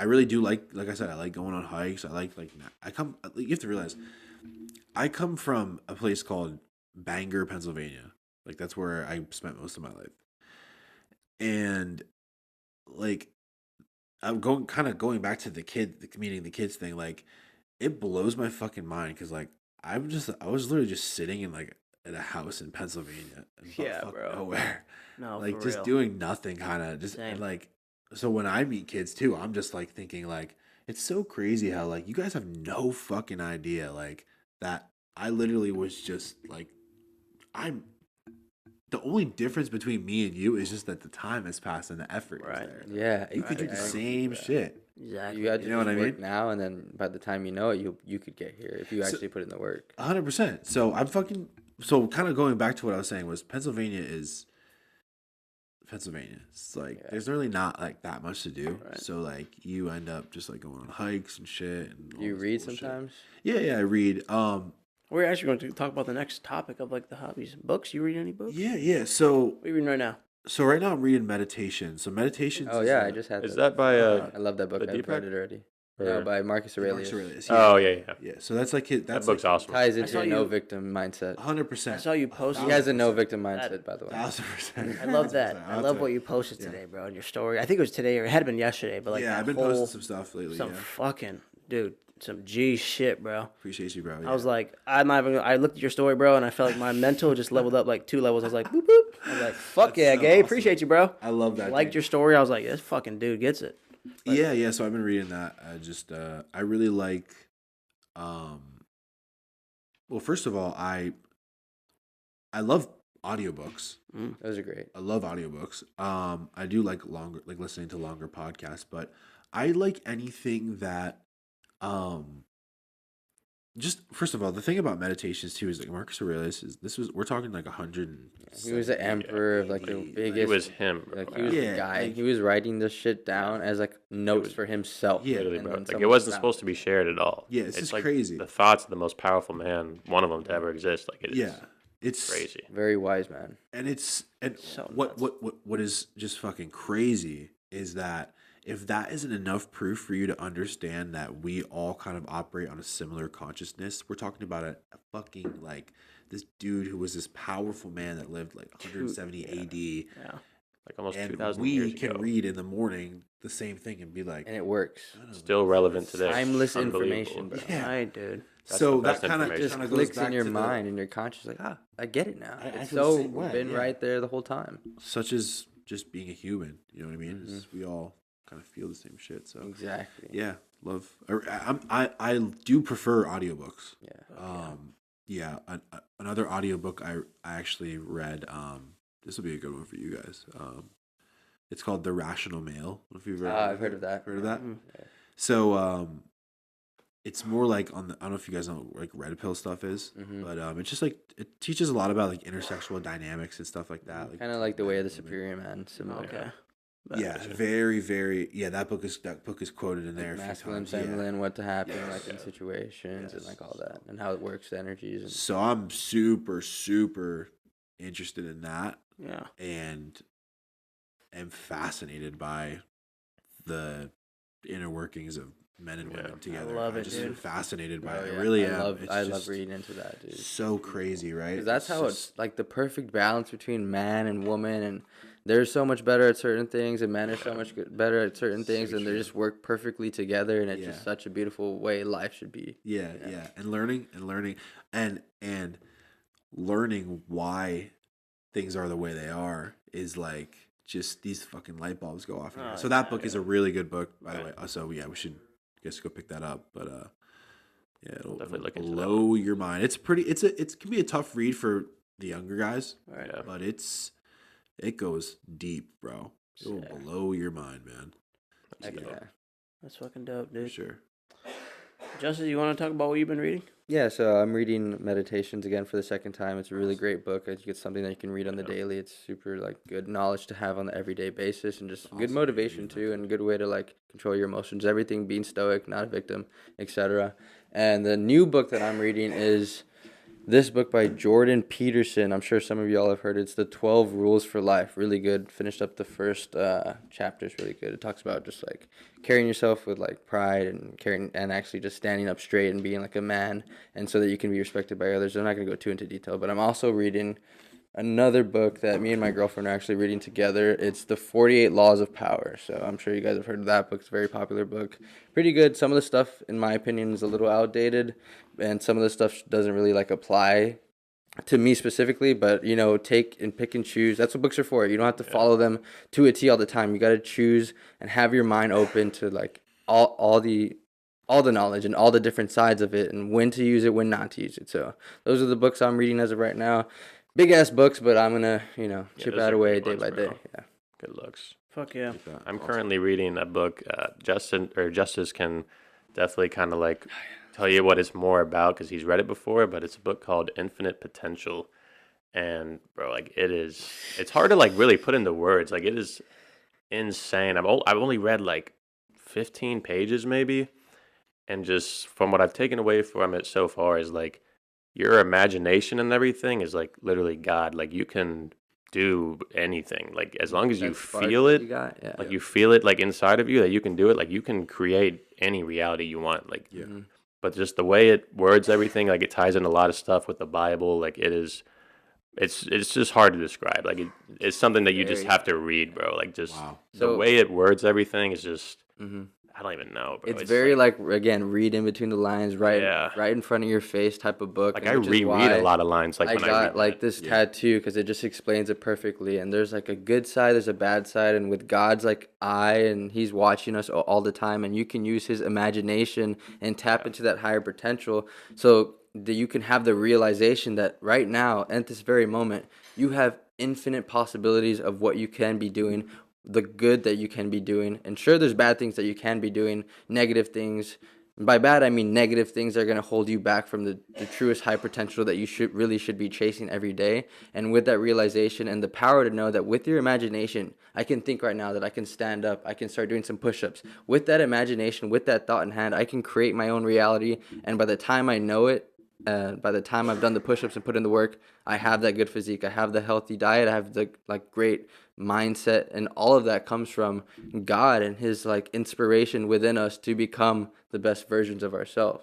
really do like I said, I like going on hikes. I like you have to realize I come from a place called Bangor, Pennsylvania. Like that's where I spent most of my life. And like I'm going back to meeting the kids thing, like it blows my fucking mind cuz like I was literally just sitting in like at a house in Pennsylvania and Yeah, fuck bro. nowhere. No, Like for just real. doing nothing kind of just Same. and like so when I meet kids too, I'm just like thinking like it's so crazy how like you guys have no fucking idea like that I literally was just like I'm the only difference between me and you is just that the time has passed and the effort is Right. there. Yeah. You could do I the agree same with that. shit. Exactly. You got to You know what I work mean? now, and then by the time you know it, you could get here if you actually put in the work. 100%. So kind of going back to what I was saying was Pennsylvania. It's like there's really not like that much to do. Right. So like you end up just like going on hikes and shit. And all You this read bullshit. sometimes? Yeah, I read. We're actually going to talk about the next topic of like the hobbies. Books? You read any books? Yeah. So What are you reading right now? right now I'm reading meditation. So meditation. Oh yeah, I just had. Is that by I love that book. the I've read Deepak? it already. Or- No, by Marcus Marcus Aurelius. Aurelius. Oh yeah. Yeah. So that's like That that's book's awesome. Ties into saw your no you- victim mindset. 100%. I saw you post. He has a no 1000%. victim mindset, by the way. 1000%. I love that. 1000%. I love what you posted today, bro, in your story. I think it was today or it had been yesterday, but like yeah, that I've been whole, posting some stuff lately. some Yeah. fucking dude, some G shit, bro. Appreciate you, bro. I was like, I'm not even. I looked at your story, bro, and I felt like my mental just leveled up like 2 levels. I was like, boop boop. I was like, fuck That's yeah, so Gabe, awesome. appreciate you, bro. I love that. Liked dude. your story. I was like, this fucking dude gets it. Yeah. So I've been reading that. I really like. Well, first of all, I love audiobooks. Those are great. I love audiobooks. I do like listening to longer podcasts, but I like anything that, just first of all, the thing about meditations too is like Marcus Aurelius we're talking like 100. He was the emperor of like the Like, biggest. It was him, bro. Like he was Yeah, the guy. like- He was writing this shit down as like notes for himself. Yeah. Literally, and bro. then Like it someone wasn't found supposed to be shared at all. Yeah, it's just like crazy. The thoughts of the most powerful man, one of them to ever exist. Like it is Yeah, it's crazy. Very wise man. and So what is just fucking crazy is that if that isn't enough proof for you to understand that we all kind of operate on a similar consciousness, we're talking about a fucking like this dude who was this powerful man that lived like 170 AD, Yeah. Like almost and 2,000 we years can ago. read in the morning the same thing and be like, And it works. Still relevant today. Timeless Unbelievable. information, bro. Yeah. Right, dude. That's so the that best kind of information. Just goes clicks back in your to the- mind and your conscious like, I get it now. I It's feel the so same way, been yeah. right there the whole time. such as just being a human. You know what I mean? Mm-hmm. It's- we all kind of feel the same shit. So Exactly. yeah, love. I do prefer audiobooks. Yeah. Another audiobook I actually read. This will be a good one for you guys. It's called The Rational Male. I don't know if you've ever I've heard of that. Heard of that? Yeah. So it's more like I don't know if you guys know what, like red pill stuff is, Mm-hmm. but it's just like it teaches a lot about like intersexual dynamics and stuff like that. Kind of like the way of the superior man. Similar. Okay. Yeah, very, very. Yeah, that book is quoted in there. Like a few masculine, times, yeah. feminine, what to happen, Yes. like in situations and Yes. like all that, and how it works, the energies. And So I'm super, super interested in that, Yeah. and am fascinated by the inner workings of men and women together. love I it, just am dude. fascinated by Oh, it. I yeah. really I am. love, It's I love just reading into that, dude. so crazy, right? 'Cause that's how just- it's like the perfect balance between man and woman, and they're so much better at certain things, and men are so much better at certain things, and they just work perfectly together, and it's Yeah. just such a beautiful way life should be. Yeah. And learning and learning why things are the way they are is like just these fucking light bulbs go off. Oh, So that book is a really good book, by the way. So yeah, we should go pick that up. But yeah, it'll Definitely look into that blow your mind. It can be a tough read for the younger guys, Right. Yeah. but it goes deep, bro. It will blow your mind, man. Yeah. That's fucking dope, For dude. sure. Justice, you want to talk about what you've been reading? Yeah, so I'm reading Meditations again for the second time. It's a really great book. I think it's something that you can read on the daily. It's super like good knowledge to have on the everyday basis, and just good motivation too, and a good way to like control your emotions. Everything, being stoic, not a victim, etc. And the new book that I'm reading is this book by Jordan Peterson. I'm sure some of y'all have heard it. It's the 12 Rules for Life. Really good. Finished up the first chapter. It's really good. It talks about just like carrying yourself with like pride and actually just standing up straight and being like a man, and so that you can be respected by others. I'm not going to go too into detail, but I'm also reading another book that me and my girlfriend are actually reading together. It's The 48 Laws of Power. So I'm sure you guys have heard of that book. It's a very popular book. Pretty good. Some of the stuff, in my opinion, is a little outdated, and some of the stuff doesn't really like apply to me specifically, but you know, take and pick and choose. That's what books are for. You don't have to follow them to a T all the time. You got to choose and have your mind open to like all the knowledge and all the different sides of it, and when to use it, when not to use it. So those are the books I'm reading as of right now. Big ass books, but I'm gonna, chip those out are away good day ones, by bro. day. Yeah. Good looks. Fuck yeah. I'm currently reading a book. Justice can definitely kind of like tell you what it's more about because he's read it before. But it's a book called Infinite Potential, and bro, like it's hard to like really put into words. Like it is insane. I've only read like 15 pages maybe, and just from what I've taken away from it so far is like your imagination and everything is like literally God. Like you can do anything. Like as long as you That spark feel that it, you got, yeah. like you feel it like inside of you that you can do it. Like you can create any reality you want. Like, but just the way it words everything, like it ties in a lot of stuff with the Bible. Like it's just hard to describe. Like it's something that you just have to read, bro. Like just the So- way it words everything is just. I don't even know, bro. It's very like again, read in between the lines, right in front of your face type of book. Like and I which is reread why a lot of lines. Like I when I got read like that. this tattoo because it just explains it perfectly. And there's like a good side, there's a bad side, and with God's like eye, and He's watching us all the time, and you can use His imagination and tap into that higher potential, so that you can have the realization that right now, at this very moment, you have infinite possibilities of what you can be doing, the good that you can be doing. And sure, there's bad things that you can be doing, negative things. By bad, I mean negative things that are going to hold you back from the truest high potential that you should be chasing every day. And with that realization and the power to know that with your imagination, I can think right now that I can stand up, I can start doing some push-ups. With that imagination, with that thought in hand, I can create my own reality. And by the time I know it, by the time I've done the push-ups and put in the work, I have that good physique, I have the healthy diet, I have the like great mindset, and all of that comes from God and His like inspiration within us to become the best versions of ourselves,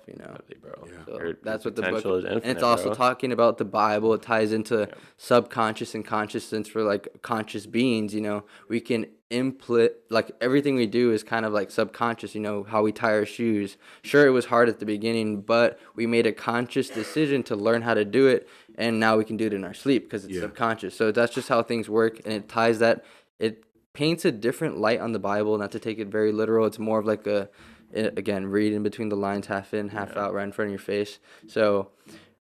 Bro. So Your that's what the potential book is infinite, and it's also bro. talking about the Bible. It ties into subconscious and consciousness for like conscious beings. We can input like everything we do is kind of like subconscious. How we tie our shoes. Sure, it was hard at the beginning, but we made a conscious decision to learn how to do it, and now we can do it in our sleep because it's subconscious. So that's just how things work, and it ties that. It paints a different light on the Bible, not to take it very literal. It's more of like again, read in between the lines, half in, half out, right in front of your face. So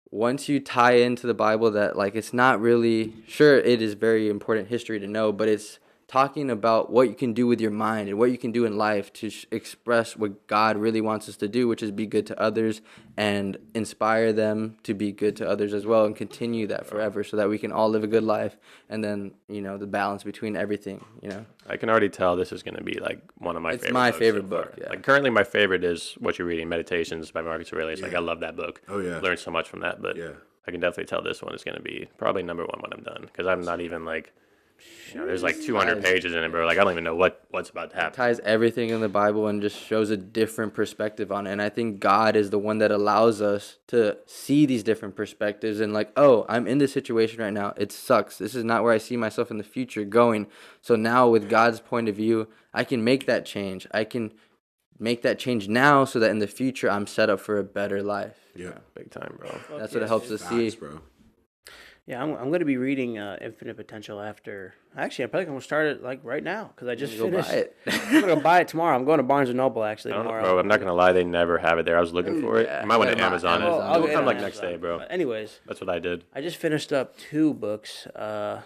once you tie into the Bible that like it's not really, sure, it is very important history to know, but it's talking about what you can do with your mind and what you can do in life to express what God really wants us to do, which is be good to others and inspire them to be good to others as well, and continue that forever so that we can all live a good life. And then, the balance between everything, I can already tell this is going to be like one of my It's favorite my books favorite so book, far. yeah. Like currently my favorite is what you're reading, Meditations by Marcus Aurelius. Like I love that book. Oh, yeah. Learned so much from that, but I can definitely tell this one is going to be probably number one when I'm done because I'm not even like, there's like 200 pages in it, bro. Like I don't even know what's about to happen. Ties everything in the Bible and just shows a different perspective on it. And I think God is the one that allows us to see these different perspectives and like, oh, I'm in this situation right now. It sucks. This is not where I see myself in the future going. So now with God's point of view, I can make that change. I can make that change now so that in the future I'm set up for a better life. Yeah. Big time, bro. That's what it helps us see. Bro. Yeah, I'm going to be reading Infinite Potential after. Actually, I'm probably going to start it like right now because I just Go finished. buy it. I'm going to go buy it tomorrow. I'm going to Barnes and Noble actually I don't know, tomorrow. bro. I'm not gonna lie, they never have it there. I was looking for it. yeah. You might want Yeah, to my Amazon it. Amazon. I'll It'll get it come on like next Amazon. day, bro. But anyways, That's what I did. I just finished up 2 books.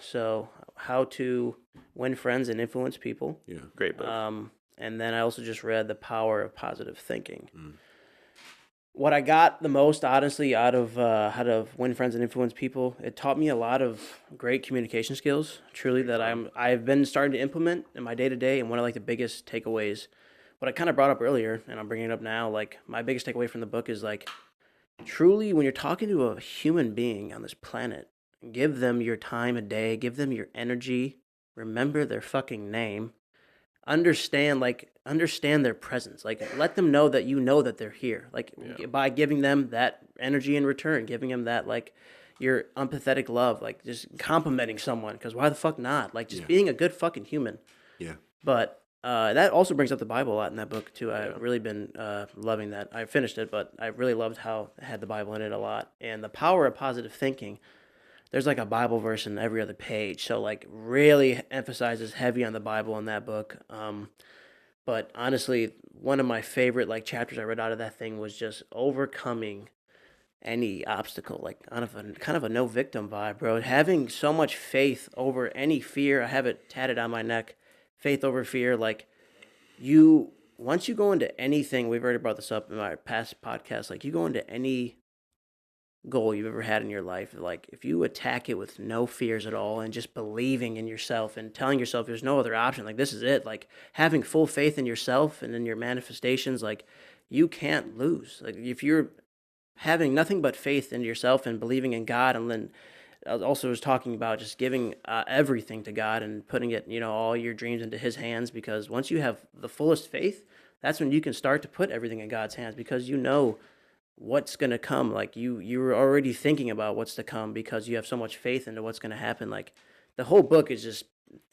So How to Win Friends and Influence People. Yeah. Great book. And then I also just read The Power of Positive Thinking. What I got the most, honestly, out of how to win friends and influence people, it taught me a lot of great communication skills, truly, that I've been starting to implement in my day-to-day, and one of, like, the biggest takeaways, what I kind of brought up earlier, and I'm bringing it up now, like, my biggest takeaway from the book is, like, truly, when you're talking to a human being on this planet, give them your time of day, give them your energy, remember their fucking name, understand their presence, like let them know that you know that they're here, like by giving them that energy in return, giving them that, like, your empathetic love, like just complimenting someone, because why the fuck not, like just being a good fucking human. Yeah. But that also brings up the Bible a lot in that book too. I've really been loving that. I finished it, but I really loved how it had the Bible in it a lot, and the power of positive thinking. There's like a Bible verse in every other page, so like really emphasizes heavy on the Bible in that book. But honestly, one of my favorite like chapters I read out of that thing was just overcoming any obstacle, like kind of a no victim vibe, bro. Having so much faith over any fear. I have it tatted on my neck. Faith over fear. Like once you go into anything, we've already brought this up in our past podcast. Like you go into any goal you've ever had in your life, like if you attack it with no fears at all and just believing in yourself and telling yourself there's no other option, like this is it, like having full faith in yourself and in your manifestations, like you can't lose. Like if you're having nothing but faith in yourself and believing in God, and then I also was talking about just giving everything to God and putting it, all your dreams into His hands, because once you have the fullest faith, that's when you can start to put everything in God's hands, because you know what's going to come. Like you're already thinking about what's to come because you have so much faith into what's going to happen. Like the whole book is just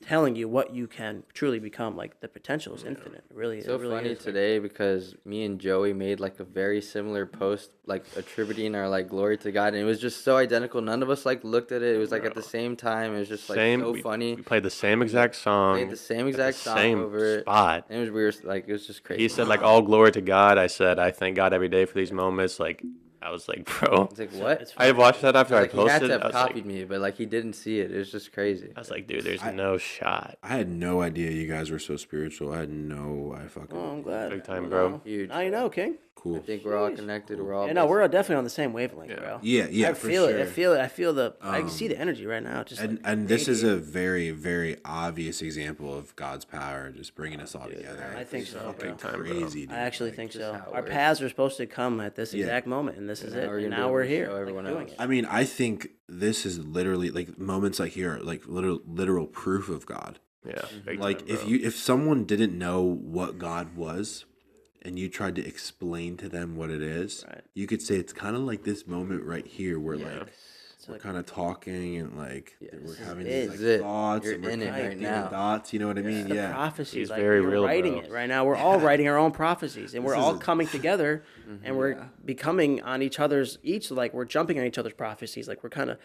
telling you what you can truly become. Like the potential is infinite. It really, So it really funny is. today because me and Joey made like a very similar post, like attributing our like glory to God, and it was just so identical. None of us like looked at it. It was like at the same time. It was just like so funny. We played the same exact song. Played the same exact song same over spot. it. And it was weird. Like it was just crazy. He said like all glory to God. I said I thank God every day for these moments. Like I was like, bro. It's like what? I watched that after I Like he had posted. to I have was copied like, me, but like he didn't see it. It was just crazy. I was like, dude, there's no shot. I had no idea you guys were so spiritual. I fucking. Oh, I'm glad. Big time, bro. Huge. Now you know, King. Cool. I think we're all connected. We're all. Yeah, no, we're definitely on the same wavelength, bro. Yeah, I for feel sure. it. I feel the. I can see the energy right now. Just And this is a very, very obvious example of God's power just bringing us all together. I think so, bro. Big time, bro. Crazy, dude. I actually think so. how it Our works. paths are supposed to come at this exact moment, and this is it. we're And gonna now be we're able to here, show like, everyone doing else. it. I mean, I think this is literally like moments like here, are like literal proof of God. Yeah. Big Like time, bro. if someone didn't know what God was, and you tried to explain to them what it is, Right. you could say it's kind of like this moment right here where like It's we're like, kind of talking and like we're having it. these like, This is it. thoughts You're and we're in it connecting right the now. dots. You know what I mean? the Yeah. prophecies, He's like very you're real, writing bro. it right now. We're all writing our own prophecies, and we're This all is coming together, and we're becoming on each other's like we're jumping on each other's prophecies, like we're kind of,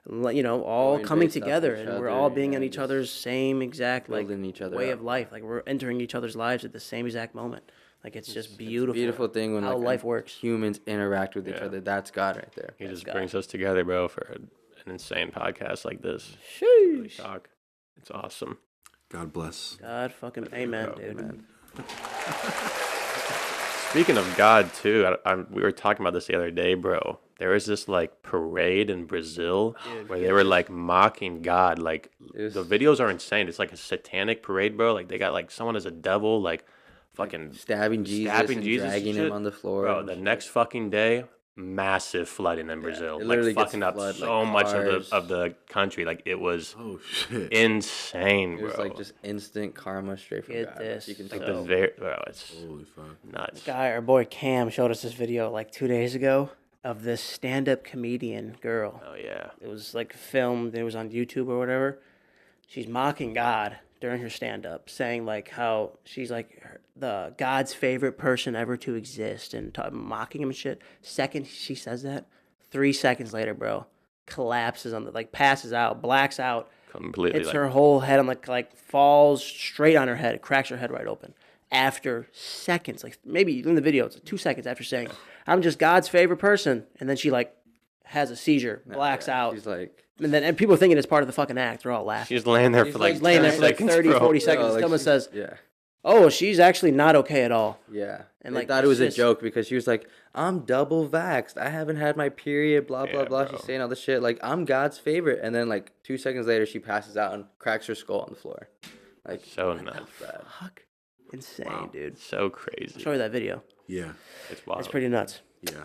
all Going coming based off together, each and we're other, all being yeah, on each just other's same exact like building each other way up. of life. Like we're entering each other's lives at the same exact moment. Like it's just beautiful. Beautiful thing when how like life works. humans interact with each Yeah. other. That's God right there. He just God. brings us together, bro, for an insane podcast like this. Really Sheesh. talk. It's awesome. God bless. God fucking amen, bro. dude. Man. Speaking of God, too, we were talking about this the other day, bro. There was this like parade in Brazil where they were like mocking God. Like was- the videos are insane. It's like a satanic parade, bro. Like they got like someone as a devil, like fucking Stabbing Jesus stabbing and Jesus and dragging shit. him on the floor. Bro, and the shit. next fucking day, massive flooding in Brazil. it Like literally gets fucking up flood, so like, much cars. of the country. Like it was Oh shit. insane, It bro. was like just instant karma straight from Get God. this. You can like tell. bro, it's Holy fuck. nuts. Guy, our boy Cam showed us this video like 2 days ago of this stand-up comedian girl. Oh yeah. It was like filmed. It was on YouTube or whatever. She's mocking God during her stand-up, saying like how she's like the God's favorite person ever to exist, and mocking him and shit. Second she says that, 3 seconds later, bro, collapses on the like passes out, blacks out. Completely. It's Like, her whole head on like falls straight on her head, cracks her head right open. After seconds, like maybe in the video, it's 2 seconds after saying, "I'm just God's favorite person," and then she like has a seizure, blacks out, She's like, and people thinking it's part of the fucking act. They're all laughing. she's laying there She's for like like laying there 10 for like seconds, 30, bro. 40 seconds. like, Someone she's- says, yeah. "Oh, she's actually not okay at all." Yeah. And, And like, thought it was it's a just- joke because she was like, I'm double vaxxed. I haven't had my period, blah, blah, Yeah, blah. bro. She's saying all this shit. Like, I'm God's favorite. And then, like, 2 seconds later, she passes out and cracks her skull on the floor. Like, So nuts. bad. Fuck, insane, dude. So crazy. Show you that video. Yeah. It's wild. It's pretty nuts. Yeah.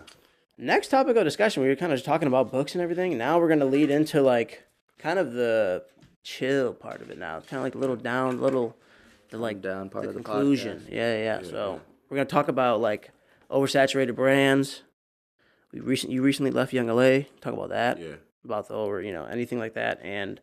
Next topic of discussion, we were kind of just talking about books and everything. Now we're gonna lead into like kind of the chill part of it. Now, kind of like the like down part the of the conclusion. podcast. Yeah. So we're gonna talk about like oversaturated brands. You recently left Young LA. Talk about that. Yeah. About the anything like that, and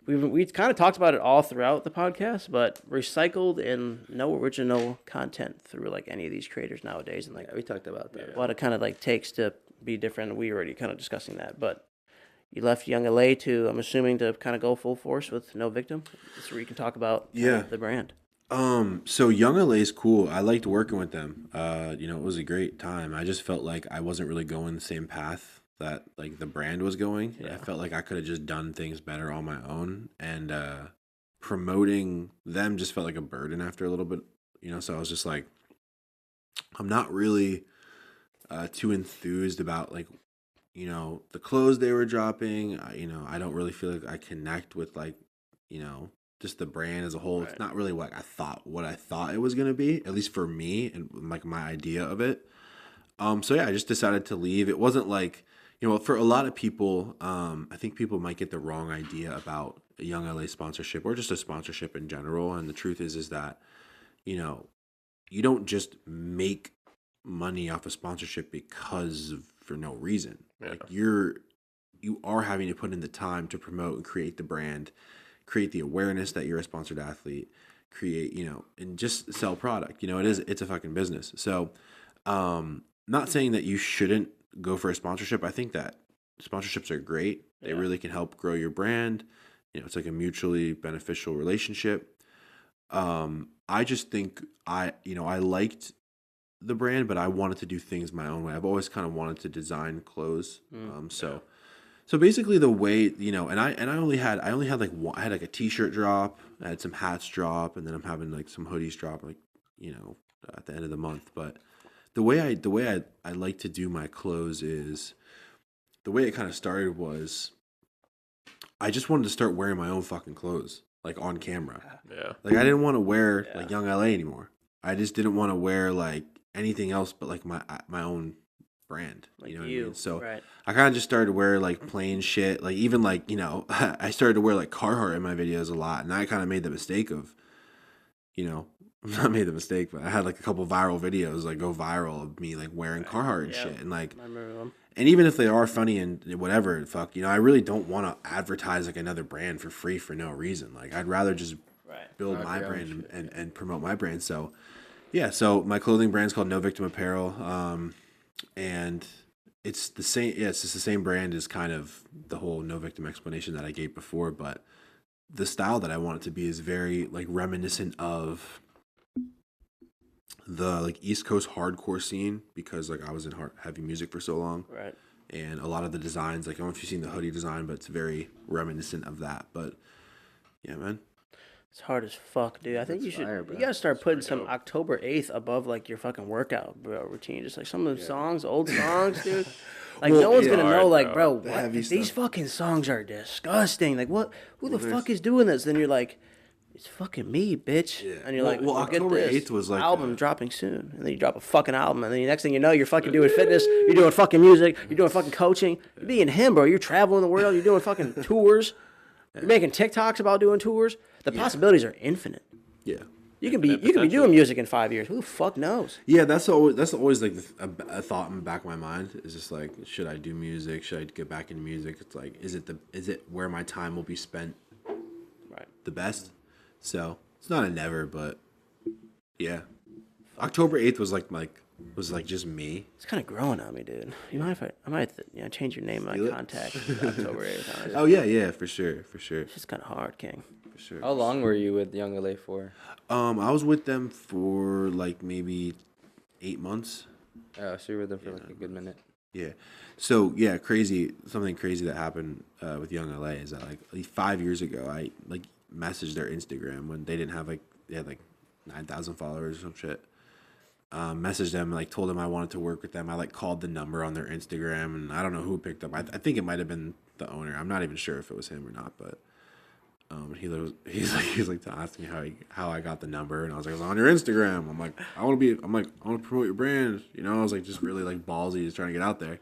we kind of talked about it all throughout the podcast, but recycled and no original content through like any of these creators nowadays, and like Yeah, we talked about that. what it kind of like takes to be different. We were already kind of discussing that, but you left Young LA to, I'm assuming, to kind of go full force with No Victim. That's where you can talk about the brand. So Young LA is cool. I liked working with them. It was a great time. I just felt like I wasn't really going the same path that like the brand was going. I felt like I could have just done things better on my own, and promoting them just felt like a burden after a little bit. So I was just like, I'm not really too enthused about like the clothes they were dropping. I don't really feel like I connect with like just the brand as a whole. It's not really what I thought it was gonna be, at least for me and like my idea of it. So yeah, I just decided to leave. It wasn't like for a lot of people, I think people might get the wrong idea about a Young LA sponsorship or just a sponsorship in general. And the truth is that you don't just make money off a sponsorship for no reason. Yeah. Like you are having to put in the time to promote and create the brand, create the awareness that you're a sponsored athlete, create, and just sell product. It's a fucking business. So, not saying that you shouldn't go for a sponsorship. I think that sponsorships are great. They really can help grow your brand. It's like a mutually beneficial relationship. I just think I liked the brand, but I wanted to do things my own way. I've always kind of wanted to design clothes. So basically the way, and I only had like I had like a t-shirt drop, I had some hats drop, and then I'm having like some hoodies drop like, at the end of the month. But the way I like to do my clothes is the way it kind of started was I just wanted to start wearing my own fucking clothes, like on camera. Yeah. Like I didn't want to wear like Young LA anymore. I just didn't want to wear like anything else but like my own brand. Like what I mean? So right. I kind of just started to wear like plain shit. Like even like, I started to wear like Carhartt in my videos a lot, and I kind of made the mistake of, not made the mistake, but I had like a couple viral videos like go viral of me like wearing Carhartt and shit, and like, I remember them. and even if they are funny and whatever, fuck, I really don't want to advertise like another brand for free for no reason. Like I'd rather just build my brand and promote my brand. So yeah, so my clothing brand's called No Victim Apparel, and it's the same. Yeah, it's just the same brand as kind of the whole No Victim explanation that I gave before, but the style that I want it to be is very like reminiscent of the like East Coast hardcore scene, because like I was in heavy music for so long, Right. and a lot of the designs, like I don't know if you've seen the hoodie design, but it's very reminiscent of that. But yeah, man, It's hard as fuck, dude. I think you should. fire, bro. You gotta start putting some October 8th above like your fucking workout, bro, routine. Just like some of the songs, old songs, dude. Like no one's gonna know, like, bro, what? heavy These stuff. fucking songs are disgusting. Like, what? Who the fuck is doing this? Then you're like, it's fucking me, bitch. Yeah. And you're Well- like, well, get October this 8th was like album dropping soon, and then you drop a fucking album, and then the next thing you know, you're fucking doing fitness, you're doing fucking music, you're doing fucking coaching, you're being him, bro. You're traveling the world, you're doing fucking tours, you're making TikToks about doing tours. The possibilities are infinite. yeah. You can be doing music in 5 years. Who the fuck knows? Yeah, that's always like a thought in the back of my mind. Is just like, should I do music? Should I get back into music? It's like, is it where my time will be spent Right. the best? So it's not a never, but yeah, October 8th was like was like just me. It's kind of growing on me, dude. You mind if I might change your name, my Feel it? contact October 8th. Oh yeah, for sure. It's just kind of hard, King. For sure. How long were you with Young LA for? I was with them for like maybe 8 months. Oh, so you were with them for like a good minute. Yeah. So yeah, something crazy that happened with Young LA is that like 5 years ago, I like messaged their Instagram when they didn't have they had like 9,000 followers or some shit. Messaged them, like told them I wanted to work with them. I like called the number on their Instagram, and I don't know who picked up. I think it might have been the owner. I'm not even sure if it was him or not, but he's like to ask me how I got the number, and I was like, it was on your Instagram. I want to promote your brand. You know, I was like just really like ballsy, just trying to get out there.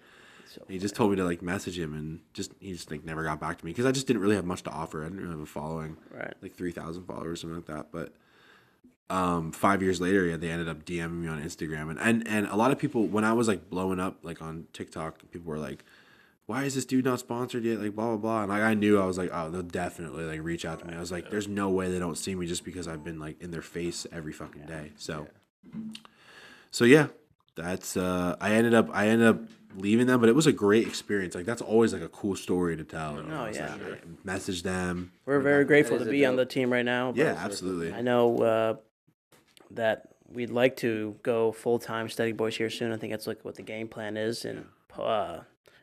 So he just told me to like message him, and he just like never got back to me because I just didn't really have much to offer. I didn't really have a following, right? Like 3,000 followers, something like that. But 5 years later, yeah, they ended up DMing me on Instagram, and a lot of people, when I was like blowing up like on TikTok, people were like, why is this dude not sponsored yet? Like blah blah blah. And like I knew, I was like, oh, they'll definitely like reach out to me. I was like, there's no way they don't see me just because I've been like in their face every fucking day. So yeah, that's I ended up leaving them, but it was a great experience. Like that's always like a cool story to tell. Oh yeah, like, message them. We're very grateful to be on the team right now. Yeah, absolutely. I know that we'd like to go full time Stheticboys here soon. I think that's like what the game plan is, and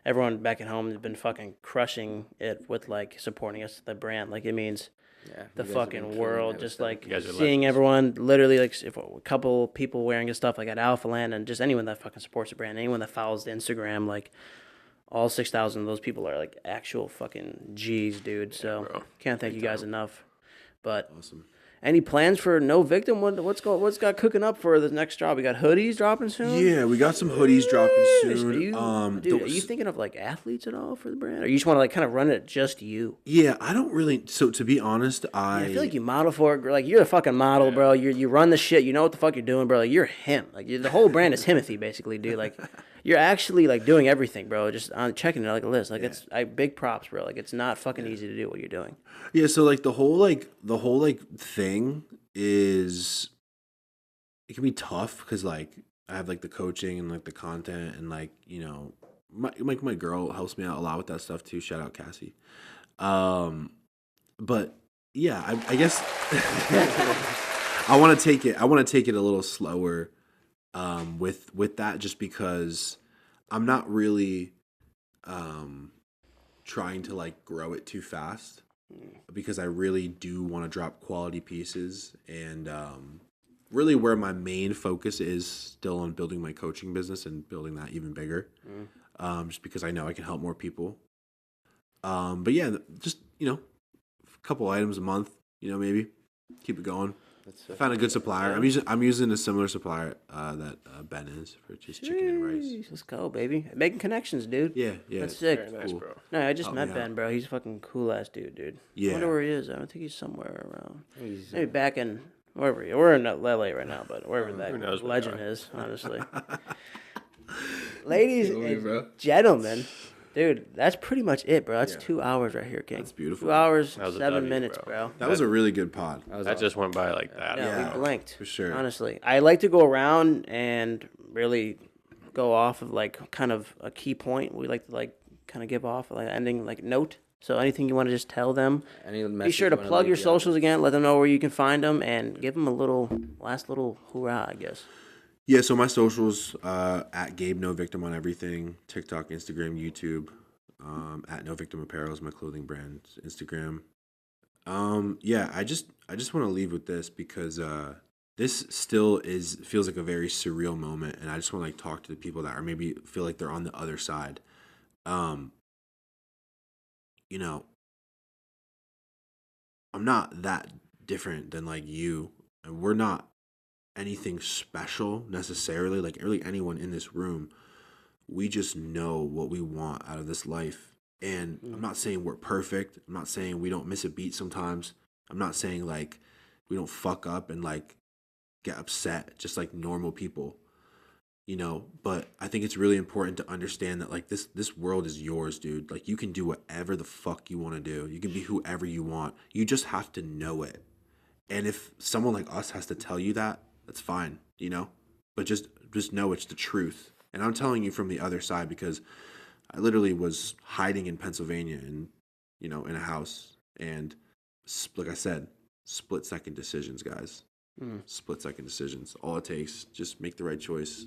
everyone back at home has been fucking crushing it with like supporting us, the brand. Like it means the fucking world, just like seeing everyone literally like if a couple people wearing his stuff like at Alpha Land, and just anyone that fucking supports the brand, anyone that follows the Instagram, like all 6,000 of those people are like actual fucking G's, dude. So can't thank you guys enough. But awesome. Any plans for No Victim? What's got cooking up for the next drop? We got hoodies dropping soon. Yeah, we got some hoodies dropping soon. Are you thinking of like athletes at all for the brand, or you just want to like kind of run it just you? Yeah, I don't really. So to be honest, I feel like you model for it. Like you're a fucking model, bro. You run the shit. You know what the fuck you're doing, bro. Like you're him. Like the whole brand is Timothy, basically, dude. Like you're actually like doing everything, bro. Just on checking it like a list. Like it's big props, bro. Like it's not fucking easy to do what you're doing. Yeah. So like the whole thing is, it can be tough because like I have like the coaching and like the content, and like, you know, my girl helps me out a lot with that stuff too. Shout out Cassie. But yeah, I guess I want to take it a little slower with that, just because I'm not really trying to like grow it too fast, because I really do want to drop quality pieces, and really where my main focus is still on building my coaching business and building that even bigger, just because I know I can help more people. But yeah, just, you know, a couple items a month, you know, maybe keep it going. I found a good supplier. I'm using a similar supplier that Ben is for just chicken and rice. Let's go, baby. Making connections, dude. Yeah. That's sick. Very nice, bro. No, I just met Ben, bro. He's a fucking cool ass dude. Yeah. I wonder where he is. I don't think he's somewhere around. Maybe back in wherever we're in LA right now, but wherever that legend is, honestly. Ladies and gentlemen. Dude, that's pretty much it, bro. That's 2 hours right here, King. That's beautiful. 2 hours, That was a 7 W, minutes, bro. bro. That was a really good pod. That just went by like that. Yeah, we blinked. For sure. Honestly. I like to go around and really go off of like kind of a key point. We like to like kind of give off like ending like note. So anything you want to just tell them, be sure to plug your socials again. Let them know where you can find them, and give them a last little hoorah, I guess. Yeah, so my socials, at Gabe No Victim on everything, TikTok, Instagram, YouTube. At No Victim Apparel is my clothing brand, Instagram. Yeah, I just want to leave with this, because this still feels like a very surreal moment, and I just want to like talk to the people that are maybe feel like they're on the other side. You know, I'm not that different than like you, and we're not anything special necessarily, like really anyone in this room. We just know what we want out of this life. And I'm not saying we're perfect. I'm not saying we don't miss a beat sometimes. I'm not saying like we don't fuck up and like get upset, just like normal people, you know. But I think it's really important to understand that like this world is yours, dude. Like you can do whatever the fuck you want to do. You can be whoever you want. You just have to know it. And if someone like us has to tell you that, that's fine, you know. but just know it's the truth. And I'm telling you from the other side because I literally was hiding in Pennsylvania and, you know, in a house. And like I said, split-second decisions, guys. Split-second decisions. All it takes, just make the right choice,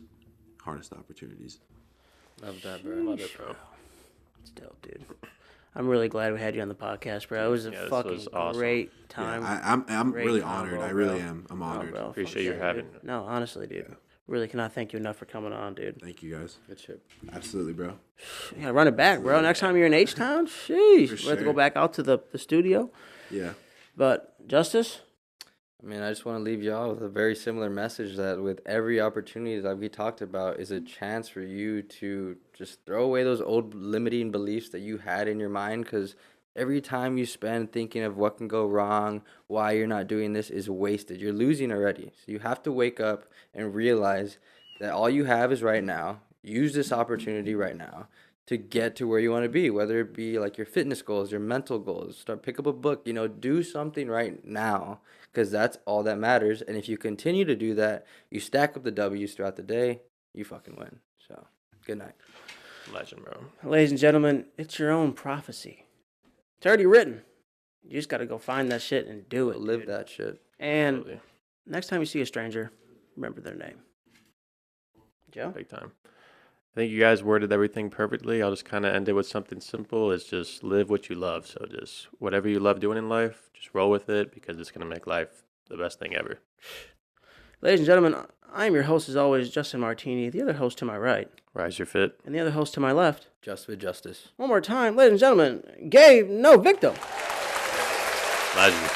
harness the opportunities. Love that, bro. Love it, bro. It's dope, dude. I'm really glad we had you on the podcast, bro. It was a Yeah, this fucking was awesome. great time. Yeah, I'm Great really combo, honored. I bro. really am. I'm honored. Bro, Appreciate you fuck having dude. me. No, honestly, dude. Really cannot thank you enough for coming on, dude. Thank you, guys. Good shit. Absolutely, bro. You gotta run it back, bro. Next time you're in H-Town, sheesh. We have to go sure. back out to the studio. Yeah. But, Justice? I mean, I just want to leave y'all with a very similar message that with every opportunity that we talked about is a chance for you to just throw away those old limiting beliefs that you had in your mind, because every time you spend thinking of what can go wrong, why you're not doing this is wasted. You're losing already. So you have to wake up and realize that all you have is right now. Use this opportunity right now to get to where you want to be, whether it be like your fitness goals, your mental goals. Start, pick up a book, you know, do something right now, because that's all that matters. And if you continue to do that, you stack up the W's throughout the day, you fucking win. So, good night. Legend, bro. Ladies and gentlemen, it's your own prophecy. It's already written. You just gotta go find that shit and do it. Live dude. that shit. And Absolutely. next time you see a stranger, remember their name. Joe? Big time. I think you guys worded everything perfectly. I'll just kind of end it with something simple. It's just live what you love. So just whatever you love doing in life, just roll with it because it's going to make life the best thing ever. Ladies and gentlemen, I am your host as always, Justin Martini, the other host to my right, Rise your fit. and the other host to my left. Just with justice. One more time, ladies and gentlemen, Gabe, no victim. Legend.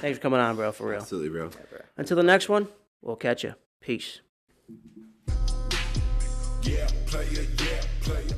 Thanks for coming on, bro, for real. Absolutely, bro. Until the next one, we'll catch you. Peace. Yeah, player, yeah, player.